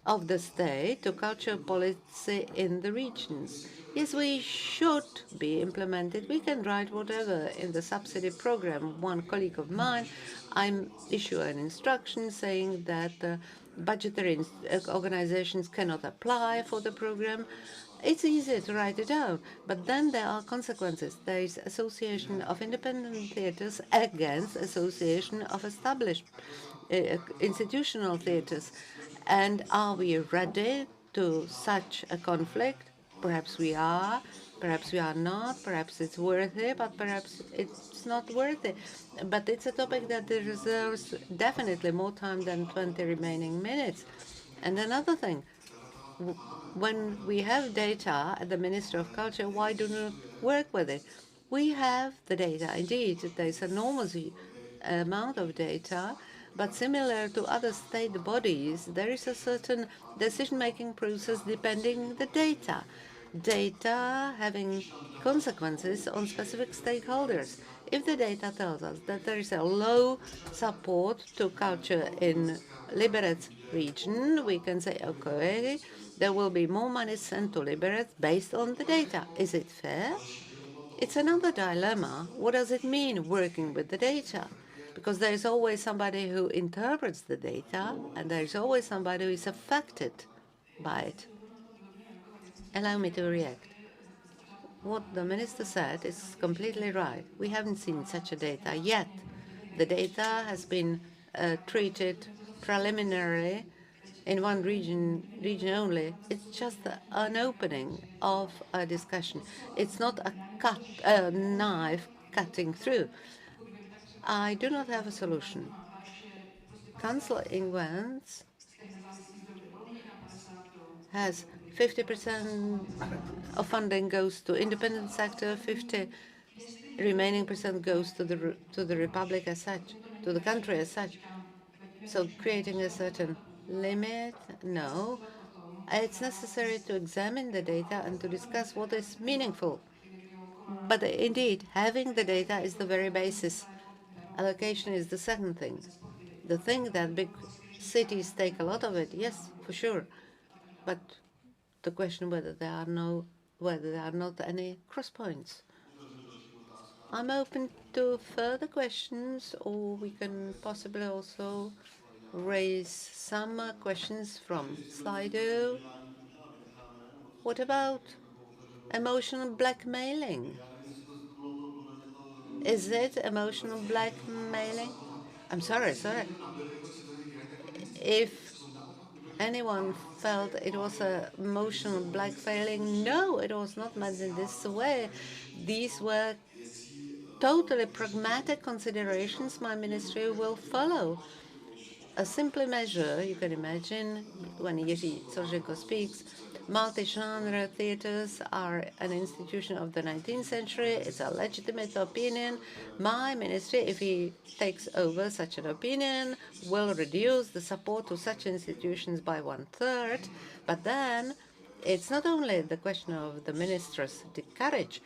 of the state to culture policy in the regions? Yes, we should be implemented. We can write whatever in the subsidy program. One colleague of mine, I issue an instruction saying that budgetary organizations cannot apply for the program. It's easy to write it down, but then there are consequences. There is Association of Independent Theatres against Association of Established Institutional Theatres. And are we ready to such a conflict? Perhaps we are not, perhaps it's worthy, but perhaps it's not worthy. But it's a topic that deserves definitely more time than 20 remaining minutes. And another thing, when we have data at the Ministry of Culture, why do we not work with it? We have the data, indeed, there's an enormous amount of data, but similar to other state bodies, there is a certain decision-making process depending on the data. Data having consequences on specific stakeholders. If the data tells us that there is a low support to culture in Liberec region, we can say, okay, there will be more money sent to Liberec based on the data. Is it fair? It's another dilemma. What does it mean, working with the data? Because there is always somebody who interprets the data, and there is always somebody who is affected by it. Allow me to react. What the minister said is completely right. We haven't seen such a data yet. The data has been treated preliminarily in one region only. It's just an opening of a discussion. It's not a knife cutting through. I do not have a solution. Council England has 50% of funding goes to independent sector, 50 remaining percent goes to the republic as such, to the country as such. So creating a certain limit, no. It's necessary to examine the data and to discuss what is meaningful. But indeed, having the data is the very basis. Allocation is the second thing. The thing that big cities take a lot of it, yes, for sure. But the question whether there are not any cross points. I'm open to further questions, or we can possibly also raise some questions from Slido. What about emotional blackmailing? Is it emotional blackmailing? I'm sorry. If anyone felt it was emotional blackmailing, no, it was not meant in this way. These were totally pragmatic considerations my ministry will follow. A simple measure, you can imagine, when Jiří Cořenko speaks, multi-genre theaters are an institution of the 19th century. It's a legitimate opinion. My ministry, if he takes over such an opinion, will reduce the support to such institutions by 1/3. But then it's not only the question of the minister's courage.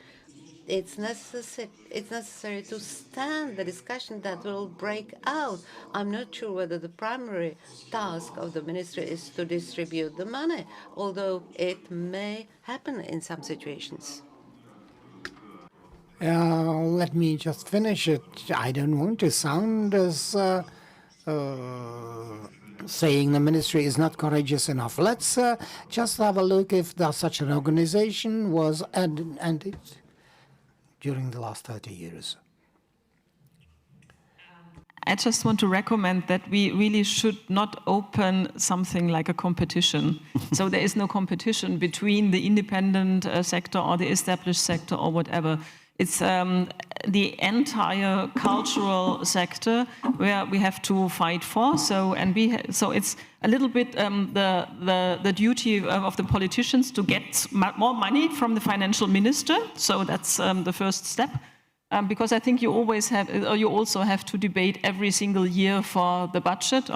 It's necessary to stand the discussion that will break out. I'm not sure whether the primary task of the ministry is to distribute the money, although it may happen in some situations. Let me just finish it. I don't want to sound as saying the ministry is not courageous enough. Let's just have a look if such an organization was ended during the last 30 years. I just want to recommend that we really should not open something like a competition. So there is no competition between the independent sector or the established sector or whatever. It's the entire cultural sector where we have to fight for. So it's a little bit the duty of the politicians to get more money from the financial minister. So that's the first step. Because I think you also have to debate every single year for the budget.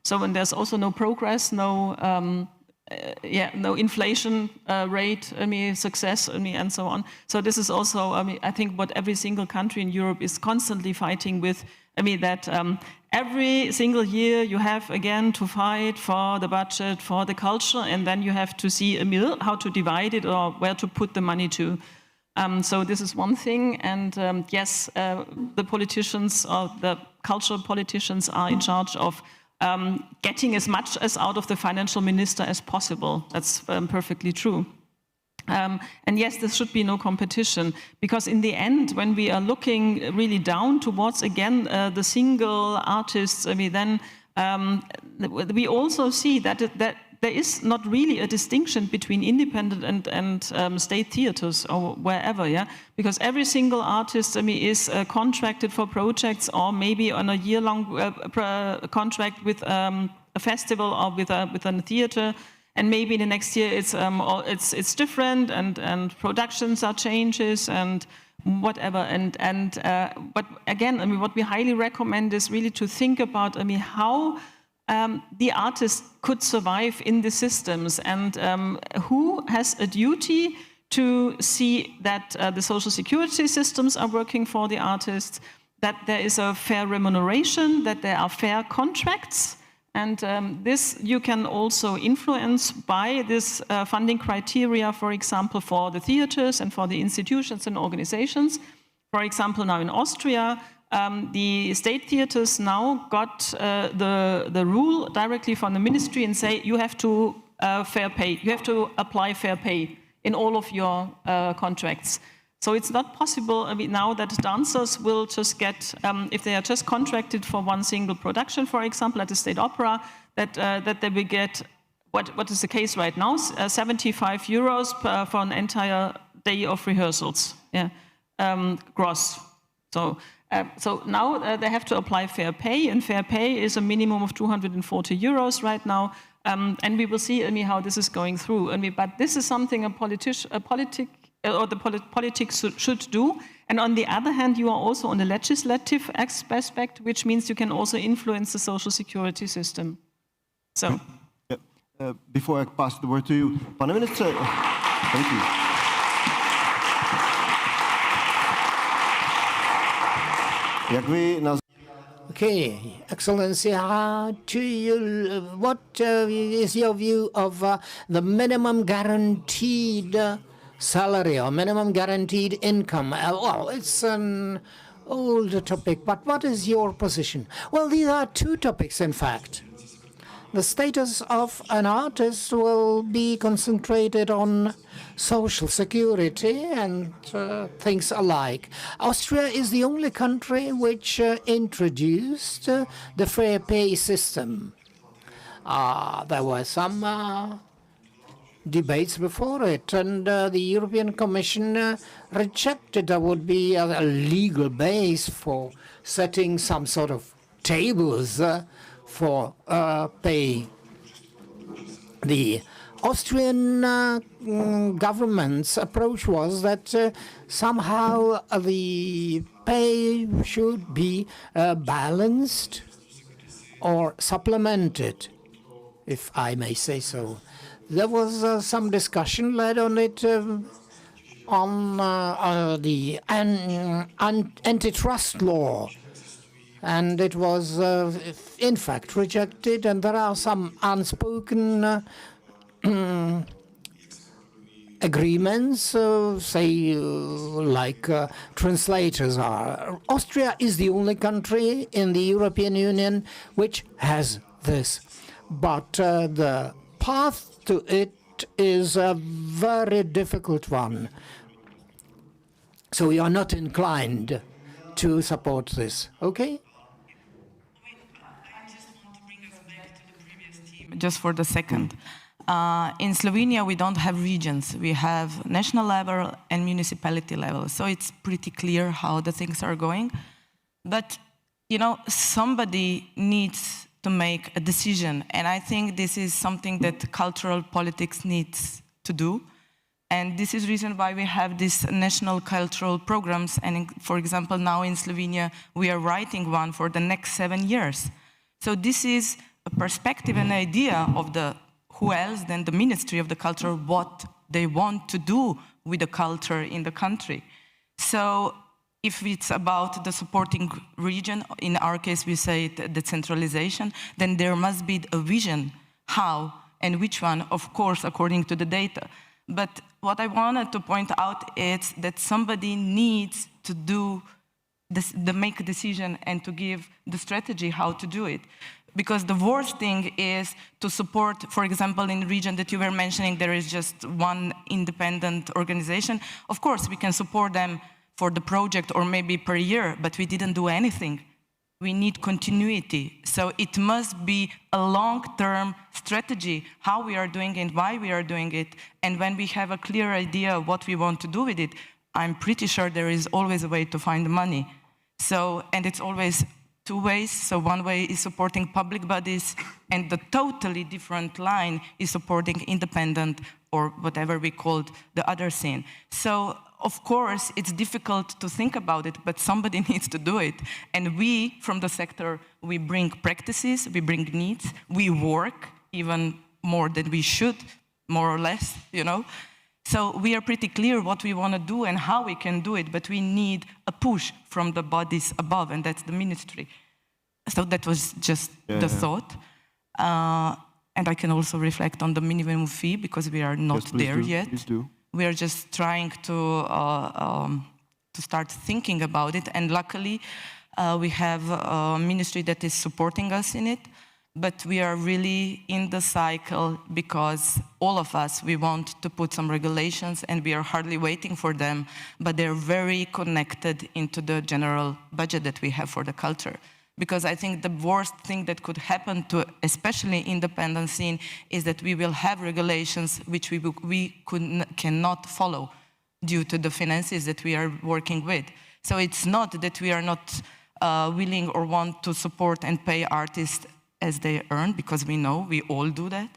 So when there's also no progress, no inflation rate, success, and so on. So this is also, I think what every single country in Europe is constantly fighting with. That every single year you have again to fight for the budget, for the culture, and then you have to see how to divide it or where to put the money to. So this is one thing, and yes, the politicians or the cultural politicians are in charge of getting as much as out of the financial minister as possible. That's perfectly true. And yes, there should be no competition, because in the end, when we are looking really down towards, again, the single artists, then we also see that there is not really a distinction between independent and state theaters or wherever, because every single artist is contracted for projects or maybe on a year-long contract with a festival or with a theater, and maybe the next year it's different and productions are changes and whatever. But again, what we highly recommend is really to think about how the artist could survive in the systems, and who has a duty to see that the social security systems are working for the artists, that there is a fair remuneration, that there are fair contracts. And this you can also influence by this funding criteria, for example, for the theaters and for the institutions and organizations. For example, now in Austria, the state theaters now got the rule directly from the ministry and say you have to fair pay. You have to apply fair pay in all of your contracts. So it's not possible now that dancers will just get, if they are just contracted for one single production, for example, at the State Opera, that they will get, what is the case right now, 75 euros for an entire day of rehearsals, gross. So, so now they have to apply fair pay, and fair pay is a minimum of 240 euros right now. And we will see how this is going through. But this is something politics should do. And on the other hand, you are also on the legislative aspect, which means you can also influence the social security system. So. Before I pass the word to you, pane ministře, thank you. Jak vy Okay, Excellency, what is your view of the minimum guaranteed salary or minimum guaranteed income? Well, it's an old topic, but what is your position? Well, these are two topics, in fact. The status of an artist will be concentrated on social security and things alike. Austria is the only country which introduced the fair pay system. There were some debates before it, and the European Commission rejected there would be a legal base for setting some sort of tables for pay. The Austrian government's approach was that somehow the pay should be balanced or supplemented, if I may say so. There was some discussion led on it on the antitrust law, and it was in fact rejected, and there are some unspoken agreements, say like translators are. Austria is the only country in the European Union which has this, but the path to it is a very difficult one. So we are not inclined to support this. Okay? Just for the second. In Slovenia, we don't have regions. We have national level and municipality level. So it's pretty clear how the things are going. But, you know, somebody needs to make a decision. And I think this is something that cultural politics needs to do. And this is the reason why we have these national cultural programs. And for example, now in Slovenia, we are writing one for the next 7 years. So this is a perspective and idea of the who else than the Ministry of the Culture, what they want to do with the culture in the country. So if it's about the supporting region, in our case we say decentralization, then there must be a vision, how and which one, of course, according to the data. But what I wanted to point out is that somebody needs to do this, to make a decision and to give the strategy how to do it. Because the worst thing is to support, for example, in the region that you were mentioning, there is just one independent organization. Of course, we can support them for the project or maybe per year, but we didn't do anything. We need continuity. So it must be a long-term strategy, how we are doing it, why we are doing it. And when we have a clear idea of what we want to do with it, I'm pretty sure there is always a way to find the money. So, and it's always two ways. So one way is supporting public bodies, and the totally different line is supporting independent or whatever we called the other scene. So of course, it's difficult to think about it, but somebody needs to do it. And we, from the sector, we bring practices, we bring needs, we work even more than we should, more or less, you know. So we are pretty clear what we want to do and how we can do it, but we need a push from the bodies above, and that's the ministry. So that was just the thought. And I can also reflect on the minimum fee, because we are not there yet. Please do. We are just trying to start thinking about it, and luckily we have a ministry that is supporting us in it. But we are really in the cycle because all of us, we want to put some regulations, and we are hardly waiting for them, but they're very connected into the general budget that we have for the culture. Because I think the worst thing that could happen to especially independent scene is that we will have regulations which we cannot follow due to the finances that we are working with. So it's not that we are not willing or want to support and pay artists as they earn, because we know we all do that.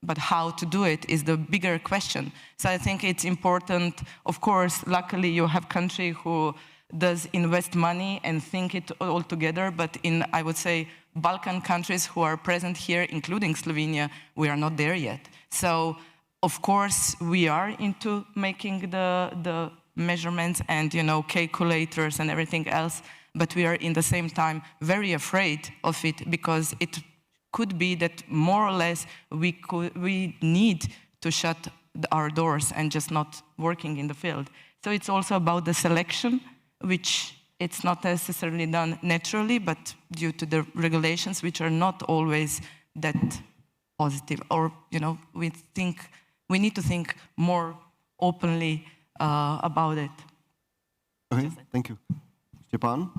But how to do it is the bigger question. So I think it's important. Of course, luckily you have country who does invest money and think it all together. But in, I would say, Balkan countries who are present here, including Slovenia, we are not there yet. So of course we are into making the measurements and, you know, calculators and everything else. But we are in the same time very afraid of it, because it could be that more or less we need to shut our doors and just not working in the field. So it's also about the selection, which it's not necessarily done naturally, but due to the regulations, which are not always that positive. Or, you know, we need to think more openly about it. Okay, thank you. Stepan?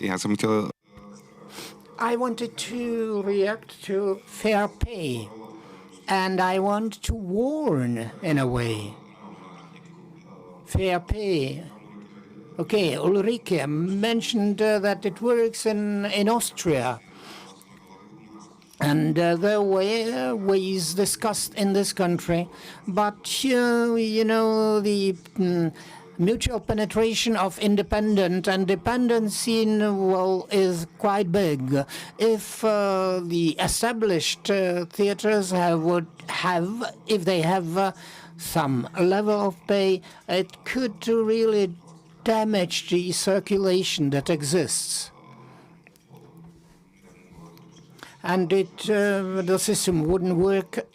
Já jsem chtěl... I wanted to react to fair pay, and I want to warn in a way. Fair pay. Okay, Ulrike mentioned that it works in Austria, and there were ways discussed in this country, but you know, the mutual penetration of independent and dependent scene, well, is quite big. If the established theaters if they have some level of pay, it could really damage the circulation that exists. And the system wouldn't work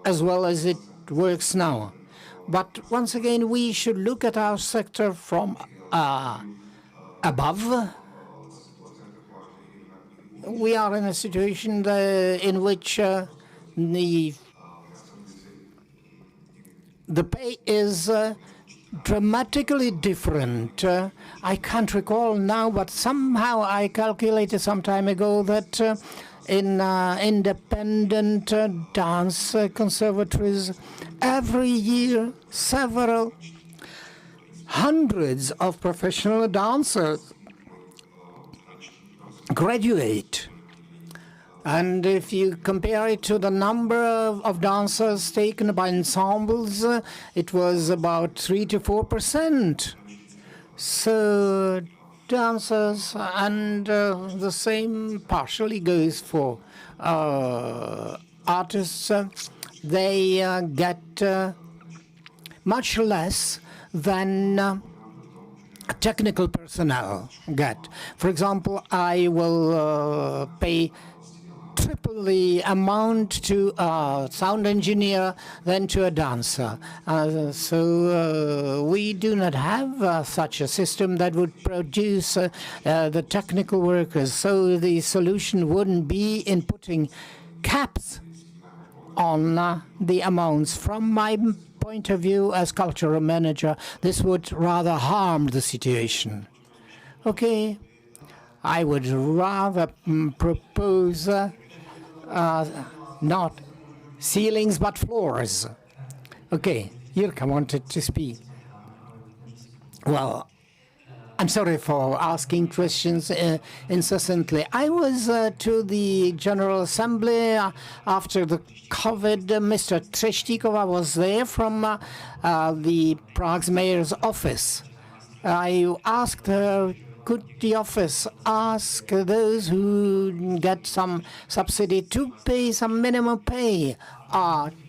as well as it works now. But once again, we should look at our sector from above. We are in a situation in which the pay is dramatically different. I can't recall now, but somehow I calculated some time ago that in independent dance conservatories, every year several hundreds of professional dancers graduate. And if you compare it to the number of dancers taken by ensembles, it was about 3 to 4%. So dancers, and the same partially goes for artists, they get much less than technical personnel get. For example, I will pay triple the amount to a sound engineer than to a dancer. So we do not have such a system that would produce the technical workers. So the solution wouldn't be in putting caps on the amounts. From my point of view as cultural manager, this would rather harm the situation. Okay, I would rather propose not ceilings but floors. Okay, Jirka wanted to speak. Well, I'm sorry for asking questions incessantly. I was to the General Assembly after the COVID. Mr. Třeštíková was there from the Prague's mayor's office. I asked her, could the office ask those who get some subsidy to pay some minimum pay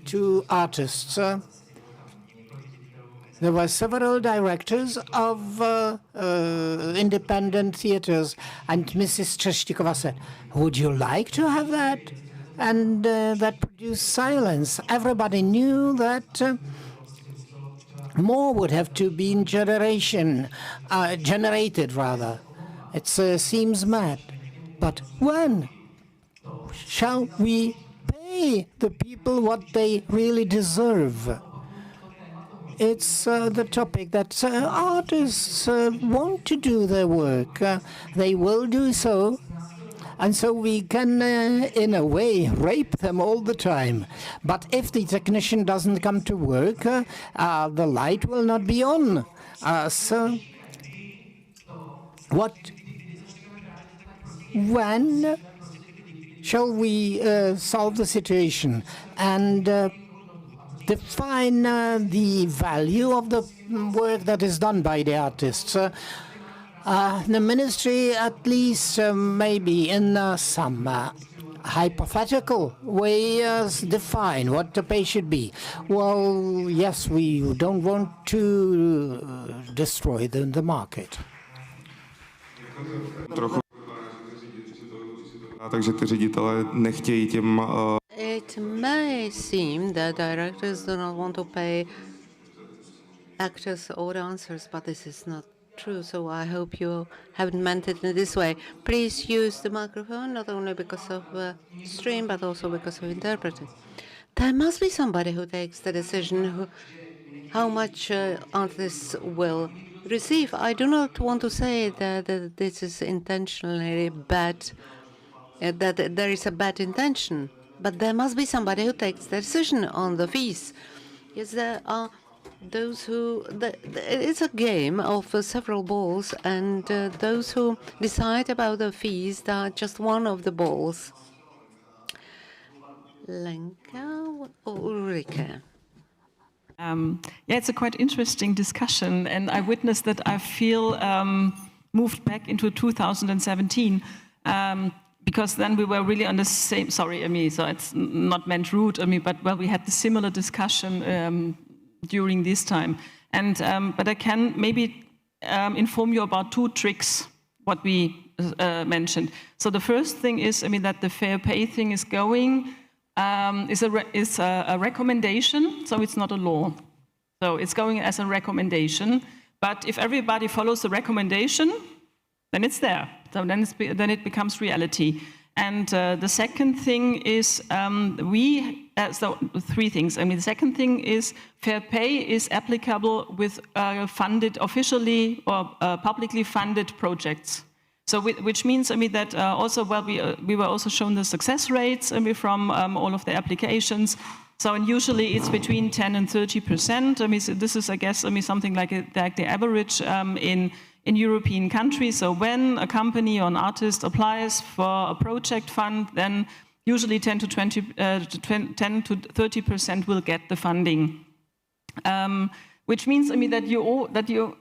to artists? There were several directors of independent theaters, and Mrs. Třeštíková said, would you like to have that? And that produced silence. Everybody knew that more would have to be generated rather. It seems mad. But when shall we pay the people what they really deserve? It's the topic that artists want to do their work. They will do so. And so we can, in a way, rape them all the time. But if the technician doesn't come to work, the light will not be on. So when shall we solve the situation and define the value of the work that is done by the artists? The ministry, at least maybe in some hypothetical way, define what the pay should be. Well, yes, we don't want to destroy the market. Takže ty ředitelé nechtějí těm... It may seem that directors do not want to pay actors or dancers, but this is not true, so I hope you haven't meant it in this way. Please use the microphone, not only because of stream, but also because of interpreting. There must be somebody who takes the decision how much artists will receive. I do not want to say that this is intentionally bad, that there is a bad intention, but there must be somebody who takes the decision on the fees. Yes, there are those who... it's a game of several balls, and those who decide about the fees are just one of the balls. Lenka or Ulrike? Yeah, it's a quite interesting discussion, and I witnessed that I feel moved back into 2017, because then we were really on the same, sorry, Ami, so it's not meant rude, Ami, but well, we had the similar discussion during this time. And but I can maybe inform you about two tricks, what we mentioned. So the first thing is, I mean, that the fair pay thing is going, is a recommendation, so it's not a law. So it's going as a recommendation, but if everybody follows the recommendation, then it's there. So then it becomes reality. And the second thing is so three things. I mean, the second thing is fair pay is applicable with funded, officially or publicly funded projects. So which means, I mean, that also, well, we were also shown the success rates, I mean, from all of the applications. So, and usually it's between 10 and 30%. I mean, so this is, I guess, I mean, something like the average in European countries. So when a company or an artist applies for a project fund, then usually 10 to 30% will get the funding. Which means, I mean, that you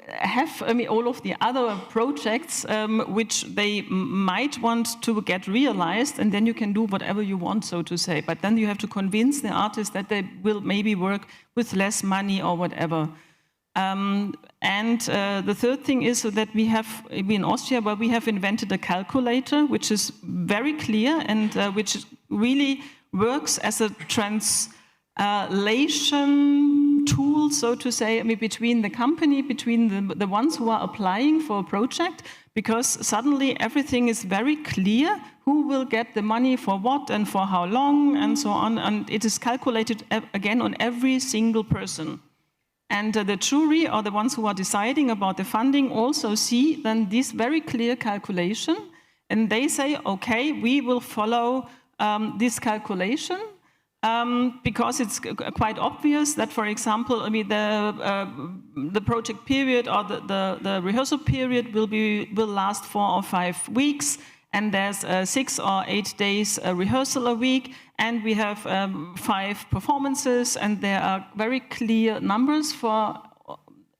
have, I mean, all of the other projects which they might want to get realized, and then you can do whatever you want, so to say. But then you have to convince the artist that they will maybe work with less money or whatever. And the third thing is that we have, in Austria, where we have invented a calculator, which is very clear and which really works as a translation tool, so to say, I mean, between the company, between the ones who are applying for a project, because suddenly everything is very clear, who will get the money for what and for how long and so on, and it is calculated again on every single person. And the jury, or the ones who are deciding about the funding, also see then this very clear calculation, and they say, okay, we will follow this calculation, because it's quite obvious that, for example, I mean, the project period or the rehearsal period will last 4 or 5 weeks, and there's 6 or 8 days rehearsal a week, and we have 5 performances, and there are very clear numbers for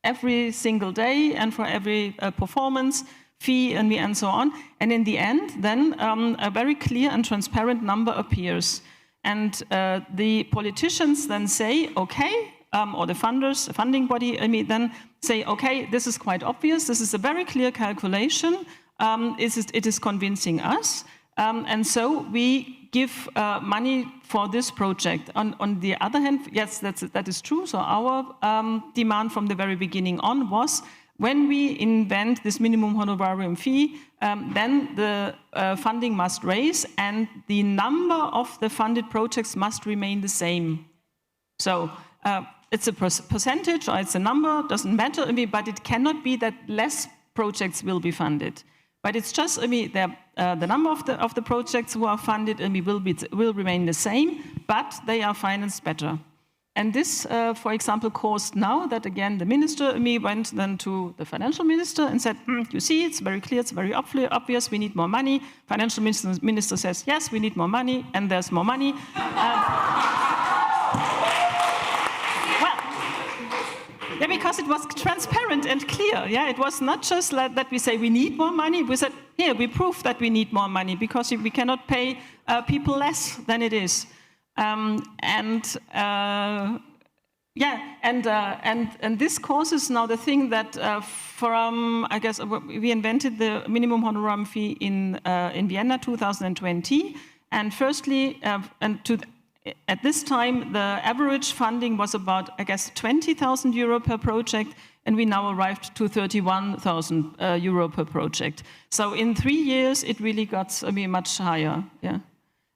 every single day and for every performance fee and so on. And in the end, then a very clear and transparent number appears. And the politicians then say, okay, or the funders, the funding body, I mean, then say, okay, this is quite obvious. This is a very clear calculation. It is convincing us. And so we give money for this project. On the other hand, yes, that is true. So our demand from the very beginning on was, when we invent this minimum honorarium fee, then the funding must raise, and the number of the funded projects must remain the same. So it's a percentage or it's a number, doesn't matter, I mean, but it cannot be that less projects will be funded. But it's just, I mean, the number of the projects who are funded, I mean, will remain the same, but they are financed better. And this, for example, caused now that, again, the minister, me, went then to the financial minister and said, you see, it's very clear, it's very obvious, we need more money. Financial minister says, yes, we need more money, and there's more money. Yeah, because it was transparent and clear. Yeah, it was not just like that we say we need more money. We said, here, we prove that we need more money because we cannot pay people less than it is. And this causes now the thing that from, I guess, we invented the minimum honorarium fee in Vienna 2020. And firstly, at this time, the average funding was about, I guess, 20,000 euro per project, and we now arrived to 31,000 euro per project. So in 3 years, it really got much higher. Yeah.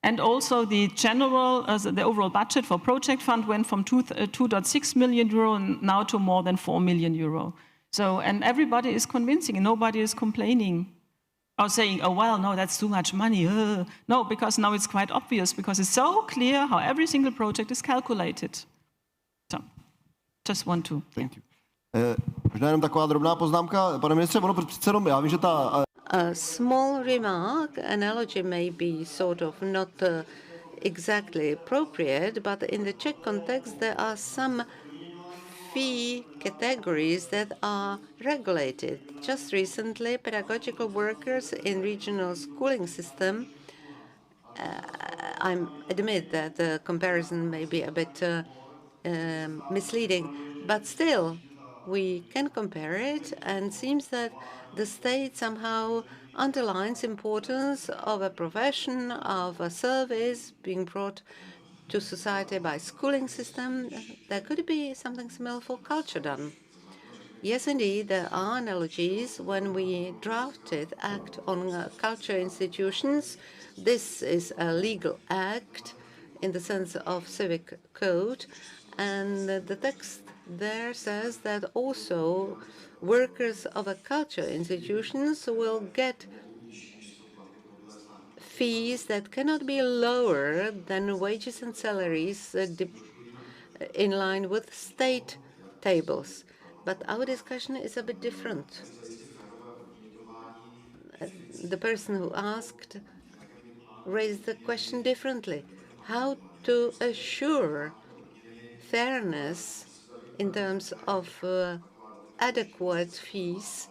And also the general, the overall budget for project fund went from 2.6 million euro now to more than 4 million euro. So, and everybody is convincing, and nobody is complaining or saying, oh, well, no, that's too much money. No, because now it's quite obvious, because it's so clear how every single project is calculated. So, just want to. Thank you. Možná jenom taková drobná poznámka, pane ministře, ono přece jenom, já vím, že ta... A small remark, analogy may be sort of not exactly appropriate, but in the Czech context there are some fee categories that are regulated. Just recently, pedagogical workers in regional schooling system, I admit that the comparison may be a bit misleading, but still we can compare it, and seems that the state somehow underlines importance of a profession, of a service being brought to society by schooling system. There could be something similar for culture done. Yes, indeed, there are analogies. When we drafted Act on Culture Institutions, this is a legal act in the sense of civic code, and the text there says that also workers of a culture institutions will get fees that cannot be lower than wages and salaries in line with state tables. But our discussion is a bit different. The person who asked raised the question differently. How to assure fairness in terms of adequate fees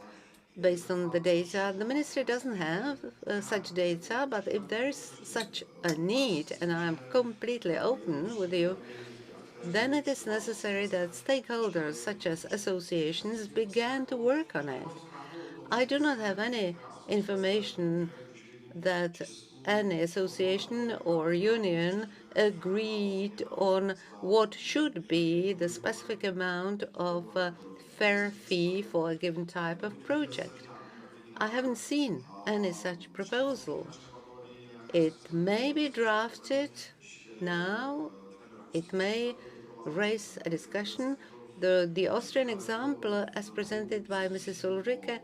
based on the data. The ministry doesn't have such data, but if there is such a need, and I'm completely open with you, then it is necessary that stakeholders such as associations began to work on it. I do not have any information that any association or union agreed on what should be the specific amount of fair fee for a given type of project. I haven't seen any such proposal. It may be drafted now. It may raise a discussion. The Austrian example, as presented by Mrs. Ulrike,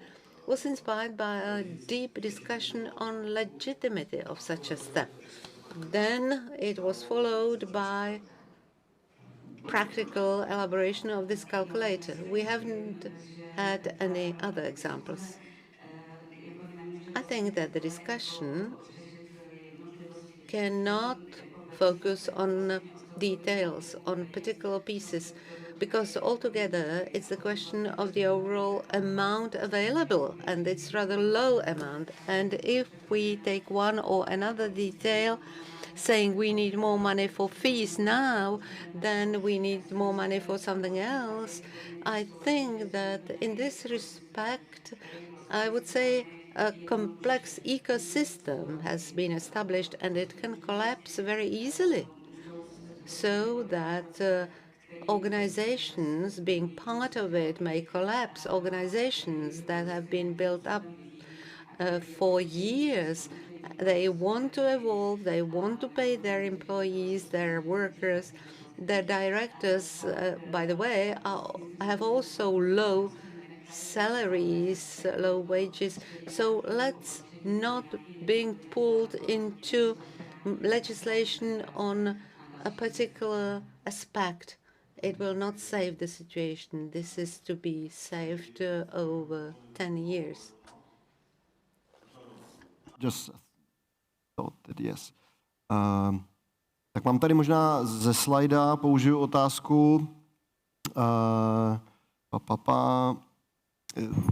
was inspired by a deep discussion on legitimacy of such a step. Then it was followed by practical elaboration of this calculator. We haven't had any other examples. I think that the discussion cannot focus on details, on particular pieces, because altogether it's the question of the overall amount available, and it's rather low amount. And if we take one or another detail, saying we need more money for fees now, then we need more money for something else, I think that in this respect, I would say a complex ecosystem has been established, and it can collapse very easily, so that organizations being part of it may collapse. Organizations that have been built up for years, they want to evolve, they want to pay their employees, their workers, their directors, by the way, have also low salaries, low wages. So let's not being pulled into legislation on a particular aspect it will not save the situation. This is to be saved over 10 years. Just thought that yes. Tak mám tady možná ze slajda, použiju otázku.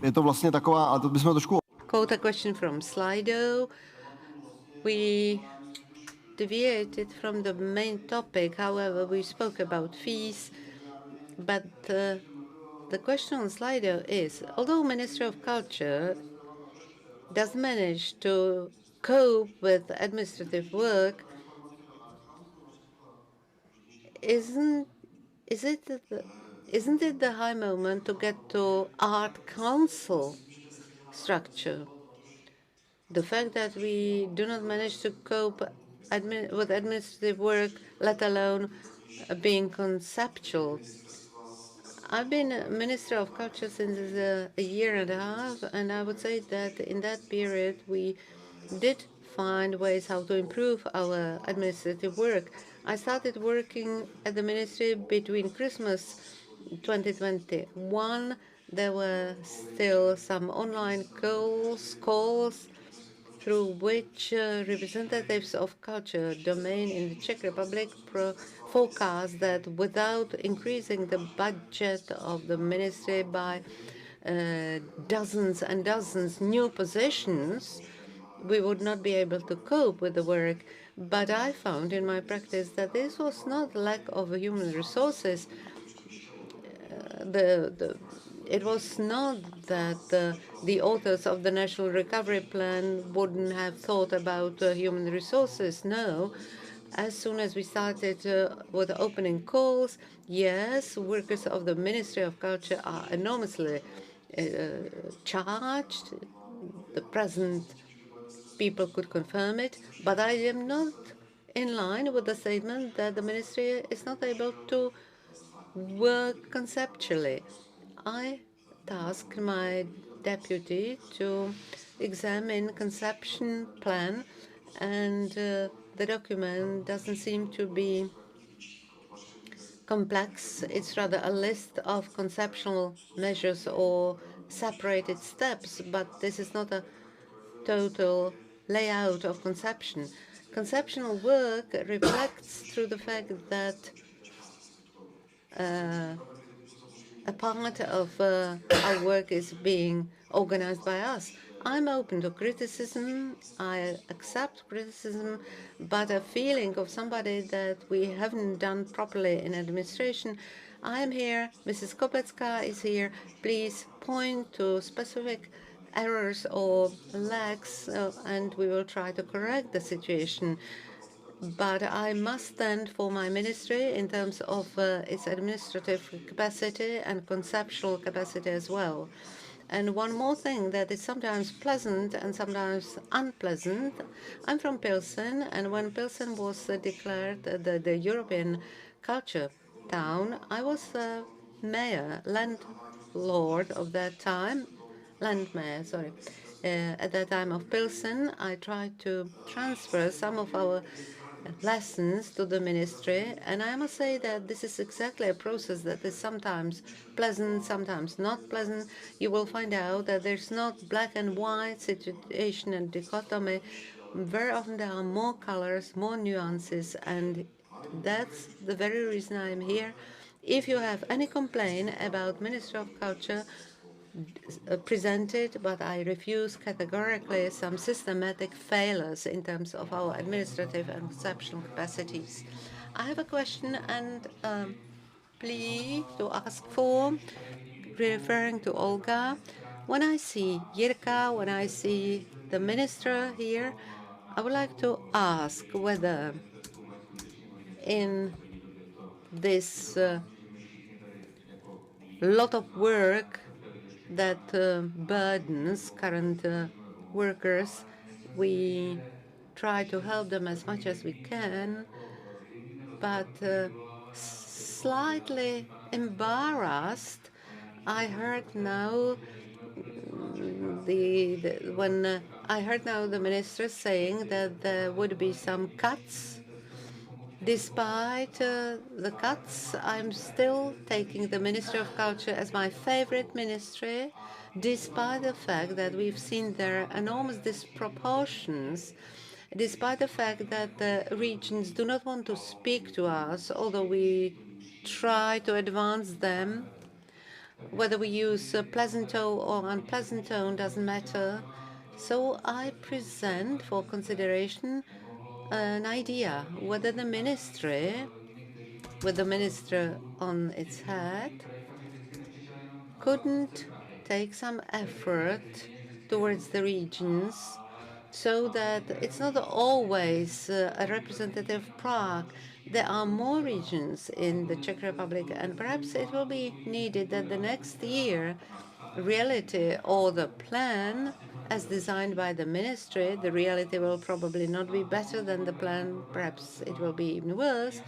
Je to vlastně taková, a to bychom trošku... Quote a question from Slido. We deviated from the main topic, however, we spoke about fees, but the question on Slido is, although Ministry of Culture does manage to cope with administrative work, isn't it the high moment to get to Art Council structure? The fact that we do not manage to cope with administrative work, let alone being conceptual. I've been Minister of Culture since a year and a half, and I would say that in that period we did find ways how to improve our administrative work. I started working at the ministry between Christmas 2021. There were still some online calls through which representatives of culture domain in the Czech Republic forecast that without increasing the budget of the ministry by dozens and dozens new positions, we would not be able to cope with the work. But I found in my practice that this was not lack of human resources. It was not that the authors of the National Recovery Plan wouldn't have thought about human resources. No. As soon as we started with opening calls, yes, workers of the Ministry of Culture are enormously charged. The present people could confirm it, but I am not in line with the statement that the ministry is not able to work conceptually. I tasked my deputy to examine conception plan, and the document doesn't seem to be complex. It's rather a list of conceptual measures or separated steps, but this is not a total layout of conception. Conceptual work reflects through the fact that a part of our work is being organized by us. I'm open to criticism, I accept criticism, but a feeling of somebody that we haven't done properly in administration. I am here, Mrs. Kopecka is here, please point to specific errors or lacks, and we will try to correct the situation. But I must stand for my ministry in terms of its administrative capacity and conceptual capacity as well. And one more thing that is sometimes pleasant and sometimes unpleasant. I'm from Pilsen, and when Pilsen was declared the European culture town, I was mayor, landlord of that time, landmayor, sorry. At that time of Pilsen, I tried to transfer some of our lessons to the ministry, and I must say that this is exactly a process that is sometimes pleasant, sometimes not pleasant. You will find out that there's not black and white situation and dichotomy. Very often there are more colors, more nuances, and that's the very reason I'm here. If you have any complaint about Ministry of Culture, presented, but I refuse categorically some systematic failures in terms of our administrative and conceptual capacities. I have a question and plea to ask for, referring to Olga. When I see Jirka, when I see the minister here, I would like to ask whether in this lot of work that burdens current workers, we try to help them as much as we can, but slightly embarrassed, I heard now I heard now the minister saying that there would be some cuts Despite the cuts, I'm still taking the Ministry of Culture as my favorite ministry, despite the fact that we've seen their enormous disproportions, despite the fact that the regions do not want to speak to us, although we try to advance them. Whether we use pleasant tone or unpleasant tone doesn't matter. So I present for consideration an idea whether the ministry, with the minister on its head, couldn't take some effort towards the regions so that it's not always a representative Prague. There are more regions in the Czech Republic, and perhaps it will be needed that the next year reality or the plan as designed by the ministry, the reality will probably not be better than the plan, perhaps it will be even worse,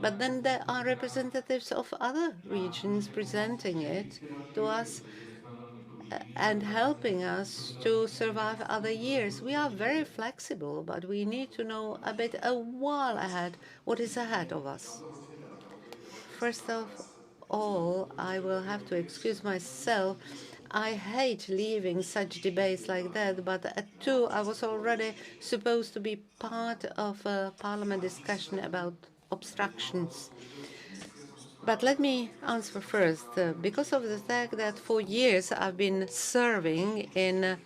but then there are representatives of other regions presenting it to us and helping us to survive other years. We are very flexible, but we need to know a bit a while ahead what is ahead of us. First of all, I will have to excuse myself. I hate leaving such debates like that, but at 2 I was already supposed to be part of a parliament discussion about obstructions. But let me answer first. Because of the fact that for years I've been serving in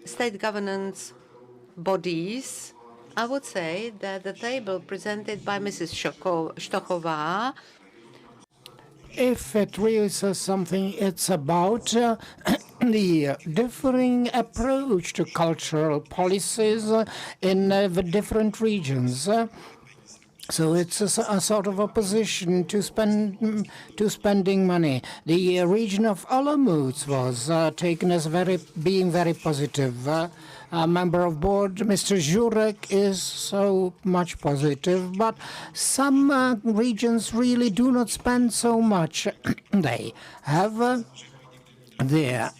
state governance bodies, I would say that the table presented by Mrs. Škochová, if it really says something, it's about the differing approach to cultural policies in the different regions. So it's a sort of opposition to spending money. The region of Olomouc was taken as being very positive. A member of board, Mr. Jurek, is so much positive, but some regions really do not spend so much. They have their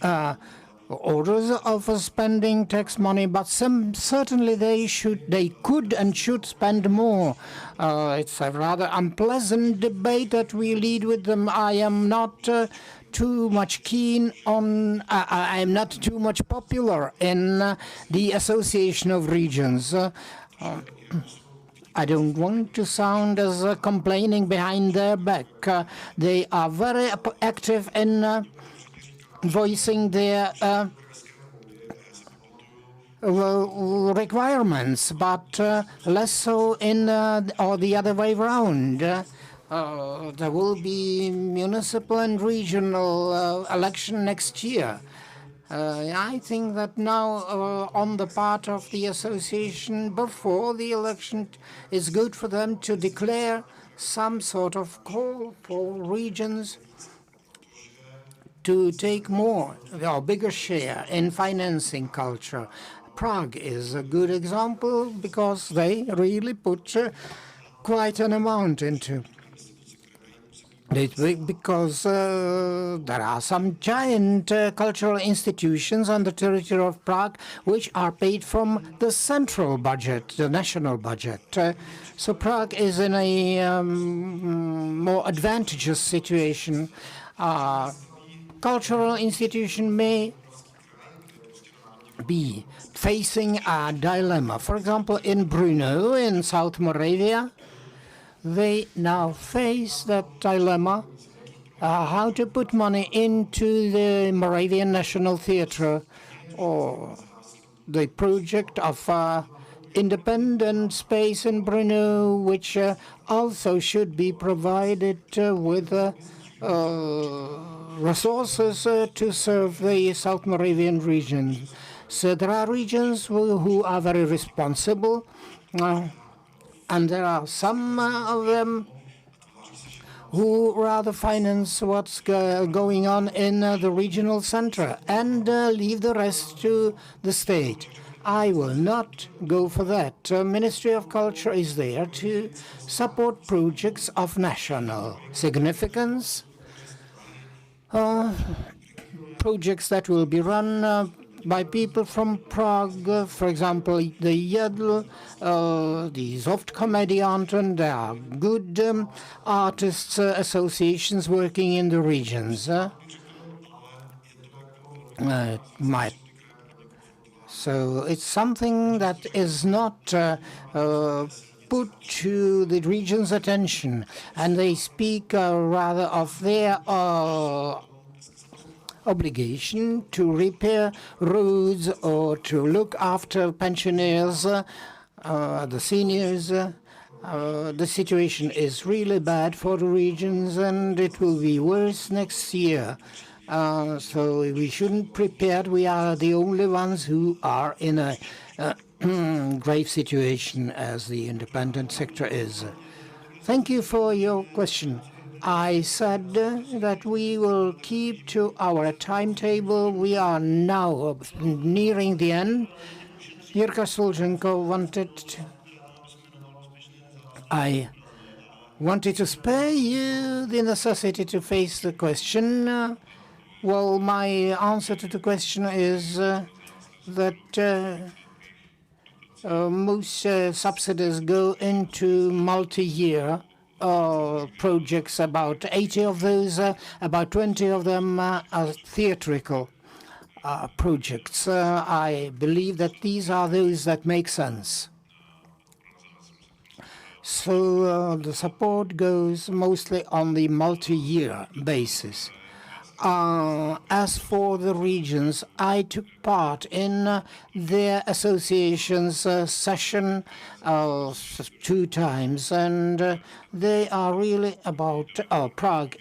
orders of spending tax money, but certainly they could and should spend more. It's a rather unpleasant debate that we lead with them. I am not too much keen on, I am not too much popular in the Association of Regions. I don't want to sound as complaining behind their back. They are very active in voicing their requirements, but less so in or the other way around. There will be municipal and regional election next year. I think that now on the part of the association before the election, it's good for them to declare some sort of call for regions to take more or bigger share in financing culture. Prague is a good example because they really put quite an amount into it, because there are some giant cultural institutions on the territory of Prague which are paid from the central budget, the national budget. So Prague is in a more advantageous situation. Cultural institution may be facing a dilemma. For example, in Brno, in South Moravia, they now face that dilemma, how to put money into the Moravian National Theatre or the project of independent space in Brno, which also should be provided with resources to serve the South Moravian region. So there are regions who are very responsible, and there are some of them who rather finance what's going on in the regional center and leave the rest to the state. I will not go for that. Ministry of Culture is there to support projects of national significance, projects that will be run by people from Prague, for example, the Eder, the Soft Komedianten. There are good artists associations working in the regions. So it's something that is not put to the region's attention, and they speak rather of their obligation to repair roads or to look after pensioners, the seniors. The situation is really bad for the regions, and it will be worse next year. So we shouldn't prepare. We are the only ones who are in a grave situation as the independent sector is. Thank you for your question. I said that we will keep to our timetable. We are now nearing the end. Jirka Solzhenko I wanted to spare you the necessity to face the question. Well, my answer to the question is that most subsidies go into multi-year projects. About 80 of those, about 20 of them are theatrical projects. I believe that these are those that make sense. So the support goes mostly on the multi-year basis. As for the regions, I took part in their association's session 2 times, and they are really about Prague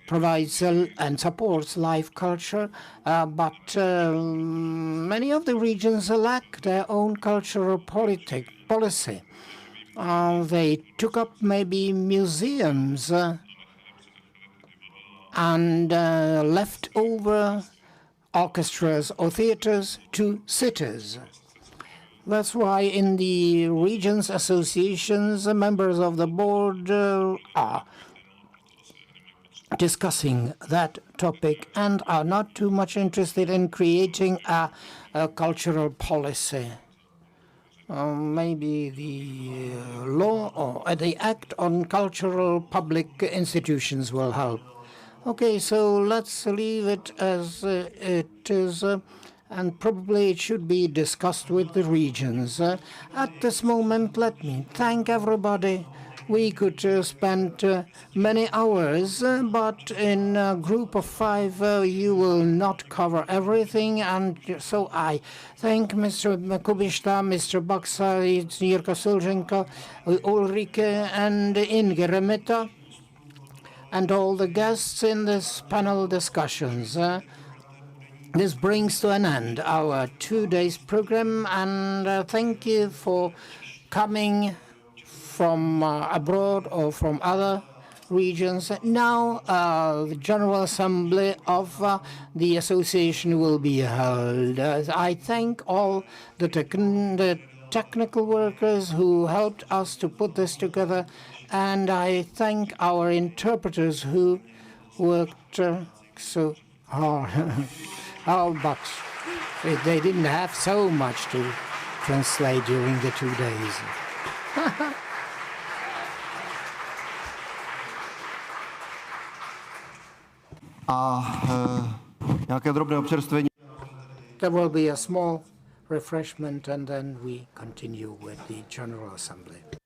provides and supports live culture, but many of the regions lack their own cultural policy. They took up maybe museums and left over orchestras or theaters to cities. That's why in the regions associations, members of the board are discussing that topic and are not too much interested in creating a cultural policy. Maybe the law or the Act on Cultural Public Institutions will help. Okay, so let's leave it as it is, and probably it should be discussed with the regions. At this moment, let me thank everybody. We could spend many hours, but in a group of 5, you will not cover everything. And so I thank Mr. Kubishta, Mr. Baksa, Jirka Solzhenko, Ulrike, and Inge Remeta, and all the guests in this panel discussions. This brings to an end our 2 days program, and thank you for coming from abroad or from other regions. Now the General Assembly of the association will be held. I thank all the technical workers who helped us to put this together, and I thank our interpreters who worked so hard. But they didn't have so much to translate during the 2 days. Nějaké drobné občerstvení. There will be a small refreshment, and then we continue with the General Assembly.